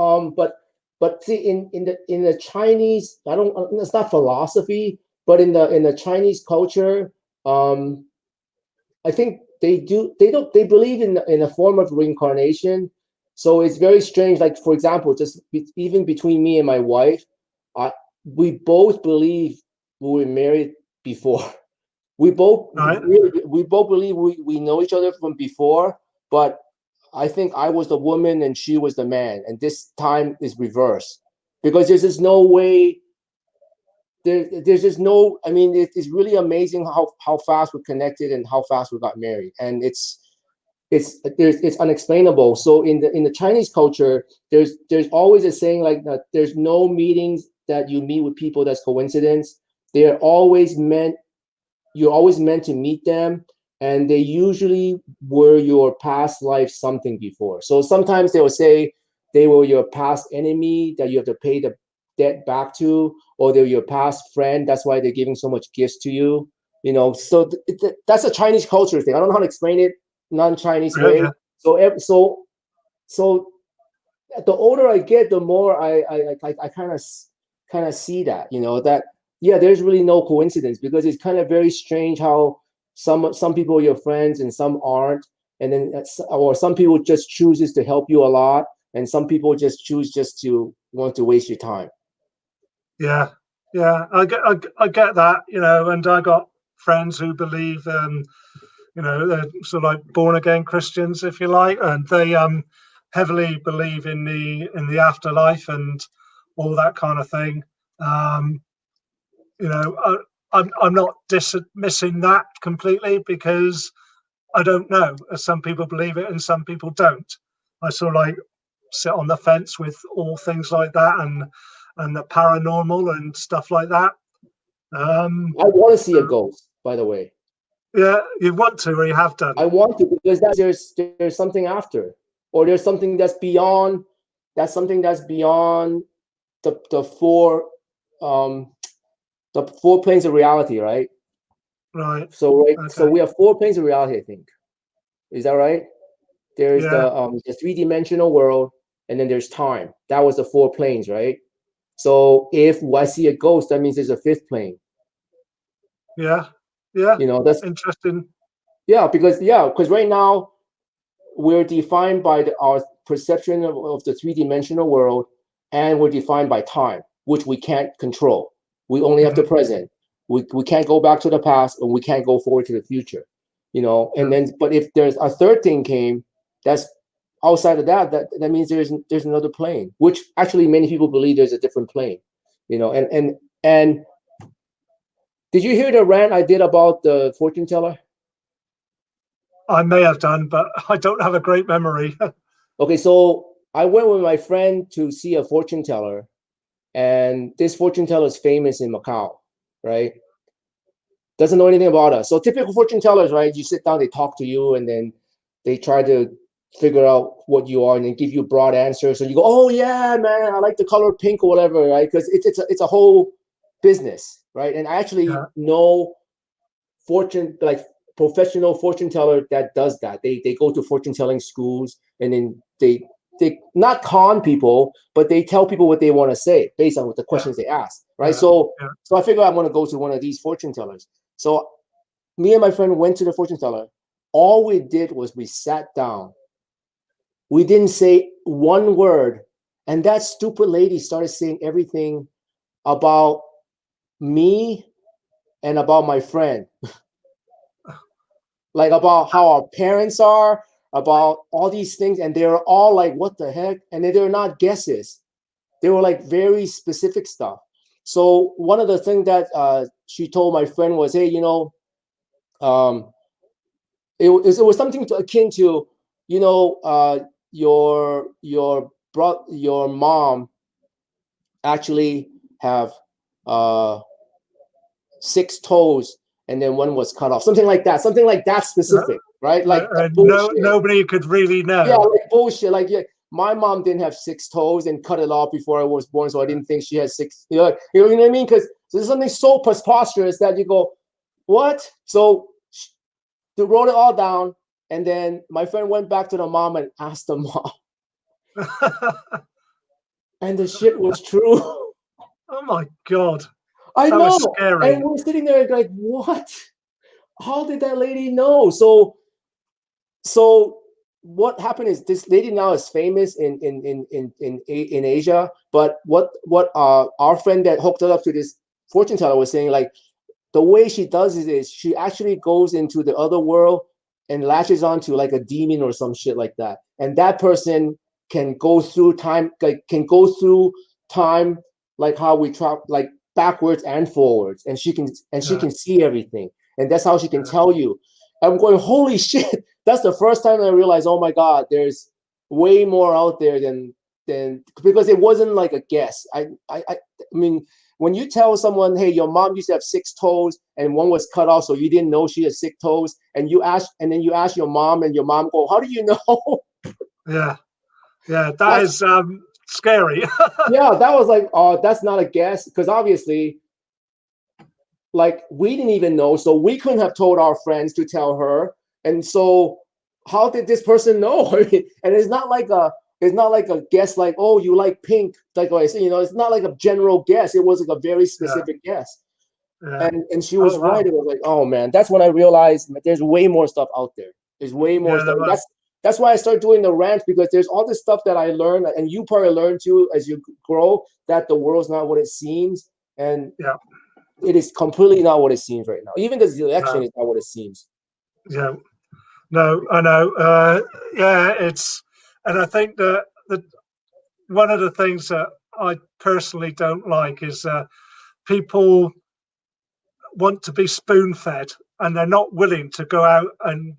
but see, in the Chinese, it's not philosophy, but in the Chinese culture, I think they believe in a form of reincarnation. So it's very strange. Like, for example, even between me and my wife, we both believe we were married before. We both believe we know each other from before, but I think I was the woman and she was the man, and this time is reversed, because there's just no way. There's just no. I mean, it's really amazing how fast we're connected and how fast we got married, and it's unexplainable. So in the Chinese culture, there's always a saying like that. There's no meetings that you meet with people that's coincidence. They're always meant. You're always meant to meet them, and they usually were your past life something before. So sometimes they will say they were your past enemy that you have to pay the debt back to, or they're your past friend. That's why they're giving so much gifts to you. So that's a Chinese culture thing. I don't know how to explain it non-Chinese way. Yeah. So the older I get, the more I kind of see that, that there's really no coincidence, because it's kind of very strange how some people are your friends and some aren't, and then or some people just chooses to help you a lot, and some people just choose just to want to waste your time. Yeah, I get that, and I got friends who believe, they're sort of like born again Christians, if you like, and they heavily believe in the afterlife and all that kind of thing. I'm not dismissing that completely, because I don't know. Some people believe it and some people don't. I sort of like sit on the fence with all things like that, and the paranormal and stuff like that. I want to see a ghost, by the way. Yeah, you want to, or you have done? I want to, because there's something after, or there's something that's beyond. That's something that's beyond the four planes of reality, right? Right. So Okay. So we have 4 planes of reality, I think. Is that right? There's the 3-dimensional world, and then there's time. That was the 4 planes, right? So if I see a ghost, that means there's a 5th plane. Yeah. That's interesting. Yeah, because right now we're defined by our perception of the 3-dimensional world, and we're defined by time, which we can't control. We only have the present. We can't go back to the past, and we can't go forward to the future. And then, but if there's a 3rd thing came, that's outside of that means there's another plane, which actually many people believe there's a different plane. And did you hear the rant I did about the fortune teller? I may have done, but I don't have a great memory. Okay, so I went with my friend to see a fortune teller, and this fortune teller is famous in Macau, right? Doesn't know anything about us. So typical fortune tellers, right? You sit down, they talk to you, and then they try to figure out what you are, and then give you broad answers. So you go, "Oh yeah, man, I like the color pink or whatever," right? Because it's a whole business, right? And I actually know professional fortune teller that does that. They go to fortune telling schools, and then they not con people, but they tell people what they want to say based on what the questions they ask, right? So I figure I'm going to go to one of these fortune tellers. So me and my friend went to the fortune teller. All we did was we sat down. We didn't say one word, and that stupid lady started saying everything about me and about my friend. Like about how our parents are, about all these things, and they were all like, "What the heck?" And they were not guesses; they were like very specific stuff. So one of the things that she told my friend was, "Hey, it was something akin to, your mom actually have 6 toes." And then one was cut off, something like that specific, right? Like bullshit. Nobody could really know. Yeah, like bullshit. Like, yeah, my mom didn't have 6 toes and cut it off before I was born, so I didn't think she had 6. You know what I mean? Because there's something so preposterous that you go, what? So they wrote it all down, and then my friend went back to the mom and asked the mom, and the shit was true. Oh my God. I know. Was scary. And we're sitting there like, what? How did that lady know? So what happened is this lady now is famous in Asia. But what our friend that hooked her up to this fortune teller was saying, like, the way she does it is she actually goes into the other world and latches onto like a demon or some shit like that. And that person can go through time, like how we try, like backwards and forwards, and she can see everything, and that's how she can tell you. I'm going, holy shit! That's the first time I realized, oh my God, there's way more out there than because it wasn't like a guess. I mean, when you tell someone, hey, your mom used to have 6 toes and one was cut off, so you didn't know she had 6 toes, and then you ask your mom, and your mom go, how do you know? Yeah, that's scary. Yeah, that was like, oh, that's not a guess, because obviously, like, we didn't even know, so we couldn't have told our friends to tell her, and so how did this person know? And it's not like a guess, like, oh, you like pink, like I said, it's not like a general guess. It was like a very specific guess. And she was right. It was like, oh man, that's when I realized there's way more stuff out there. There's way more stuff. That's why I started doing the rant, because there's all this stuff that I learned, and you probably learn too as you grow, that the world's not what it seems, and it is completely not what it seems right now. Even the election is not what it seems. Yeah, no, I know. And I think that one of the things that I personally don't like is people want to be spoon-fed, and they're not willing to go out and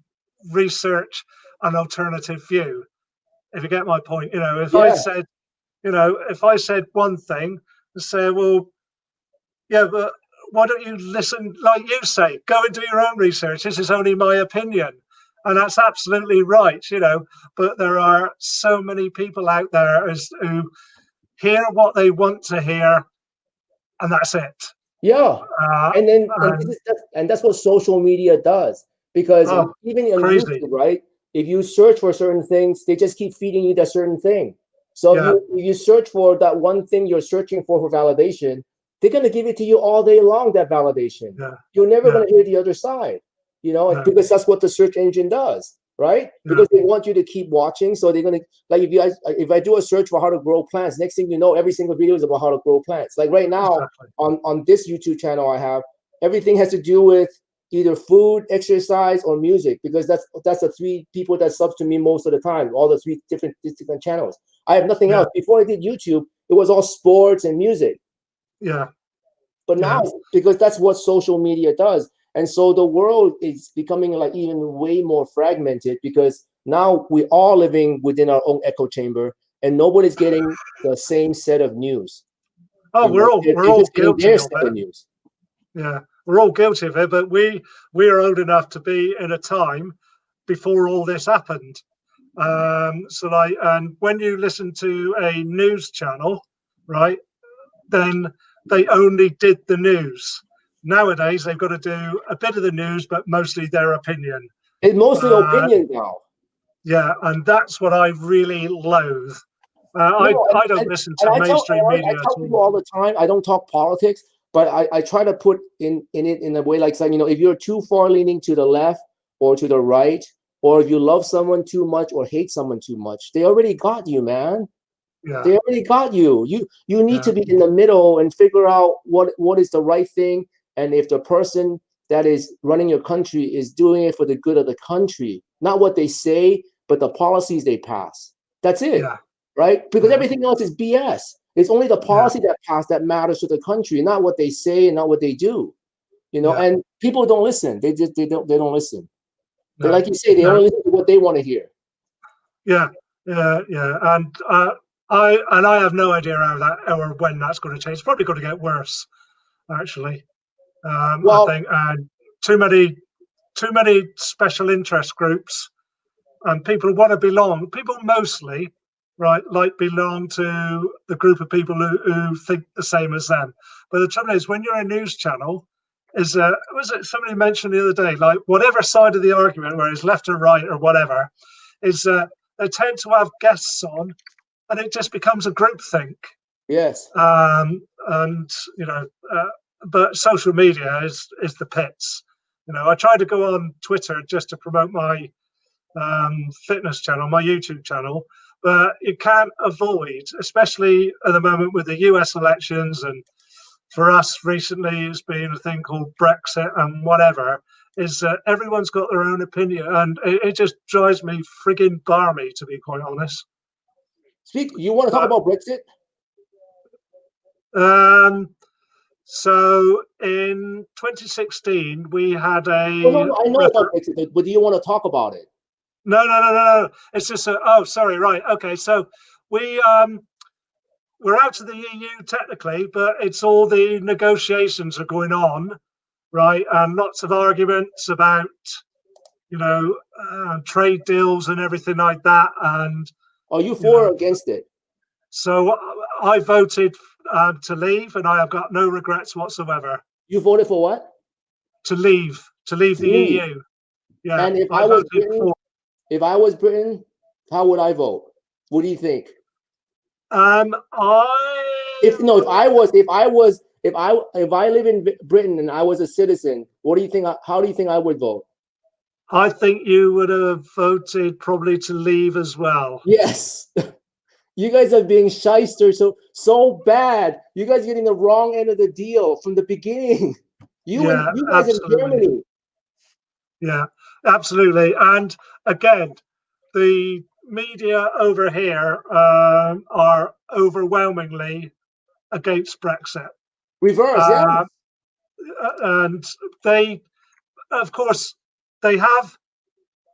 research an alternative view. If you get my point, if I said one thing and say, well, yeah, but why don't you listen, like you say, go and do your own research. This is only my opinion. And that's absolutely right, but there are so many people out there who hear what they want to hear, and that's it. Yeah. And that's what social media does, because even on YouTube, right? If you search for certain things, they just keep feeding you that certain thing. So if you search for that one thing you're searching for validation, they're going to give it to you all day long, that validation. You're never going to hear the other side, because that's what the search engine does, right? Because they want you to keep watching. So they're going to, like, if I do a search for how to grow plants, next thing you know, every single video is about how to grow plants. Like right now on this YouTube channel I have, everything has to do with either food, exercise, or music, because that's the 3 people that subs to me most of the time, all the 3 different channels. I have nothing else. Before I did YouTube, it was all sports and music. But now, because that's what social media does. And so the world is becoming like even way more fragmented, because now we're all living within our own echo chamber, and nobody's getting the same set of news. Oh, we're all just getting guilty their of second it. news. Yeah, we're all guilty of it, but we are old enough to be in a time before all this happened. So like, and when you listen to a news channel, right, then they only did the news. Nowadays, they've got to do a bit of the news, but mostly their opinion. It's mostly opinion now. Yeah, and that's what I really loathe. No, I don't listen to mainstream media I at tell people all. all the time, I don't talk politics, but I try to put in it in a way like saying, if you're too far leaning to the left or to the right, or if you love someone too much or hate someone too much, they already got you, man. Yeah. They already got you. You need Yeah. to be in the middle and figure out what is the right thing, and if the person that is running your country is doing it for the good of the country, not what they say, but the policies they pass. That's it. Yeah. Right? Because Yeah. everything else is BS. It's only the policy that passed that matters to the country, not what they say and not what they do. And people don't listen. They don't listen. They, like you say, they only listen to what they want to hear. Yeah. And I have no idea how that or when that's going to change. It's probably going to get worse, actually. I think, and too many special interest groups and people who want to belong. People mostly, right, like belong to the group of people who think the same as them. But the trouble is, when you're a news channel, was it somebody mentioned the other day, like whatever side of the argument, whether it's left or right or whatever, is they tend to have guests on, and it just becomes a group think. Yes. And but social media is the pits. I try to go on Twitter just to promote my fitness channel, my YouTube channel, but you can't avoid, especially at the moment with the US elections, and for us recently it's been a thing called Brexit and whatever, is everyone's got their own opinion, and it just drives me frigging barmy, to be quite honest. You want to talk about Brexit? So in 2016 we had a No, I know about Brexit, but do you want to talk about it? No. It's just sorry, right. Okay, so we're out of the EU technically, but it's all the negotiations are going on, right? And lots of arguments about, trade deals and everything like that. And are you for or against it? So I voted to leave, and I have got no regrets whatsoever. You voted for what? To leave the EU. Yeah. And if I was Britain, how would I vote? What do you think? If I live in Britain and I was a citizen, what do you think? How do you think I would vote? I think you would have voted probably to leave as well. Yes. You guys are being shyster so bad. You guys are getting the wrong end of the deal from the beginning. You guys in Germany. Yeah, absolutely. And again, the media over here are overwhelmingly against Brexit. Reverse, yeah. And they, of course, they have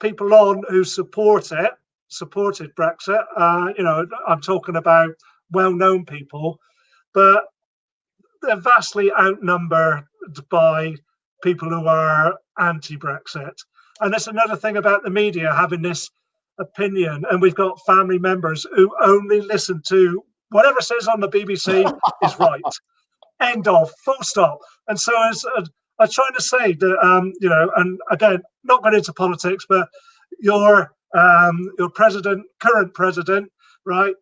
people on who supported Brexit. I'm talking about well-known people, but they're vastly outnumbered by people who are anti-Brexit. And that's another thing about the media having this opinion. And we've got family members who only listen to whatever says on the BBC is right. End of, full stop. And so as I'm trying to say that, and again, not going into politics, but your current president, right?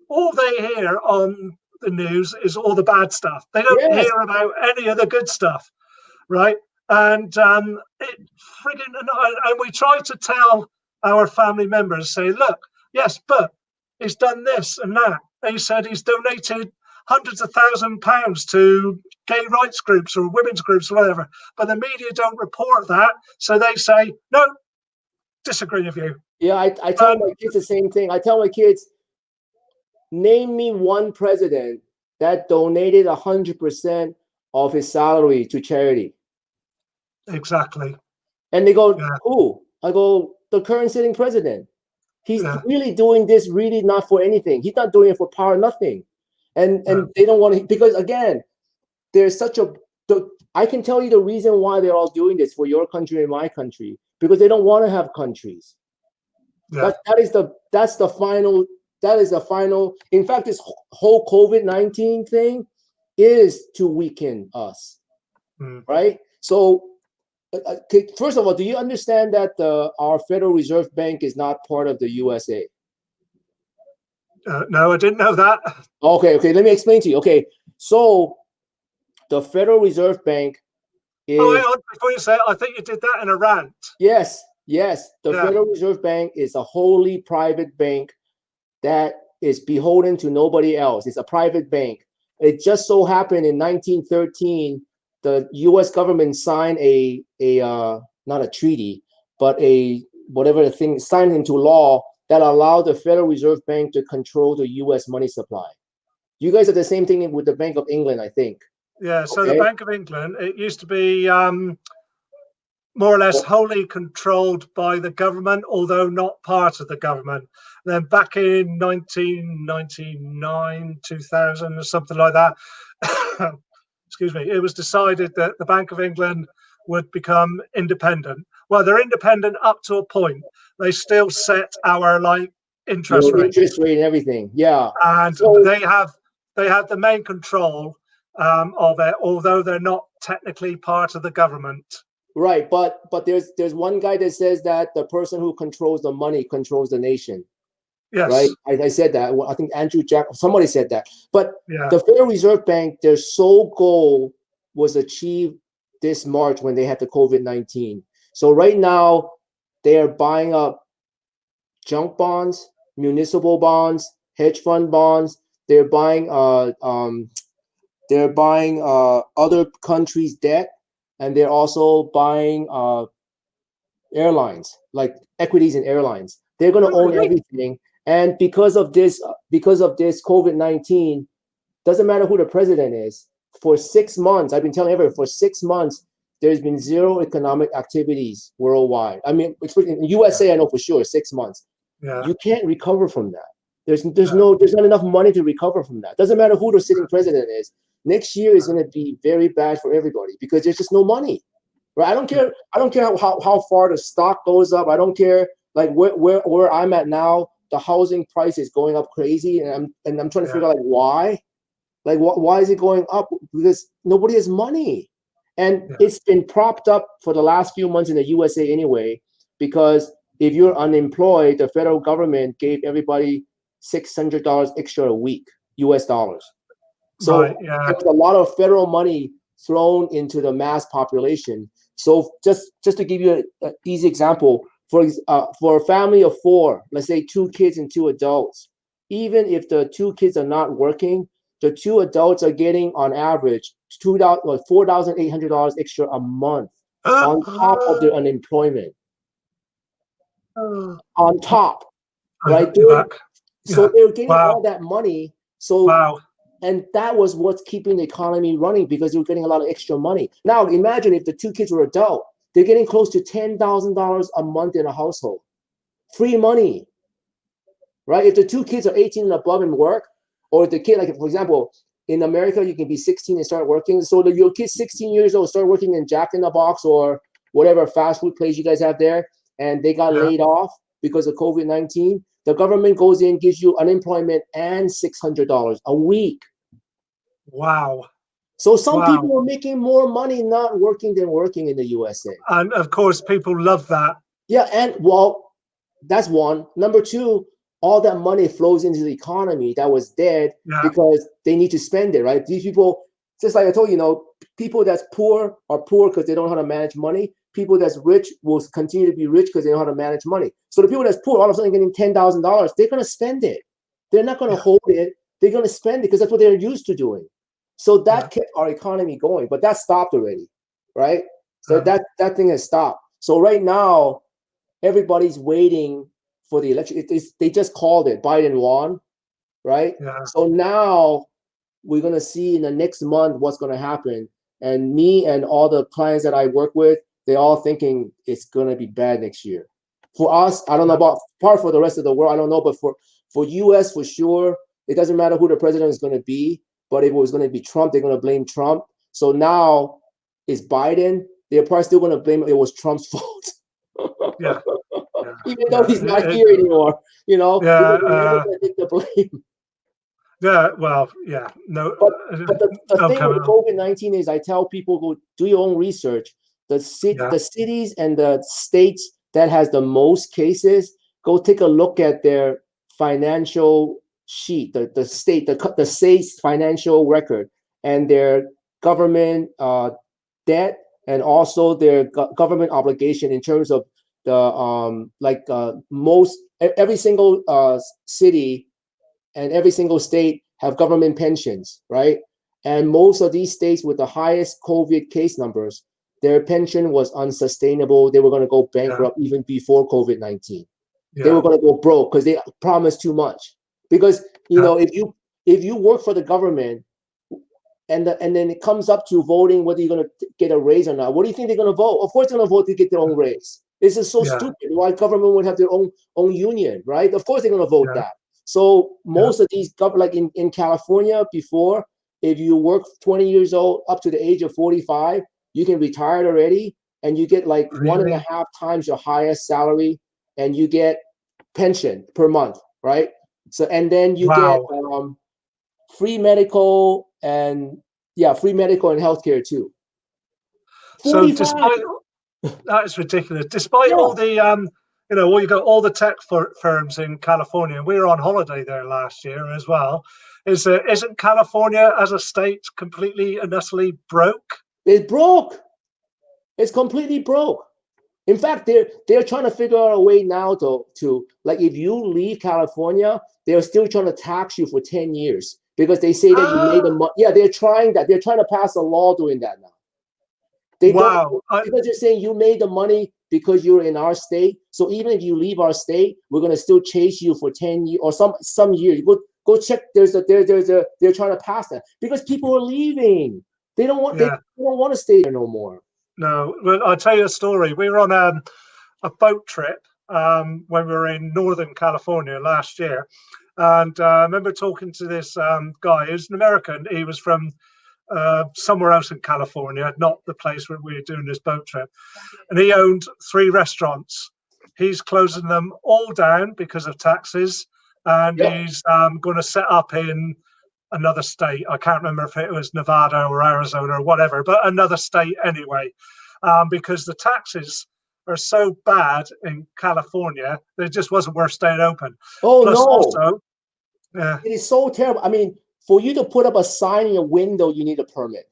All they hear on the news is all the bad stuff. They don't hear about any of the good stuff, right? And and we try to tell our family members, say, look, yes, but he's done this and that. He said he's donated hundreds of £1,000s to gay rights groups or women's groups or whatever, but the media don't report that, so they say, no, disagree with you. Yeah, I tell my kids the same thing. I tell my kids, name me one president that donated 100% of his salary to charity. Exactly. And they go, who? I go, the current sitting president. He's really doing this really not for anything. He's not doing it for power, nothing. and they don't want to, because again, there's such a. I can tell you the reason why they're all doing this for your country and my country, because they don't want to have countries. Yeah. That's the final. That is the final. In fact, this whole COVID-19 thing is to weaken us, right? So, first of all, do you understand that our Federal Reserve Bank is not part of the USA? No, I didn't know that. Okay, let me explain to you. Okay, so the Federal Reserve Bank is. Oh, hang on, before you say it, I think you did that in a rant. Yes. The Yeah. Federal Reserve Bank is a wholly private bank that is beholden to nobody else. It's a private bank. It just so happened in 1913, the U.S. government signed a not a treaty, but whatever the thing signed into law that allowed the Federal Reserve Bank to control the U.S. money supply. You guys are the same thing with the Bank of England, I think. Yeah. So the Bank of England, it used to be more or less wholly controlled by the government, although not part of the government. Then back in 1999, 2000, or something like that, excuse me, it was decided that the Bank of England would become independent. Well, they're independent up to a point. They still set our interest rate. Interest rate and everything. Yeah. And so, they have the main control of it, although they're not technically part of the government. Right, but there's one guy that says that the person who controls the money controls the nation. Yes. Right, I said that. I think Andrew Jack, somebody said that. But yeah. The Federal Reserve Bank, their sole goal was achieved this March when they had the COVID-19. So right now, they are buying up junk bonds, municipal bonds, hedge fund bonds. They're buying other countries' debt. And they're also buying airlines, like equities in airlines. They're going to own everything. And because of this COVID-19, doesn't matter who the president is, for 6 months, I've been telling everyone, for 6 months, there's been zero economic activities worldwide. I mean, in the USA, I know for sure, 6 months. Yeah. You can't recover from that. There's not enough money to recover from that. Doesn't matter who the sitting president is. Next year is going to be very bad for everybody because there's just no money, right? I don't care how far the stock goes up. I don't care like where I'm at now. The housing price is going up crazy, and I'm trying to figure out why. Like why is it going up? Because nobody has money, and it's been propped up for the last few months in the USA anyway. Because if you're unemployed, the federal government gave everybody $600 extra a week, US dollars. So there's a lot of federal money thrown into the mass population. So just to give you an easy example, for a family of 4, let's say 2 kids and 2 adults, even if the 2 kids are not working, the 2 adults are getting on average $4,800 extra a month on top of their unemployment. On top, right? So they're getting all that money. So and that was what's keeping the economy running because they were getting a lot of extra money. Now imagine if the 2 kids were adult, they're getting close to $10,000 a month in a household. Free money, right? If the 2 kids are 18 and above and work, or if the kid, like for example, in America, you can be 16 and start working. So your kid's 16 years old, start working in Jack in the Box or whatever fast food place you guys have there, and they got laid off because of COVID-19. The government goes in, gives you unemployment and $600 a week. Wow. So some people are making more money not working than working in the USA. And of course, people love that. Yeah, and that's one. Number 2, all that money flows into the economy that was dead because they need to spend it, right? These people, just like I told you, people that's poor are poor because they don't know how to manage money. People that's rich will continue to be rich because they know how to manage money. So the people that's poor, all of a sudden getting $10,000, they're going to spend it. They're not going to hold it. They're going to spend it because that's what they're used to doing. So that kept our economy going, but that stopped already, right? So that thing has stopped. So right now, everybody's waiting for the election. They just called it. Biden won, right? Yeah. So now we're going to see in the next month what's going to happen. And me and all the clients that I work with, they're all thinking it's going to be bad next year. For us, I don't know about part for the rest of the world. I don't know, but for US for sure, it doesn't matter who the president is going to be, but if it was going to be Trump, they're going to blame Trump. So now it's Biden. They're probably still going to blame it was Trump's fault. Yeah. Even though he's not here anymore, you know, Yeah. they're never going to take the blame. Yeah. Well, yeah. No. But the thing okay, with COVID-19 is I tell people, go do your own research. The cities and the states that has the most cases, go take a look at their financial sheet, the state's financial record and their government debt and also their government obligation in terms of the every single city and every single state have government pensions, right? And most of these states with the highest COVID case numbers, their pension was unsustainable. They were going to go bankrupt even before COVID-19. They were going to go broke because they promised too much. Because you know, if you work for the government, and then it comes up to voting whether you're going to get a raise or not, what do you think they're going to vote? Of course, they're going to vote to get their own raise. This is so stupid. Why government would have their own union, right? Of course, they're going to vote that. So most of these, like in California before, if you work 20 years old up to the age of 45, you can retire already, and you get like 1.5 times your highest salary, and you get pension per month, right? So and then you get free medical and healthcare too. 45. So despite that is ridiculous. Despite all the well, you got all the tech firms in California. We were on holiday there last year as well. Isn't California as a state completely and utterly broke? It's broke. It's completely broke. In fact, they're trying to figure out a way now to like if you leave California, they're still trying to tax you for 10 years because they say that you made the money. Yeah, they're trying that. They're trying to pass a law doing that now. They don't because they're saying you made the money because you're in our state. So even if you leave our state, we're gonna still chase you for 10 years or some years. Go check. They're trying to pass that because people are leaving. They don't want they don't want to stay there no more. No, well, I'll tell you a story. We were on a boat trip when we were in Northern California last year, and I remember talking to this guy who's an American. He was from somewhere else in California, not the place where we were doing this boat trip, and he owned 3 restaurants. He's closing them all down because of taxes, and he's going to set up in another state. I can't remember if it was Nevada or Arizona or whatever, but another state anyway, because the taxes are so bad in California that it just wasn't worth staying open. Oh, plus no. Also, it is so terrible. I mean, for you to put up a sign in your window, you need a permit.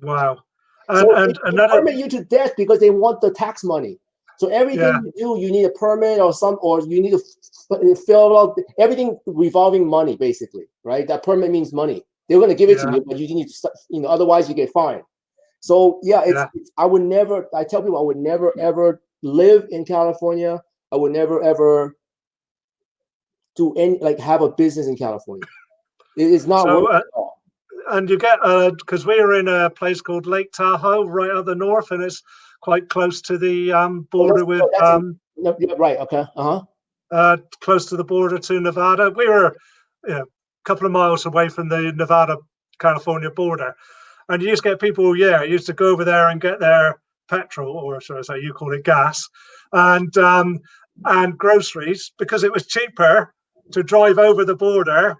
Wow. And they permit you to death because they want the tax money. So everything you do, you need a permit or you need to fill out everything revolving money, basically, right? That permit means money. They're going to give it to you, but you need to, otherwise you get fined. So I would never. I tell people I would never ever live in California. I would never ever do have a business in California. It is not worth it at all. And you get because we were in a place called Lake Tahoe, right up the north, and it's quite close to the border with right. Okay. Close to the border to Nevada. We were a couple of miles away from the Nevada-California border, and you used to get people. Used to go over there and get their petrol, or should I say, you call it gas, and groceries because it was cheaper to drive over the border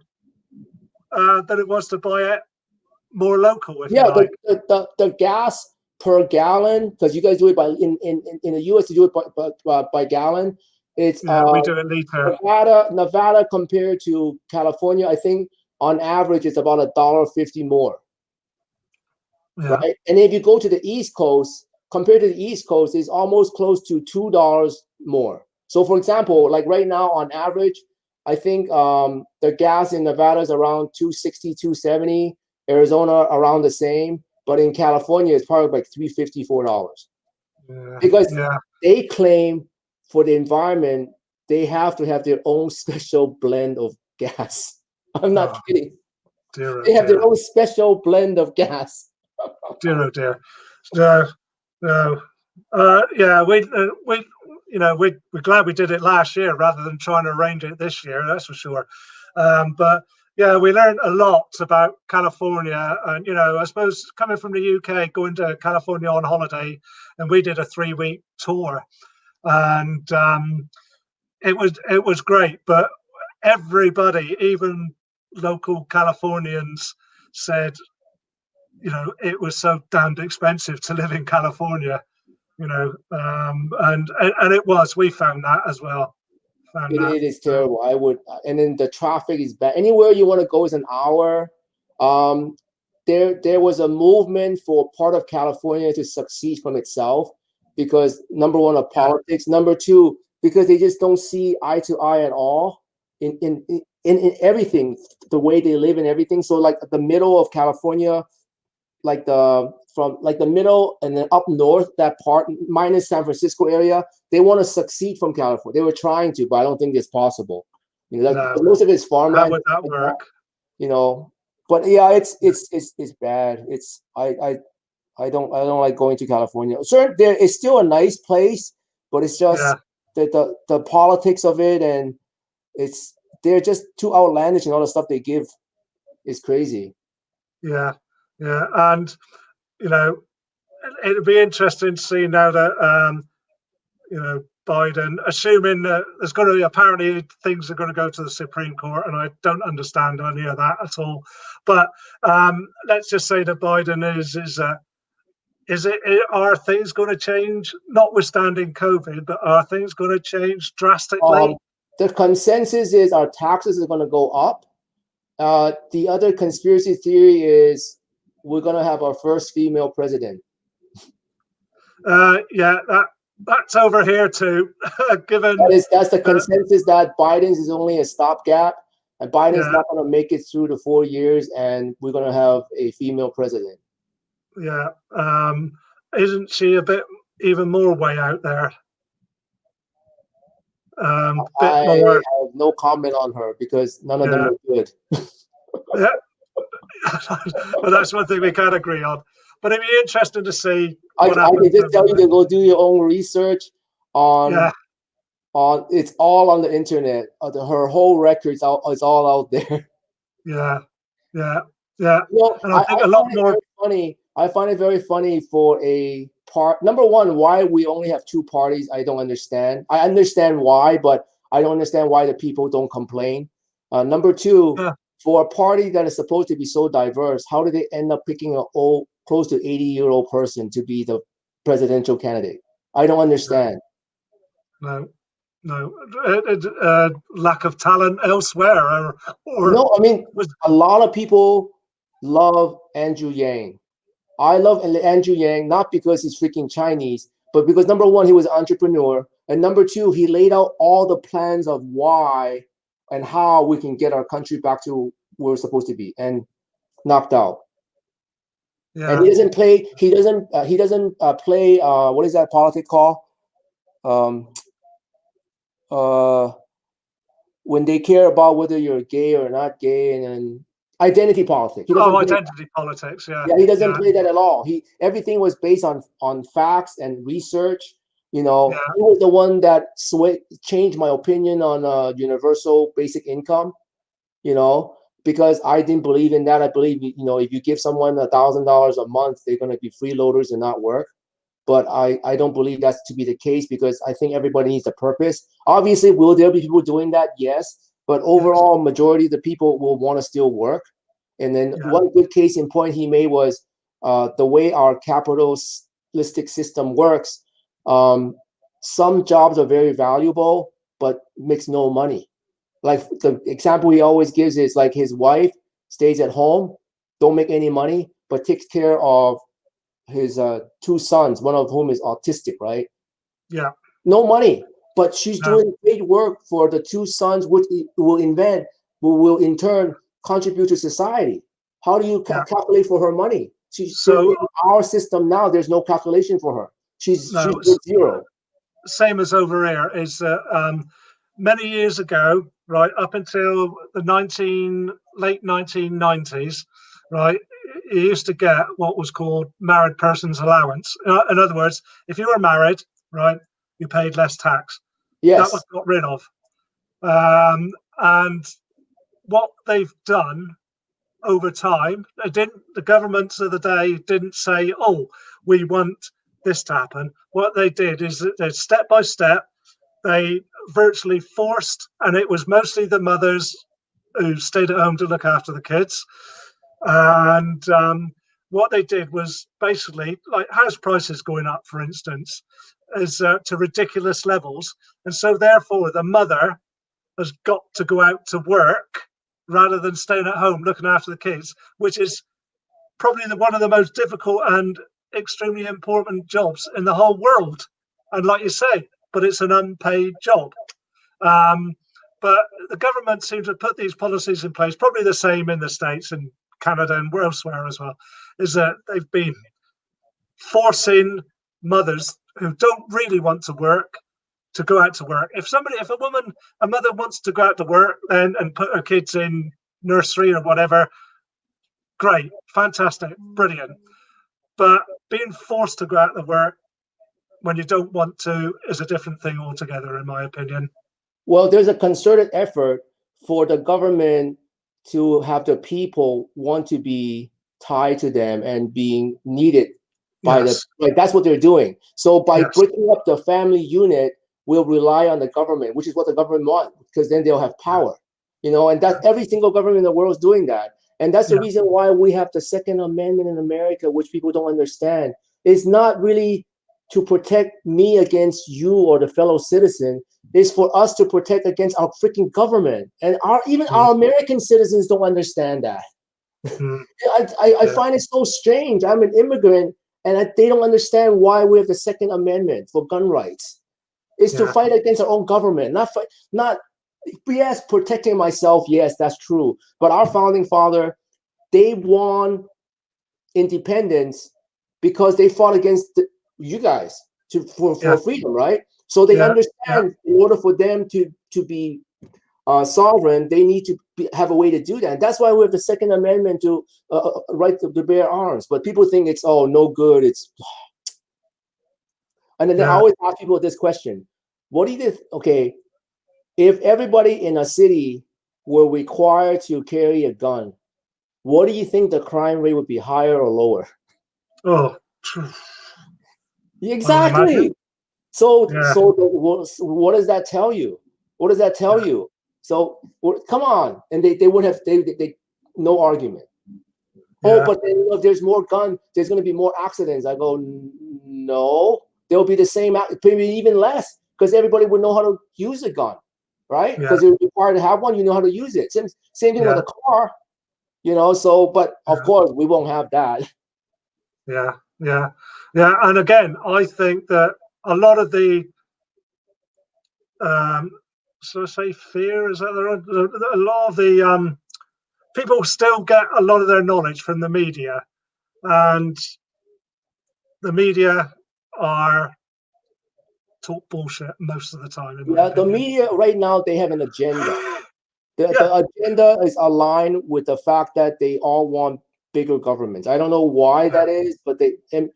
than it was to buy it more local. The gas per gallon, because you guys do it by in the US, you do it by gallon. It's we do it liter. Nevada compared to California, I think on average it's about $1.50 more. Right? And if you go to the East Coast, compared to the East Coast, it's almost close to $2 more. So for example, like right now on average, I think the gas in Nevada is around $2.60, $2.70, Arizona around the same, but in California it's probably like $3.50, $4. Because they claim for the environment, they have to have their own special blend of gas. I'm not kidding. They have their own special blend of gas. Dear. No. We're glad we did it last year rather than trying to arrange it this year. That's for sure. But yeah, we learned a lot about California, and I suppose coming from the UK, going to California on holiday, and we did a 3-week tour, and it was great. But everybody, even local Californians, said it was so damned expensive to live in California. And it was. We found that as well. It is terrible. I would, and then the traffic is bad. Anywhere you want to go is an hour. There was a movement for part of California to succeed from itself because number one of politics, number two because they just don't see eye to eye at all in everything, the way they live and everything. So like the middle of California, like the middle and then up north, that part minus San Francisco area, they want to succeed from California. They were trying to, but I don't think it's possible. Most of it's farmland. How would that work? But yeah, it's bad. I don't like going to California. Sure, there is still a nice place, but it's just the politics of it, and they're just too outlandish, and all the stuff they give is crazy. Yeah, and it'd be interesting to see now that Biden, assuming that there's going to be, apparently things are going to go to the Supreme Court, and I don't understand any of that at all. But let's just say that Biden are things going to change, notwithstanding COVID, but are things going to change drastically? The consensus is our taxes are going to go up. The other conspiracy theory is we're going to have our first female president. That's over here too. Given that's the consensus that Biden's is only a stopgap, and Biden's not going to make it through the 4 years, and we're going to have a female president. Yeah, isn't she a bit even more way out there? I have no comment on her because none of them are good. Well, that's one thing we can agree on. But it'd be interesting to see. I can just tell you to go do your own research on. It's all on the internet. Her whole record is all out there. Yeah. And I think a lot more funny. I find it very funny for a part. Number one, why we only have two parties, I don't understand. I understand why, but I don't understand why the people don't complain. Number two, for a party that is supposed to be so diverse, how did they end up picking an old, close to 80-year-old person to be the presidential candidate? I don't understand. No. Lack of talent elsewhere, or no. I mean, a lot of people love Andrew Yang. I love Andrew Yang not because he's freaking Chinese, but because number one, he was an entrepreneur, and number two, he laid out all the plans of why and how we can get our country back to where we're supposed to be, and knocked out. Yeah. And he doesn't play. He doesn't play. What is that politic called? When they care about whether you're gay or not gay, and then identity politics. Identity politics. Yeah. Yeah, he doesn't play that at all. Everything was based on facts and research. He was the one that changed my opinion on universal basic income. Because I didn't believe in that. I believe if you give someone $1,000 a month, they're going to be freeloaders and not work. But I don't believe that's to be the case because I think everybody needs a purpose. Obviously, will there be people doing that? Yes. But overall, majority of the people will want to still work. And then one good case in point he made was the way our capitalistic system works. Some jobs are very valuable, but makes no money. Like the example he always gives is like his wife stays at home, don't make any money, but takes care of his two sons, one of whom is autistic, right? Yeah. No money, but she's doing great work for the two sons, which will in turn contribute to society. How do you calculate for her money? So in our system now, there's no calculation for her. She's zero. Same as over here is many years ago, right up until the late 1990s, right, you used to get what was called married person's allowance. In other words, if you were married, right, you paid less tax. Yes. That was got rid of. And what they've done over time, the governments of the day didn't say, oh, we want this to happen. What they did is that they step by step, they virtually forced, and it was mostly the mothers who stayed at home to look after the kids. And what they did was basically, like house prices going up, for instance, is to ridiculous levels. And so therefore the mother has got to go out to work rather than staying at home looking after the kids, which is probably one of the most difficult and extremely important jobs in the whole world. And like you say, but it's an unpaid job. But the government seems to put these policies in place, probably the same in the States and Canada and elsewhere as well, is that they've been forcing mothers who don't really want to work to go out to work. If a mother wants to go out to work and put her kids in nursery or whatever, great, fantastic, brilliant. But being forced to go out to work when you don't want to is a different thing altogether, in my opinion. Well, there's a concerted effort for the government to have the people want to be tied to them and being needed by that's what they're doing. So by breaking up the family unit, we'll rely on the government, which is what the government wants, because then they'll have power, and that's every single government in the world is doing that. And that's the reason why we have the Second Amendment in America, which people don't understand. It's not really to protect me against you or the fellow citizen. It's for us to protect against our freaking government. And even our American citizens don't understand that. I find it so strange. I'm an immigrant, and they don't understand why we have the Second Amendment for gun rights. It's to fight against our own government, not yes, protecting myself. Yes, that's true. But our founding father, they won independence because they fought against you guys for freedom, right? So they understand in order for them to be sovereign, they need to have a way to do that. And that's why we have the Second Amendment to right to bear arms. But people think it's no good. And then I always ask people this question: what do you think? Okay, if everybody in a city were required to carry a gun, what do you think the crime rate would be, higher or lower? Oh, exactly. So what does that tell you? What does that tell you? So come on, and they would have they no argument. Oh, but then if there's more gun, there's going to be more accidents. I go, no, there'll be the same, maybe even less, because everybody would know how to use a gun, right? Because you're required to have one, you know how to use it. Same thing with a car, So, but of course, we won't have that. Yeah. And again, I think that a lot of the so I say fear, is that a lot of the people still get a lot of their knowledge from the media, and the media are talk bullshit most of the time. The media right now, they have an agenda. The agenda is aligned with the fact that they all want bigger governments. I don't know why that is, but and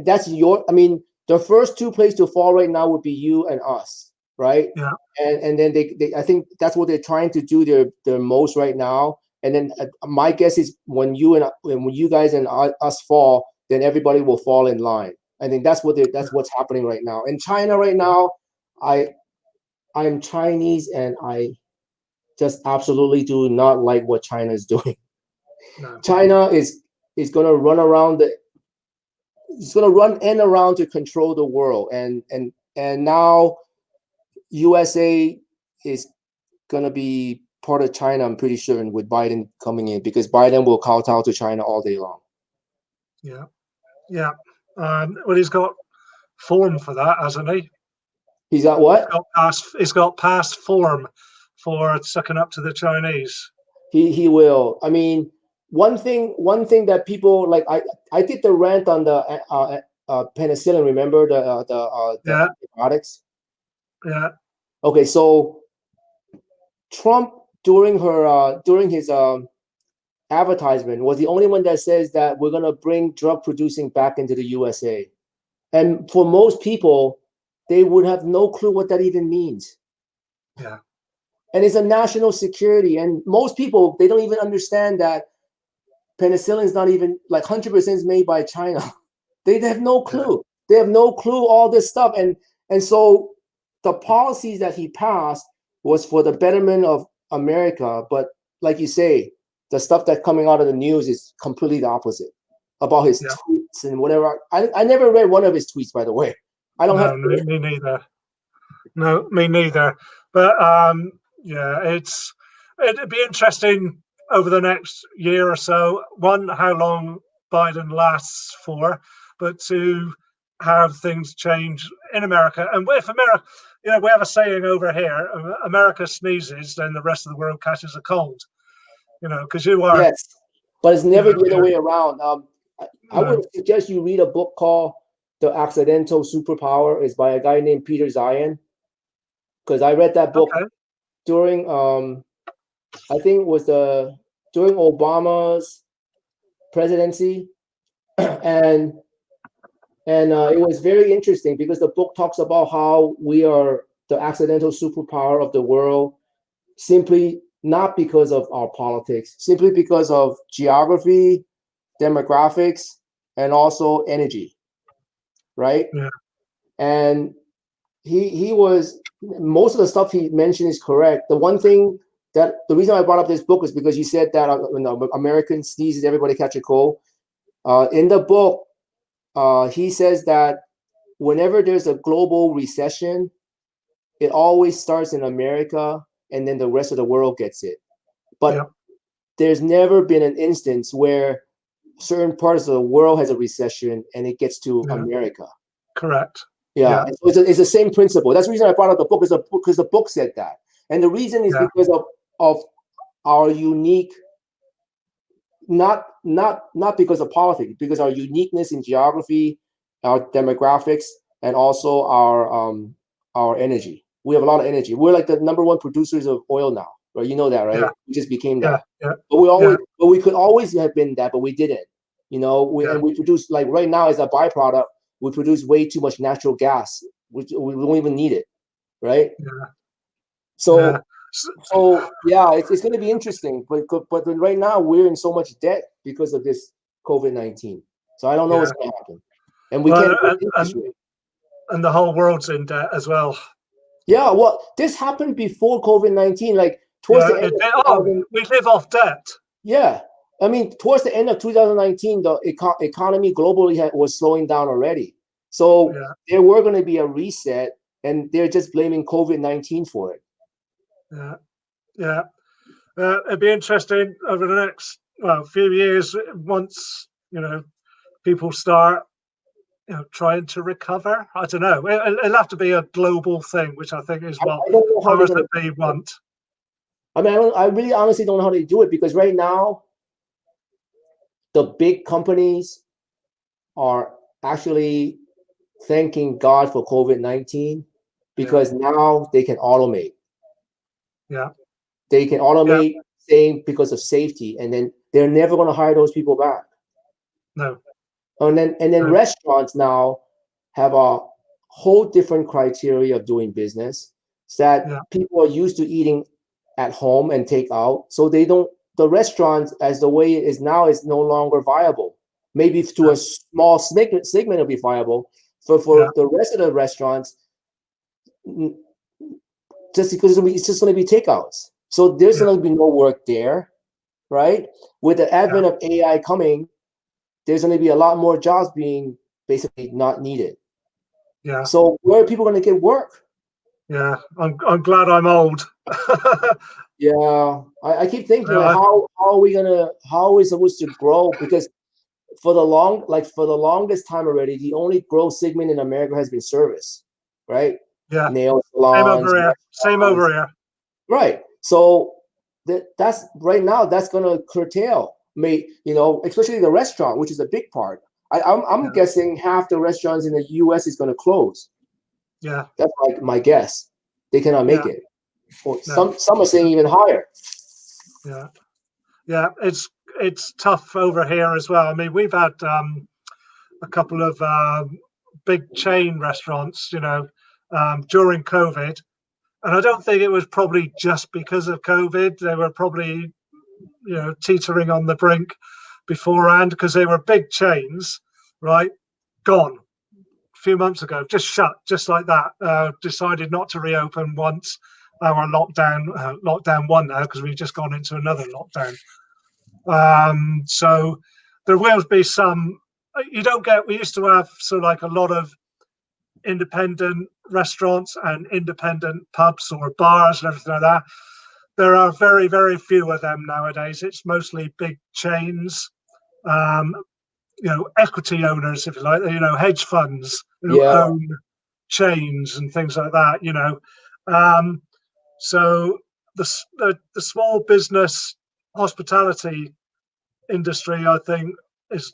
that's the first two places to fall right now would be you and us, right? Yeah. And then they I think that's what they're trying to do their most right now. And then my guess is when you guys and us fall, then everybody will fall in line. I think that's what's happening right now. In China right now, I'm Chinese, and I just absolutely do not like what China is doing. No. China is going to run around it's going to run and around to control the world, and now USA is going to be part of China, I'm pretty sure, and with Biden coming in, because Biden will kowtow to China all day long. Yeah. Well, he's got form for that, hasn't he? He's got what? He's got past form for sucking up to the Chinese. He will. I mean, one thing that people like, I did the rant on the penicillin. Remember the antibiotics? Yeah. Okay, so Trump during his advertisement was the only one that says that we're gonna bring drug producing back into the USA, and for most people, they would have no clue what that even means. Yeah. and it's a national security. And most people, they don't even understand that penicillin is not even like 100% is made by China. They have no clue. They have no clue all this stuff. And so the policies that he passed was for the betterment of America. But like you say, the stuff that's coming out of the news is completely the opposite about his tweets and whatever. I never read one of his tweets, by the way. I don't have me neither. No, me neither. But yeah, it'd be interesting over the next year or so. One, how long Biden lasts for, but two, how things change in America. And if America, you know, we have a saying over here: America sneezes, then the rest of the world catches a cold. You know, because you are. Yes, but it's never the other way around. I would suggest you read a book called "The Accidental Superpower." It's by a guy named Peter Zion. Because I read that book during, I think it was during Obama's presidency, and it was very interesting because the book talks about how we are the accidental superpower of the world, simply not because of our politics, simply because of geography, demographics, and also energy, right? Yeah. And he was, most of the stuff he mentioned is correct. The one thing that the reason I brought up this book is because you said that when the American sneezes, everybody catch a cold. In the book, he says that whenever there's a global recession, it always starts in America and then the rest of the world gets it. But there's never been an instance where certain parts of the world has a recession and it gets to America. Correct. Yeah. So it's the same principle. That's the reason I brought up the book, because the book said that. And the reason is because of our unique, not because of politics, because our uniqueness in geography, our demographics, and also our energy. We have a lot of energy. We're like the #1 producers of oil now, right? You know that, right? We just became that. But we could always have been that, but we didn't. You know, and we produce, like right now as a byproduct, we produce way too much natural gas, which we don't even need it, right? So yeah, it's going to be interesting, but right now we're in so much debt because of this COVID-19. So I don't know what's going to happen, and we can't. And the whole world's in debt as well. Yeah, well, this happened before COVID-19, like towards the end. We live off debt. Yeah. I mean, towards the end of 2019, the economy globally was slowing down already. So there were going to be a reset, and they're just blaming COVID-19 for it. It'd be interesting over the next few years, once people start trying to recover. I don't know. It'll have to be a global thing, which I think is what powers that be want. I mean, I really honestly don't know how they do it, because right now, the big companies are actually thanking God for COVID-19 because now they can automate. They can automate, saying because of safety, and then they're never going to hire those people back. And then restaurants now have a whole different criteria of doing business, so that people are used to eating at home and take out. So the restaurants, as the way it is now, is no longer viable. Maybe to a small segment it'll be viable. For the rest of the restaurants, just because it's just going to be takeouts. So there's going to be no work there, right? With the advent of AI coming, there's going to be a lot more jobs being basically not needed. So where are people going to get work? I'm glad I'm old. I keep thinking, like, how are we supposed to grow? Because for the longest time already, the only growth segment in America has been service, right? Nail salons. Same over here. Right. So that's right now, that's going to curtail, especially the restaurant, which is a big part. I'm guessing half the restaurants in the U.S. is going to close. That's like my guess. They cannot make it. Or some are saying even higher. It's tough over here as well. I mean, we've had a couple of big chain restaurants, during COVID, And I don't think it was probably just because of COVID. They were probably, teetering on the brink beforehand, because they were big chains, right? Gone a few months ago, just shut, just like that. Decided not to reopen once our lockdown one now, because we've just gone into another lockdown. So there will be some. You don't get. We used to have like a lot of independent restaurants and independent pubs or bars and everything like that. There are very, very few of them nowadays. It's mostly big chains, equity owners, if you like, hedge funds who Yeah. own chains and things like that. So the small business hospitality industry, I think, is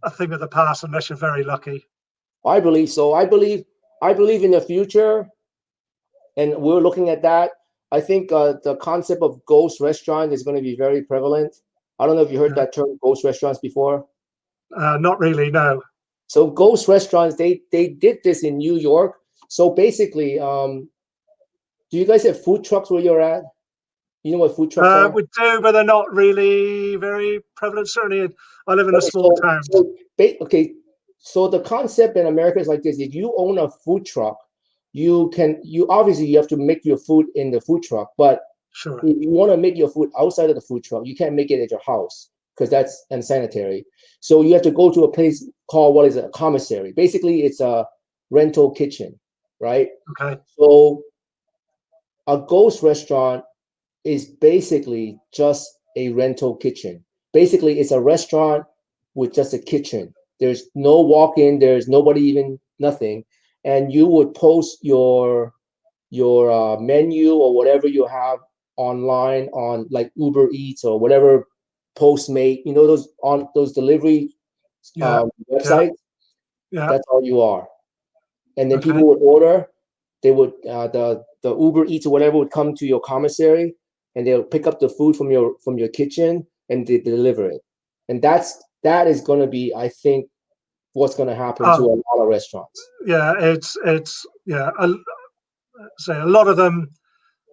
a thing of the past unless you're very lucky. I believe so. I believe in the future, and we're looking at that. I think the concept of ghost restaurant is going to be very prevalent. I don't know if you heard that term, ghost restaurants, before. Not really, no. So ghost restaurants, they did this in New York. So basically, do you guys have food trucks where you're at? You know what food trucks are? We do, but they're not really very prevalent. Certainly, I live in a small town. Okay, so the concept in America is like this: if you own a food truck, you obviously you have to make your food in the food truck. But sure, if you want to make your food outside of the food truck, you can't make it at your house because that's unsanitary. So you have to go to a place called, what is it, a commissary. Basically, it's a rental kitchen, right? Okay. So a ghost restaurant is basically just a rental kitchen. Basically, it's a restaurant with just a kitchen. There's no walk-in, there's nobody, even nothing. And you would post your menu or whatever you have online on like Uber Eats or whatever, Postmate, those delivery websites. Yeah. That's all you are. And then Okay. people would order. They would the Uber Eats or whatever would come to your commissary, and they'll pick up the food from your kitchen and they deliver it. And that is going to be, I think, what's going to happen to a lot of restaurants. Yeah, it's say a lot of them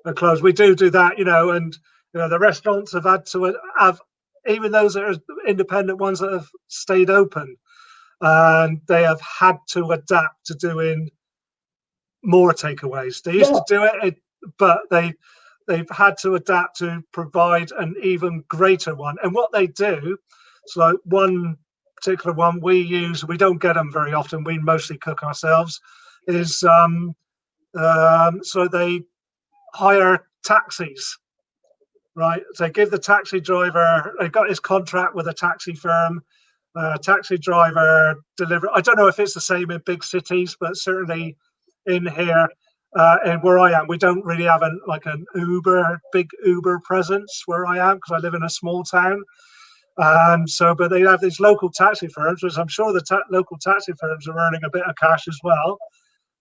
are closed. We do that, and the restaurants have had to have, even those that are independent ones that have stayed open, and they have had to adapt to doing more takeaways. They used to do it, but they've had to adapt to provide an even greater one. And what they do, it's like one particular one we use, we don't get them very often, we mostly cook ourselves, is so they hire taxis, right? So they give the taxi driver, they've got his contract with a taxi firm, taxi driver deliver. I don't know if it's the same in big cities, but certainly in here, and where I am, we don't really have an big Uber presence where I am, because I live in a small town. But they have these local taxi firms, which I'm sure the local taxi firms are earning a bit of cash as well,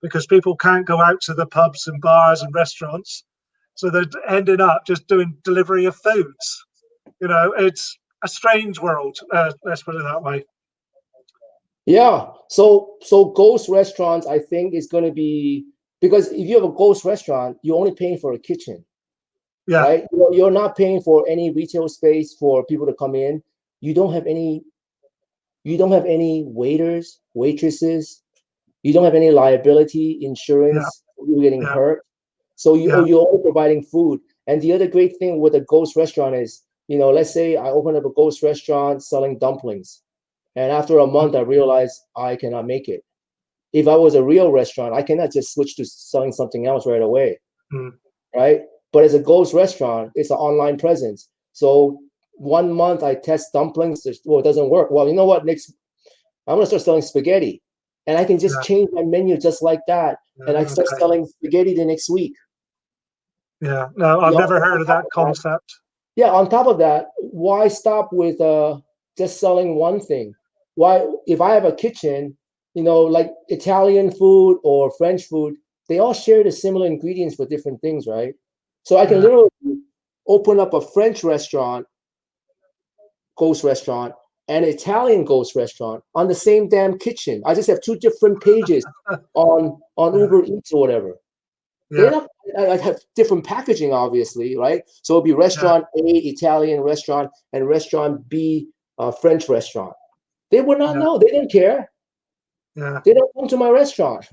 because people can't go out to the pubs and bars and restaurants. So they're ending up just doing delivery of foods. It's a strange world, let's put it that way. Yeah. So ghost restaurants, I think, is going to be, because if you have a ghost restaurant, you're only paying for a kitchen. Yeah. Right? You're not paying for any retail space for people to come in. You don't have any waiters, waitresses. You don't have any liability insurance. You're getting hurt. So you're only providing food. And the other great thing with a ghost restaurant is, let's say I open up a ghost restaurant selling dumplings, and after a month I realize I cannot make it. If I was a real restaurant, I cannot just switch to selling something else right away, right? But as a ghost restaurant, it's an online presence. So 1 month I test dumplings, it doesn't work. Well, you know what? Next, I'm gonna start selling spaghetti, and I can just change my menu just like that, and I start selling spaghetti the next week. Yeah, no, I've never heard of that concept. Yeah, on top of that, why stop with just selling one thing? Why, if I have a kitchen, like Italian food or French food, they all share the similar ingredients for different things, right? So I can literally open up a French restaurant, ghost restaurant, and an Italian ghost restaurant on the same damn kitchen. I just have two different pages on Uber Eats or whatever. They Yeah. have different packaging, obviously, right? So it'll be restaurant A, Italian restaurant, and restaurant B, French restaurant. They would not Yeah. know. They didn't care. Yeah. They don't come to my restaurant.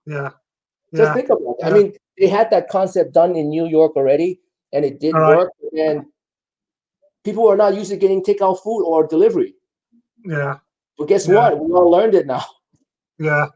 Yeah. Just Yeah. think about it. I Yeah. mean, they had that concept done in New York already, and it did All right. work. And people are not used to getting takeout food or delivery. Yeah. But guess Yeah. what? We all learned it now. Yeah.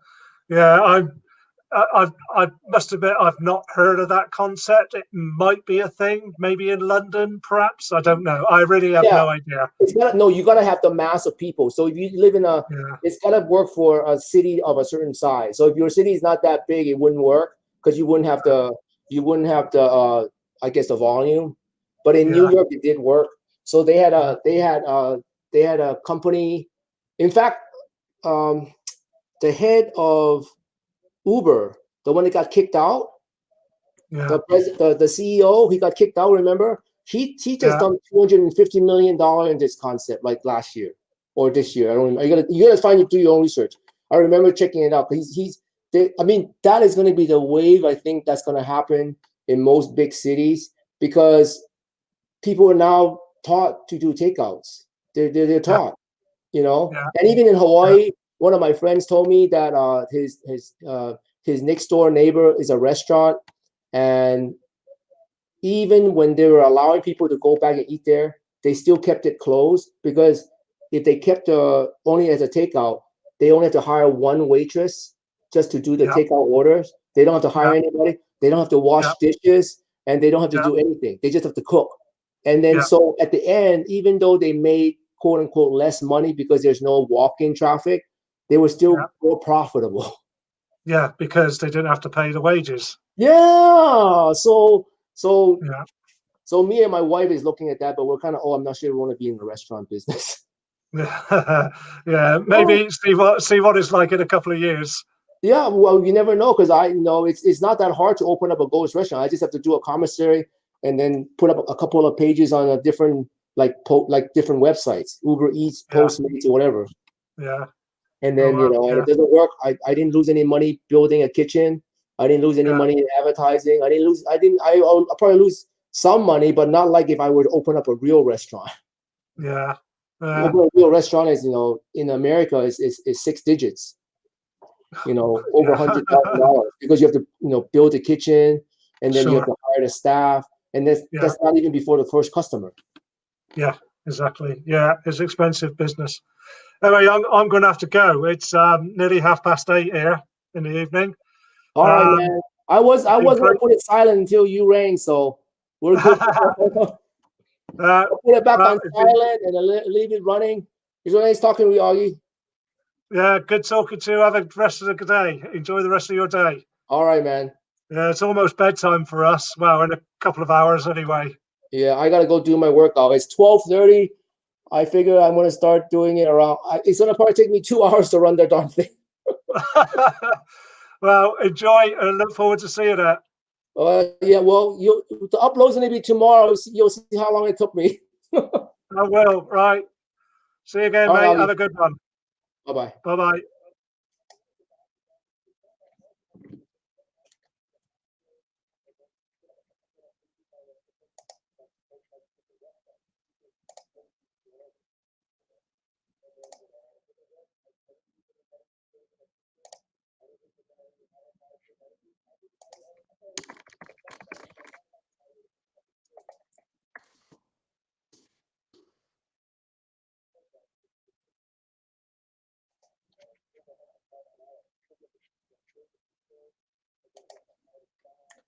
Yeah. I must admit I've not heard of that concept. It might be a thing, maybe in London, perhaps. I don't know. I really have Yeah. no idea. It's gotta no, you gotta have the mass of people. So if you live in a Yeah. it's gotta work for a city of a certain size. So if your city is not that big, it wouldn't work because you wouldn't have the I guess the volume. But in New Yeah. York it did work. So they had a company. In fact, um, the head of Uber, the one that got kicked out, Yeah. the CEO, he got kicked out. Remember, he just Yeah. done $250 million in this concept like last year or this year. I don't remember. You gotta find it through your own research. I remember checking it out. I mean, that is going to be the wave. I think that's going to happen in most big cities because people are now taught to do takeouts. They're Yeah. taught, you know. Yeah. And even in Yeah. Hawaii, one of my friends told me that his next door neighbor is a restaurant, and even when they were allowing people to go back and eat there, they still kept it closed because if they kept only as a takeout, they only have to hire one waitress just to do the Yeah. takeout orders. They don't have to hire Yeah. anybody. They don't have to wash Yeah. dishes, and they don't have to Yeah. do anything. They just have to cook. And then Yeah. so at the end, even though they made quote unquote less money because there's no walk-in traffic, they were Yeah. still more profitable. Yeah. Because they didn't have to pay the wages. Yeah. So Yeah. So me and my wife is looking at that, but we're kind of, I'm not sure we want to be in the restaurant business. Yeah. Yeah. Oh, Maybe see what it's like in a couple of years. yeah, well, you never know because I know it's not that hard to open up a ghost restaurant. I just have to do a commissary and then put up a couple of pages on a different like different websites, Uber Eats, Yeah. Postmates, or whatever. Yeah. And Oh then wow. and Yeah. it doesn't work. I didn't lose any money building a kitchen. I didn't lose any Yeah. money in advertising. I'll probably lose some money, but not like if I were to open up a real restaurant. Yeah. Open a real restaurant is, in America is six digits, over Yeah. $100,000 because you have to, build the kitchen and then you have Sure. to hire the staff. And that's Yeah. not even before the first customer. Yeah. Exactly. Yeah. It's expensive business. Anyway, I'm going to have to go. It's nearly 8:30 here in the evening. All right, Um, man. I was it's been gonna great. put it silent until you rang, so we're good. I'll put it back Well, on it's been, silent and leave it running. Is there nice talking to you, Augie? yeah, good talking to you. Have a rest of the day. Enjoy the rest of your day. All right, man. Yeah, it's almost bedtime for us. Well, in a couple of hours anyway. Yeah, I gotta go do my workout. It's 12:30. I figure I'm gonna start doing it around. It's gonna probably take me 2 hours to run the darn thing. Well, enjoy and look forward to seeing it. Yeah. Well, the upload's gonna be tomorrow. You'll see how long it took me. I will. Right. See you again, All right, mate. Have Augie. a good one. Bye bye. Bye bye.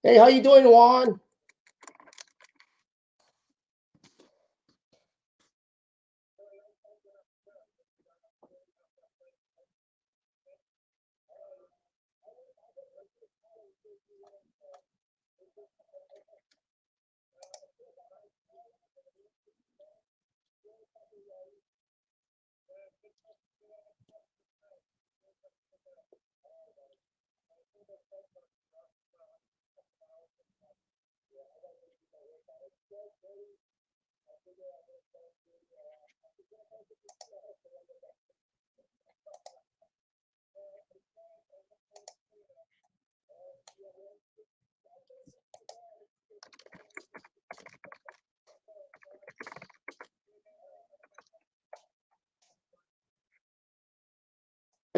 Hey, how you doing, Juan?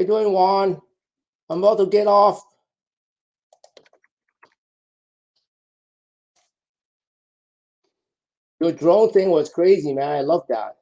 you doing, Juan? I'm about to get off. Your drone thing was crazy, man. I love that.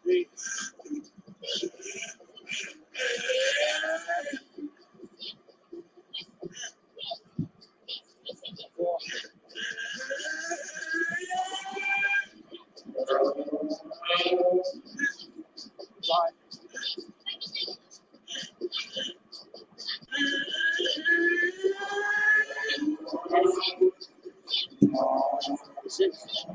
3, 4, 5, 6.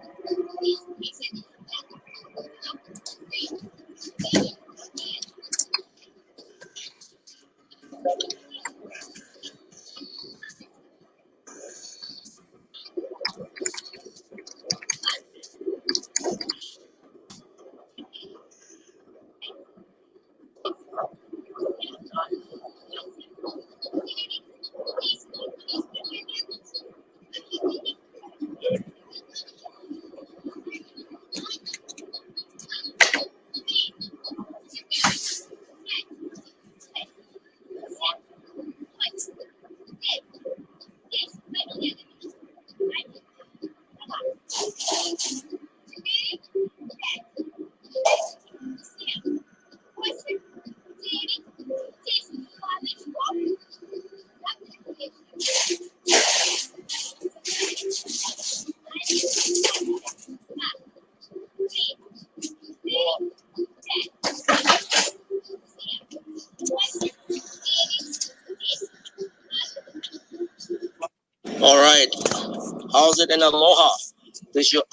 All right. How's it in Aloha? This is your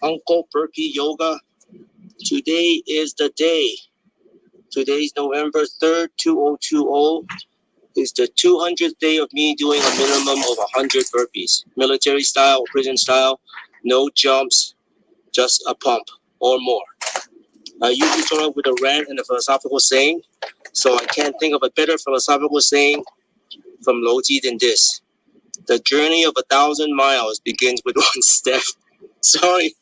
Uncle Burpee Yoga. Today is the day. Today's November 3rd, 2020. It's the 200th day of me doing a minimum of 100 burpees. Military style, prison style, no jumps, just a pump or more. I usually start off with a rant and a philosophical saying, so I can't think of a better philosophical saying from Loji than this. The journey of 1,000 miles begins with one step. Sorry,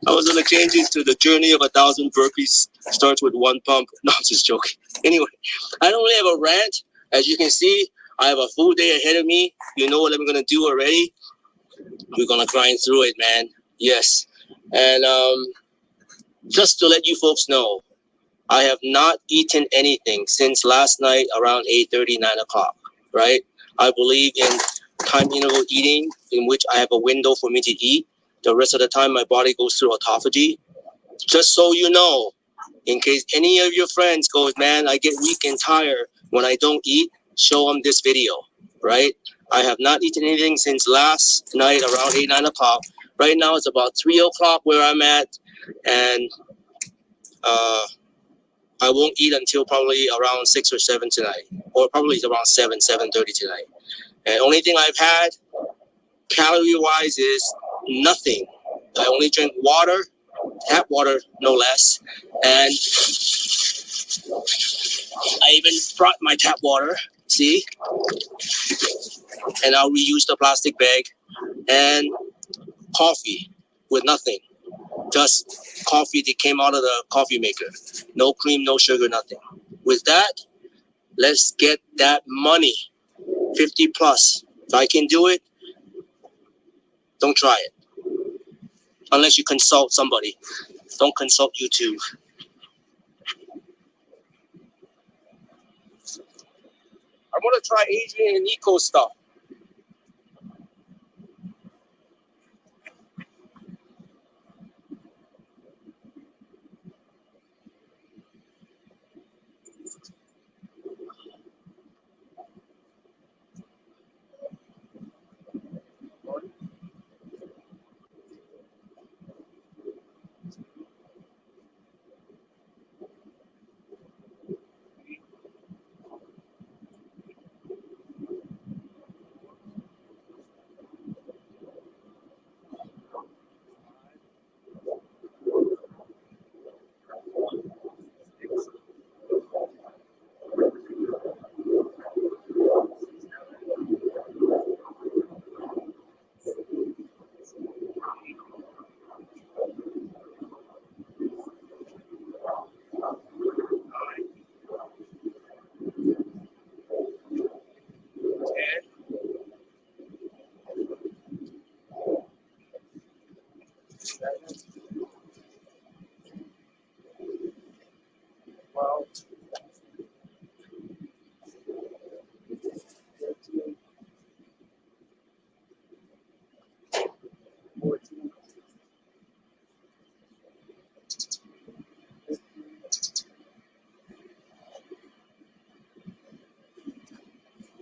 I was gonna change it to the journey of 1,000 burpees starts with one pump. No, I'm just joking. Anyway, I don't really have a rant. As you can see, I have a full day ahead of me. You know what I'm gonna do already. We're gonna grind through it, man. Yes, and just to let you folks know, I have not eaten anything since last night around 8:30, 9 o'clock. Right? I believe in time interval eating, in which I have a window for me to eat. The rest of the time, my body goes through autophagy. Just so you know, in case any of your friends goes, man, I get weak and tired when I don't eat, show them this video, right? I have not eaten anything since last night around 8, 9 o'clock. Right now, it's about 3 o'clock where I'm at, and I won't eat until probably around 6 or 7 tonight, or probably around 7:30 tonight. And only thing I've had, calorie-wise, is nothing. I only drink water, tap water, no less. And I even brought my tap water, see? And I'll reuse the plastic bag. And coffee with nothing. Just coffee that came out of the coffee maker. No cream, no sugar, nothing. With that, let's get that money. 50 plus. If I can do it, don't try it. Unless you consult somebody. Don't consult YouTube. I want to try Adrian and Nico's stuff.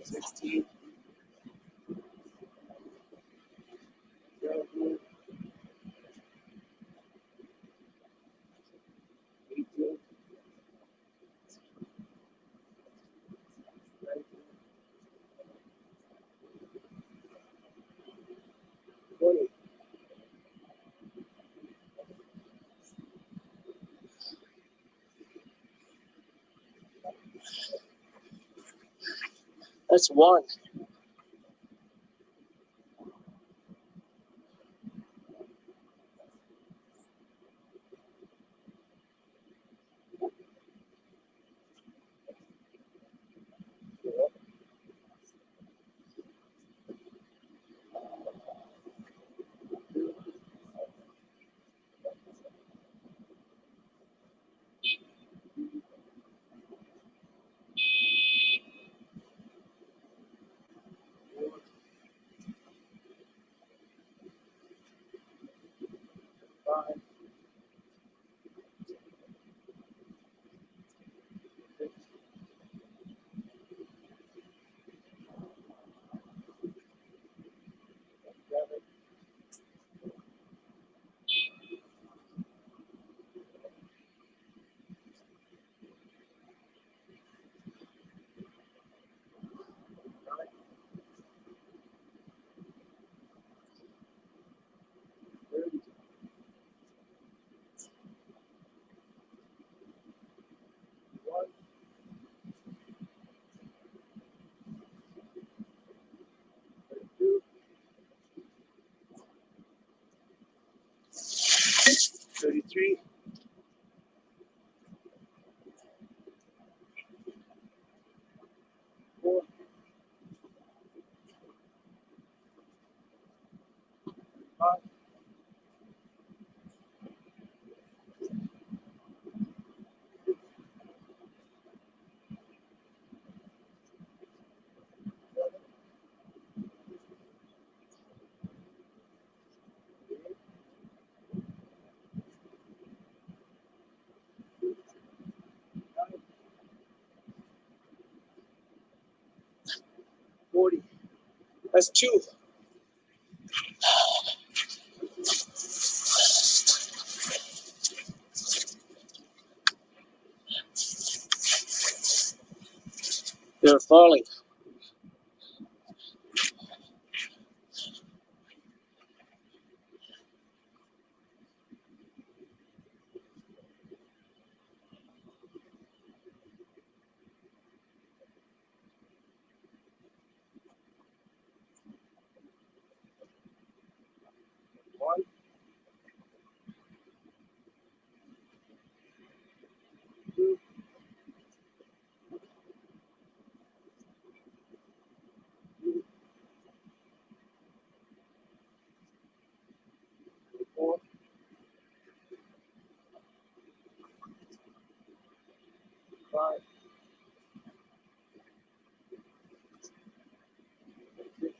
16, 17, 18, 19, 20. That's one. Five, 6, 7, 30, 1, 32, 33, 4, 5, 40. That's two. They're falling. One, 2, 3, 4, 5, 6,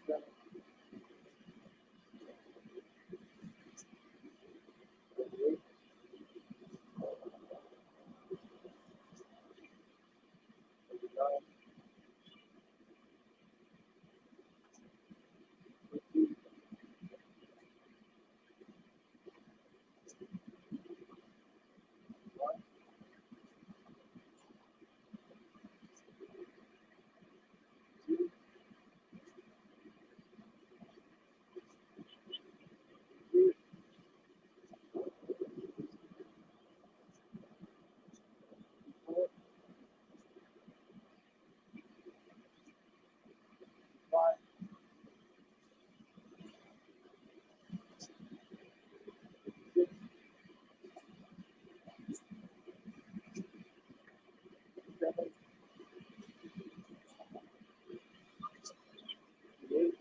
7, 8, 9, 15, 1, 2, 3, 4, 5, 6, 7, 8,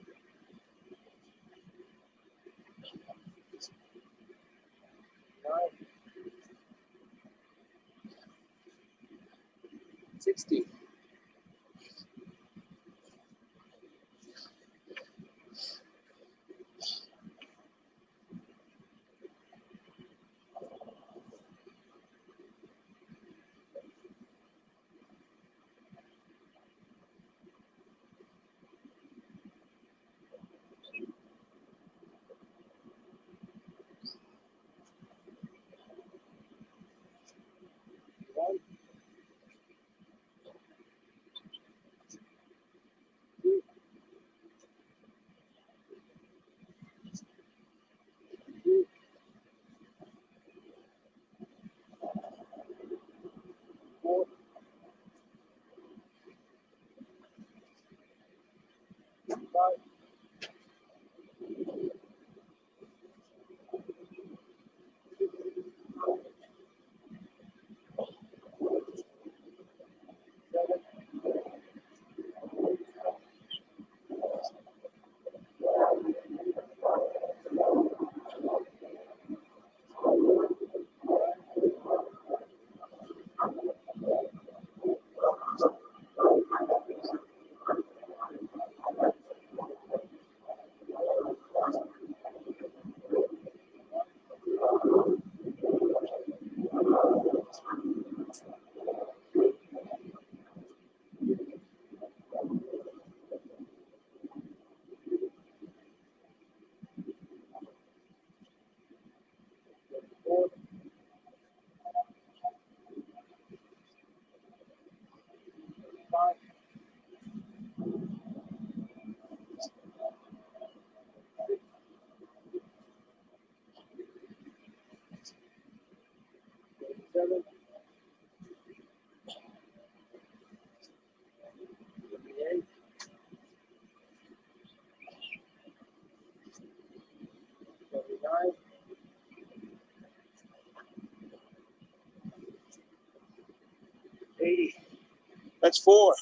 9, 60. 7, 58, 79, 80. That's 4.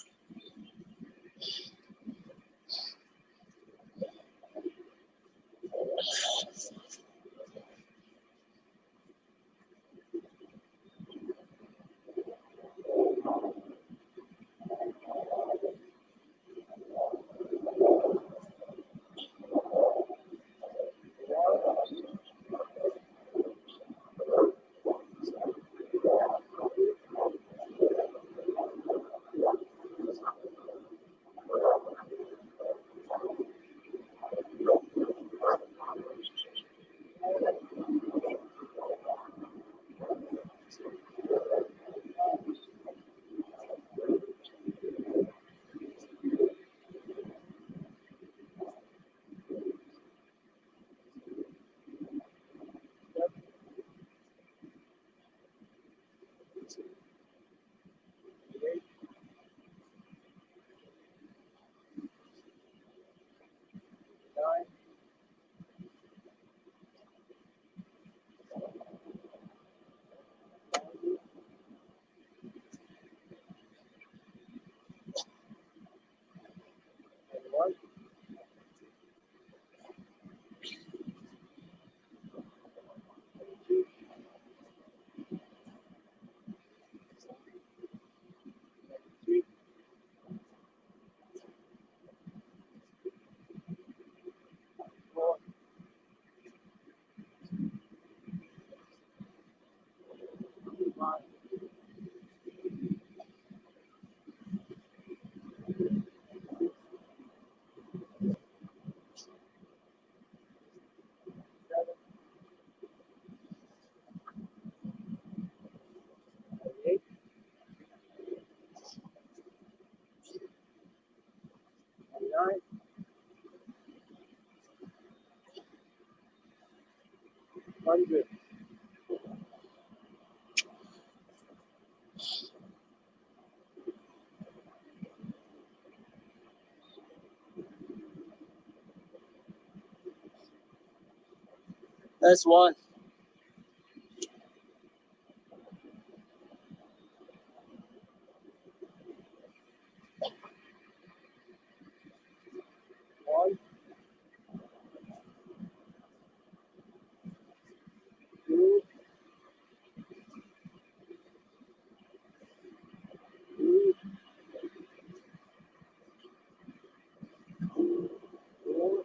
That's 1. 1, 2, 3, 4,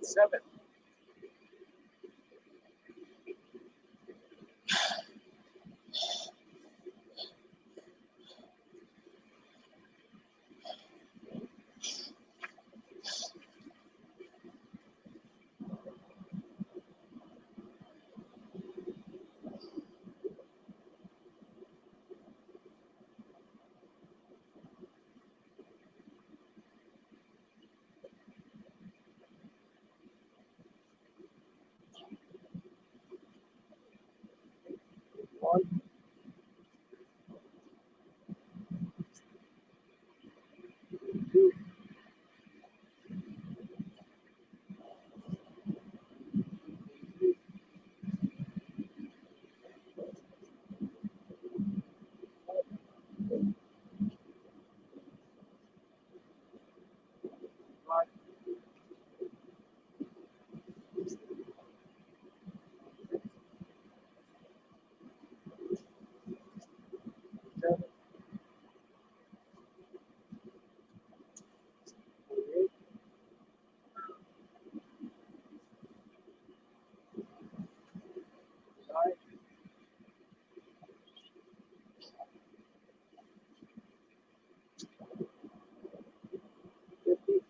7. One. 2. 5. 7. 48. 9. 50.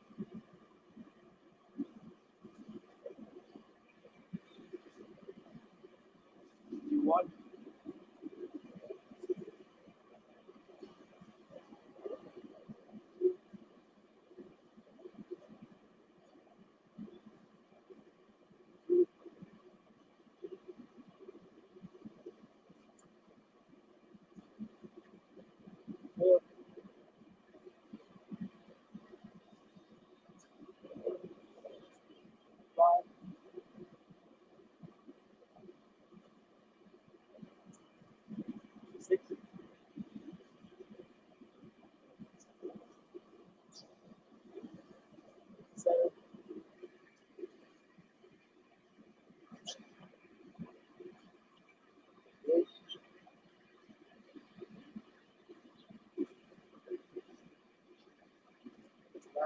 51. 4. 5. 6. 7. 8. 9.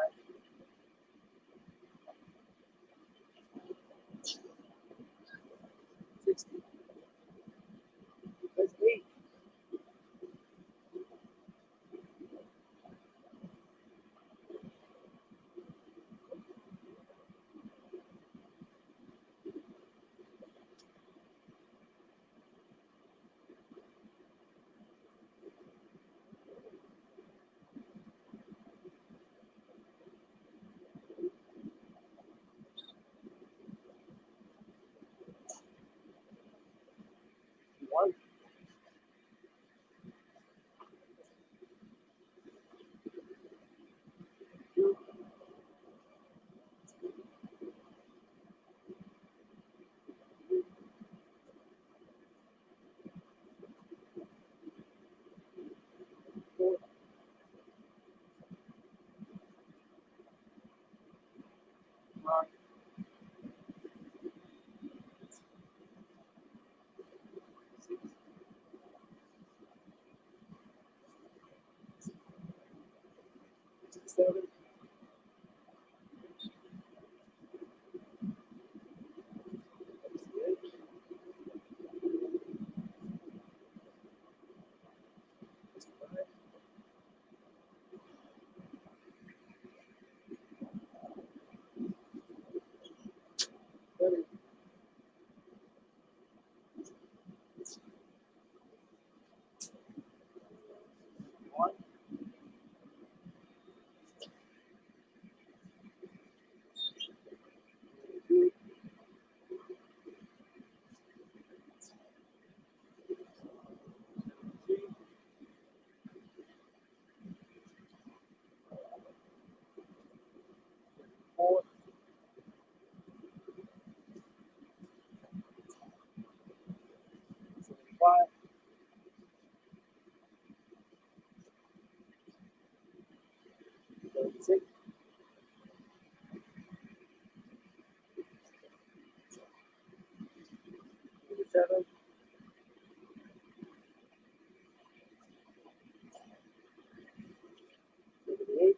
60. That's 8. 1. 2. 4. 5. 6. 7. 8. 5. 7. 1. 2. 3. 4. 5. 6. 7. 8.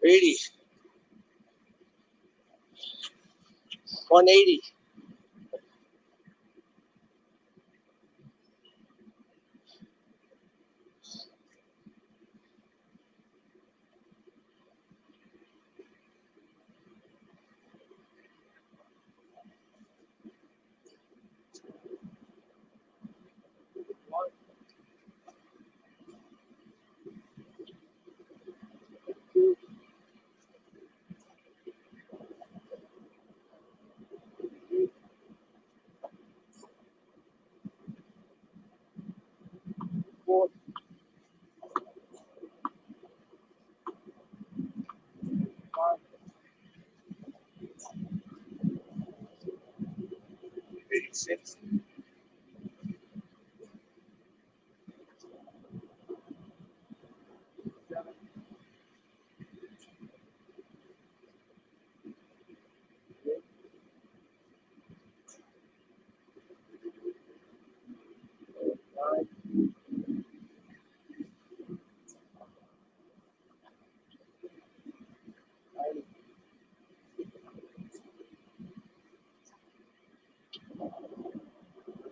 80. 180. Four. 86. 7. 8. 9. 90.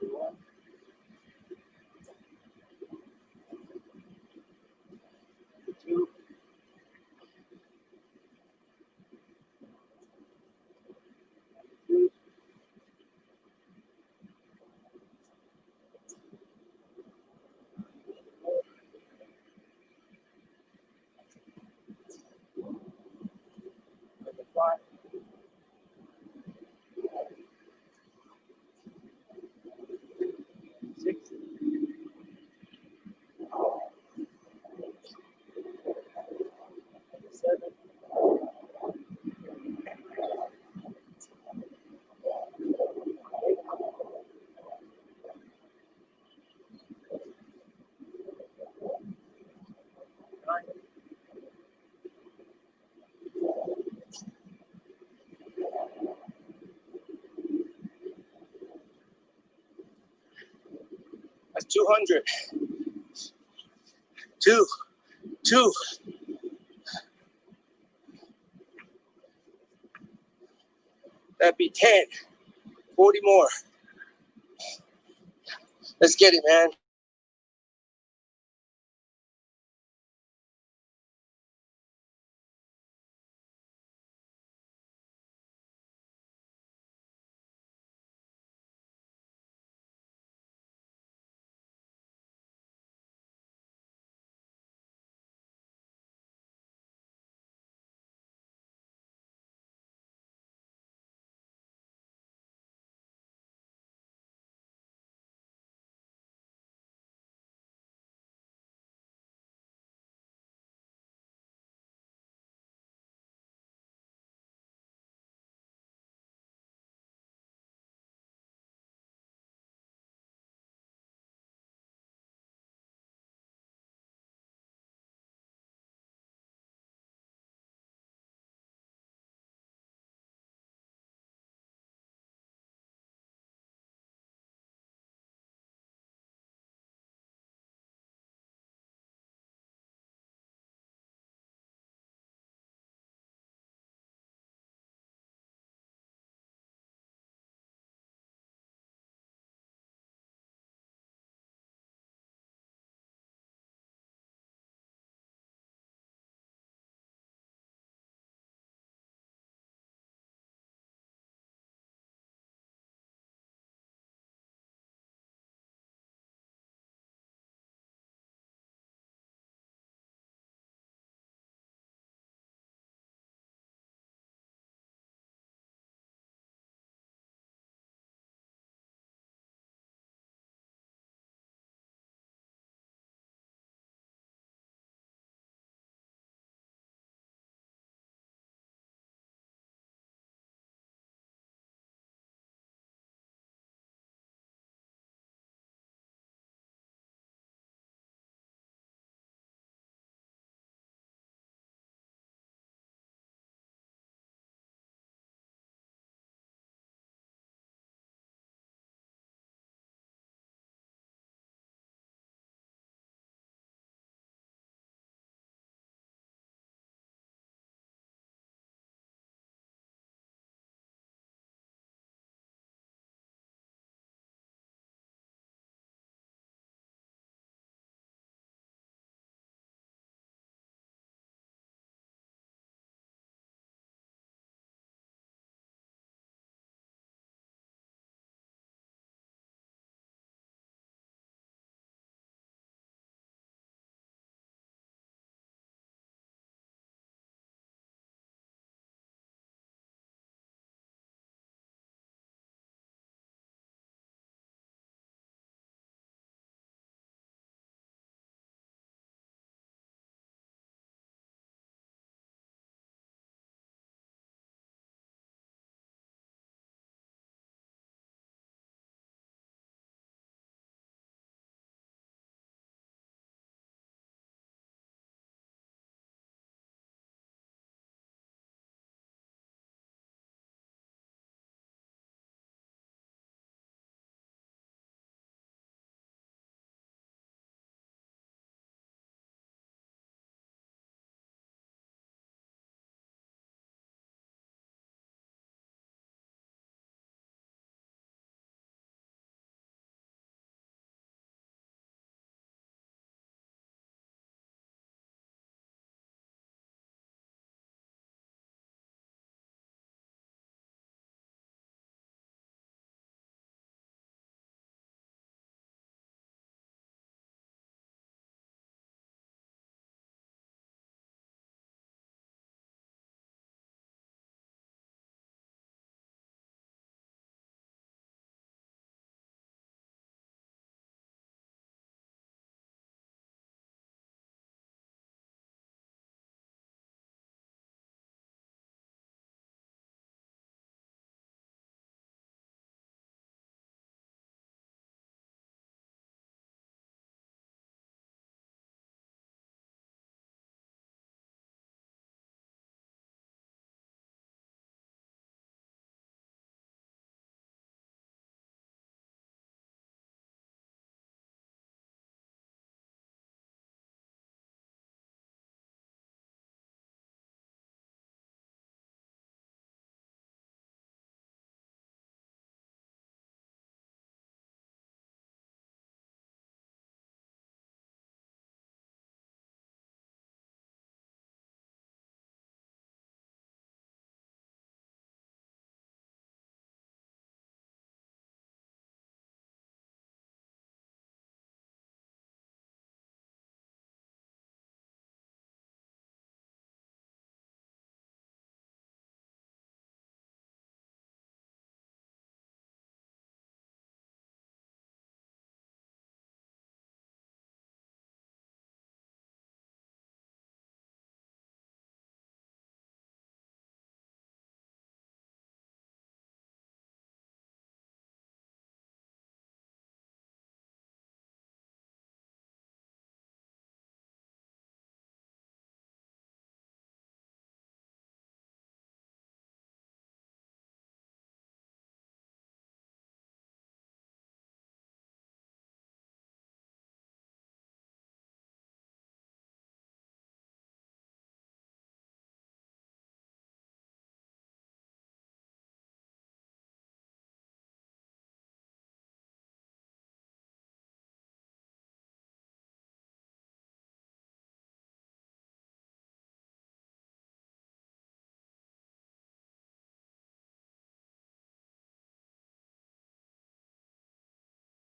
1. 2. 2. 5. 6. 7. 8. 9. That's 200. 2. 2. That'd be 10. 40 more. Let's get it, man.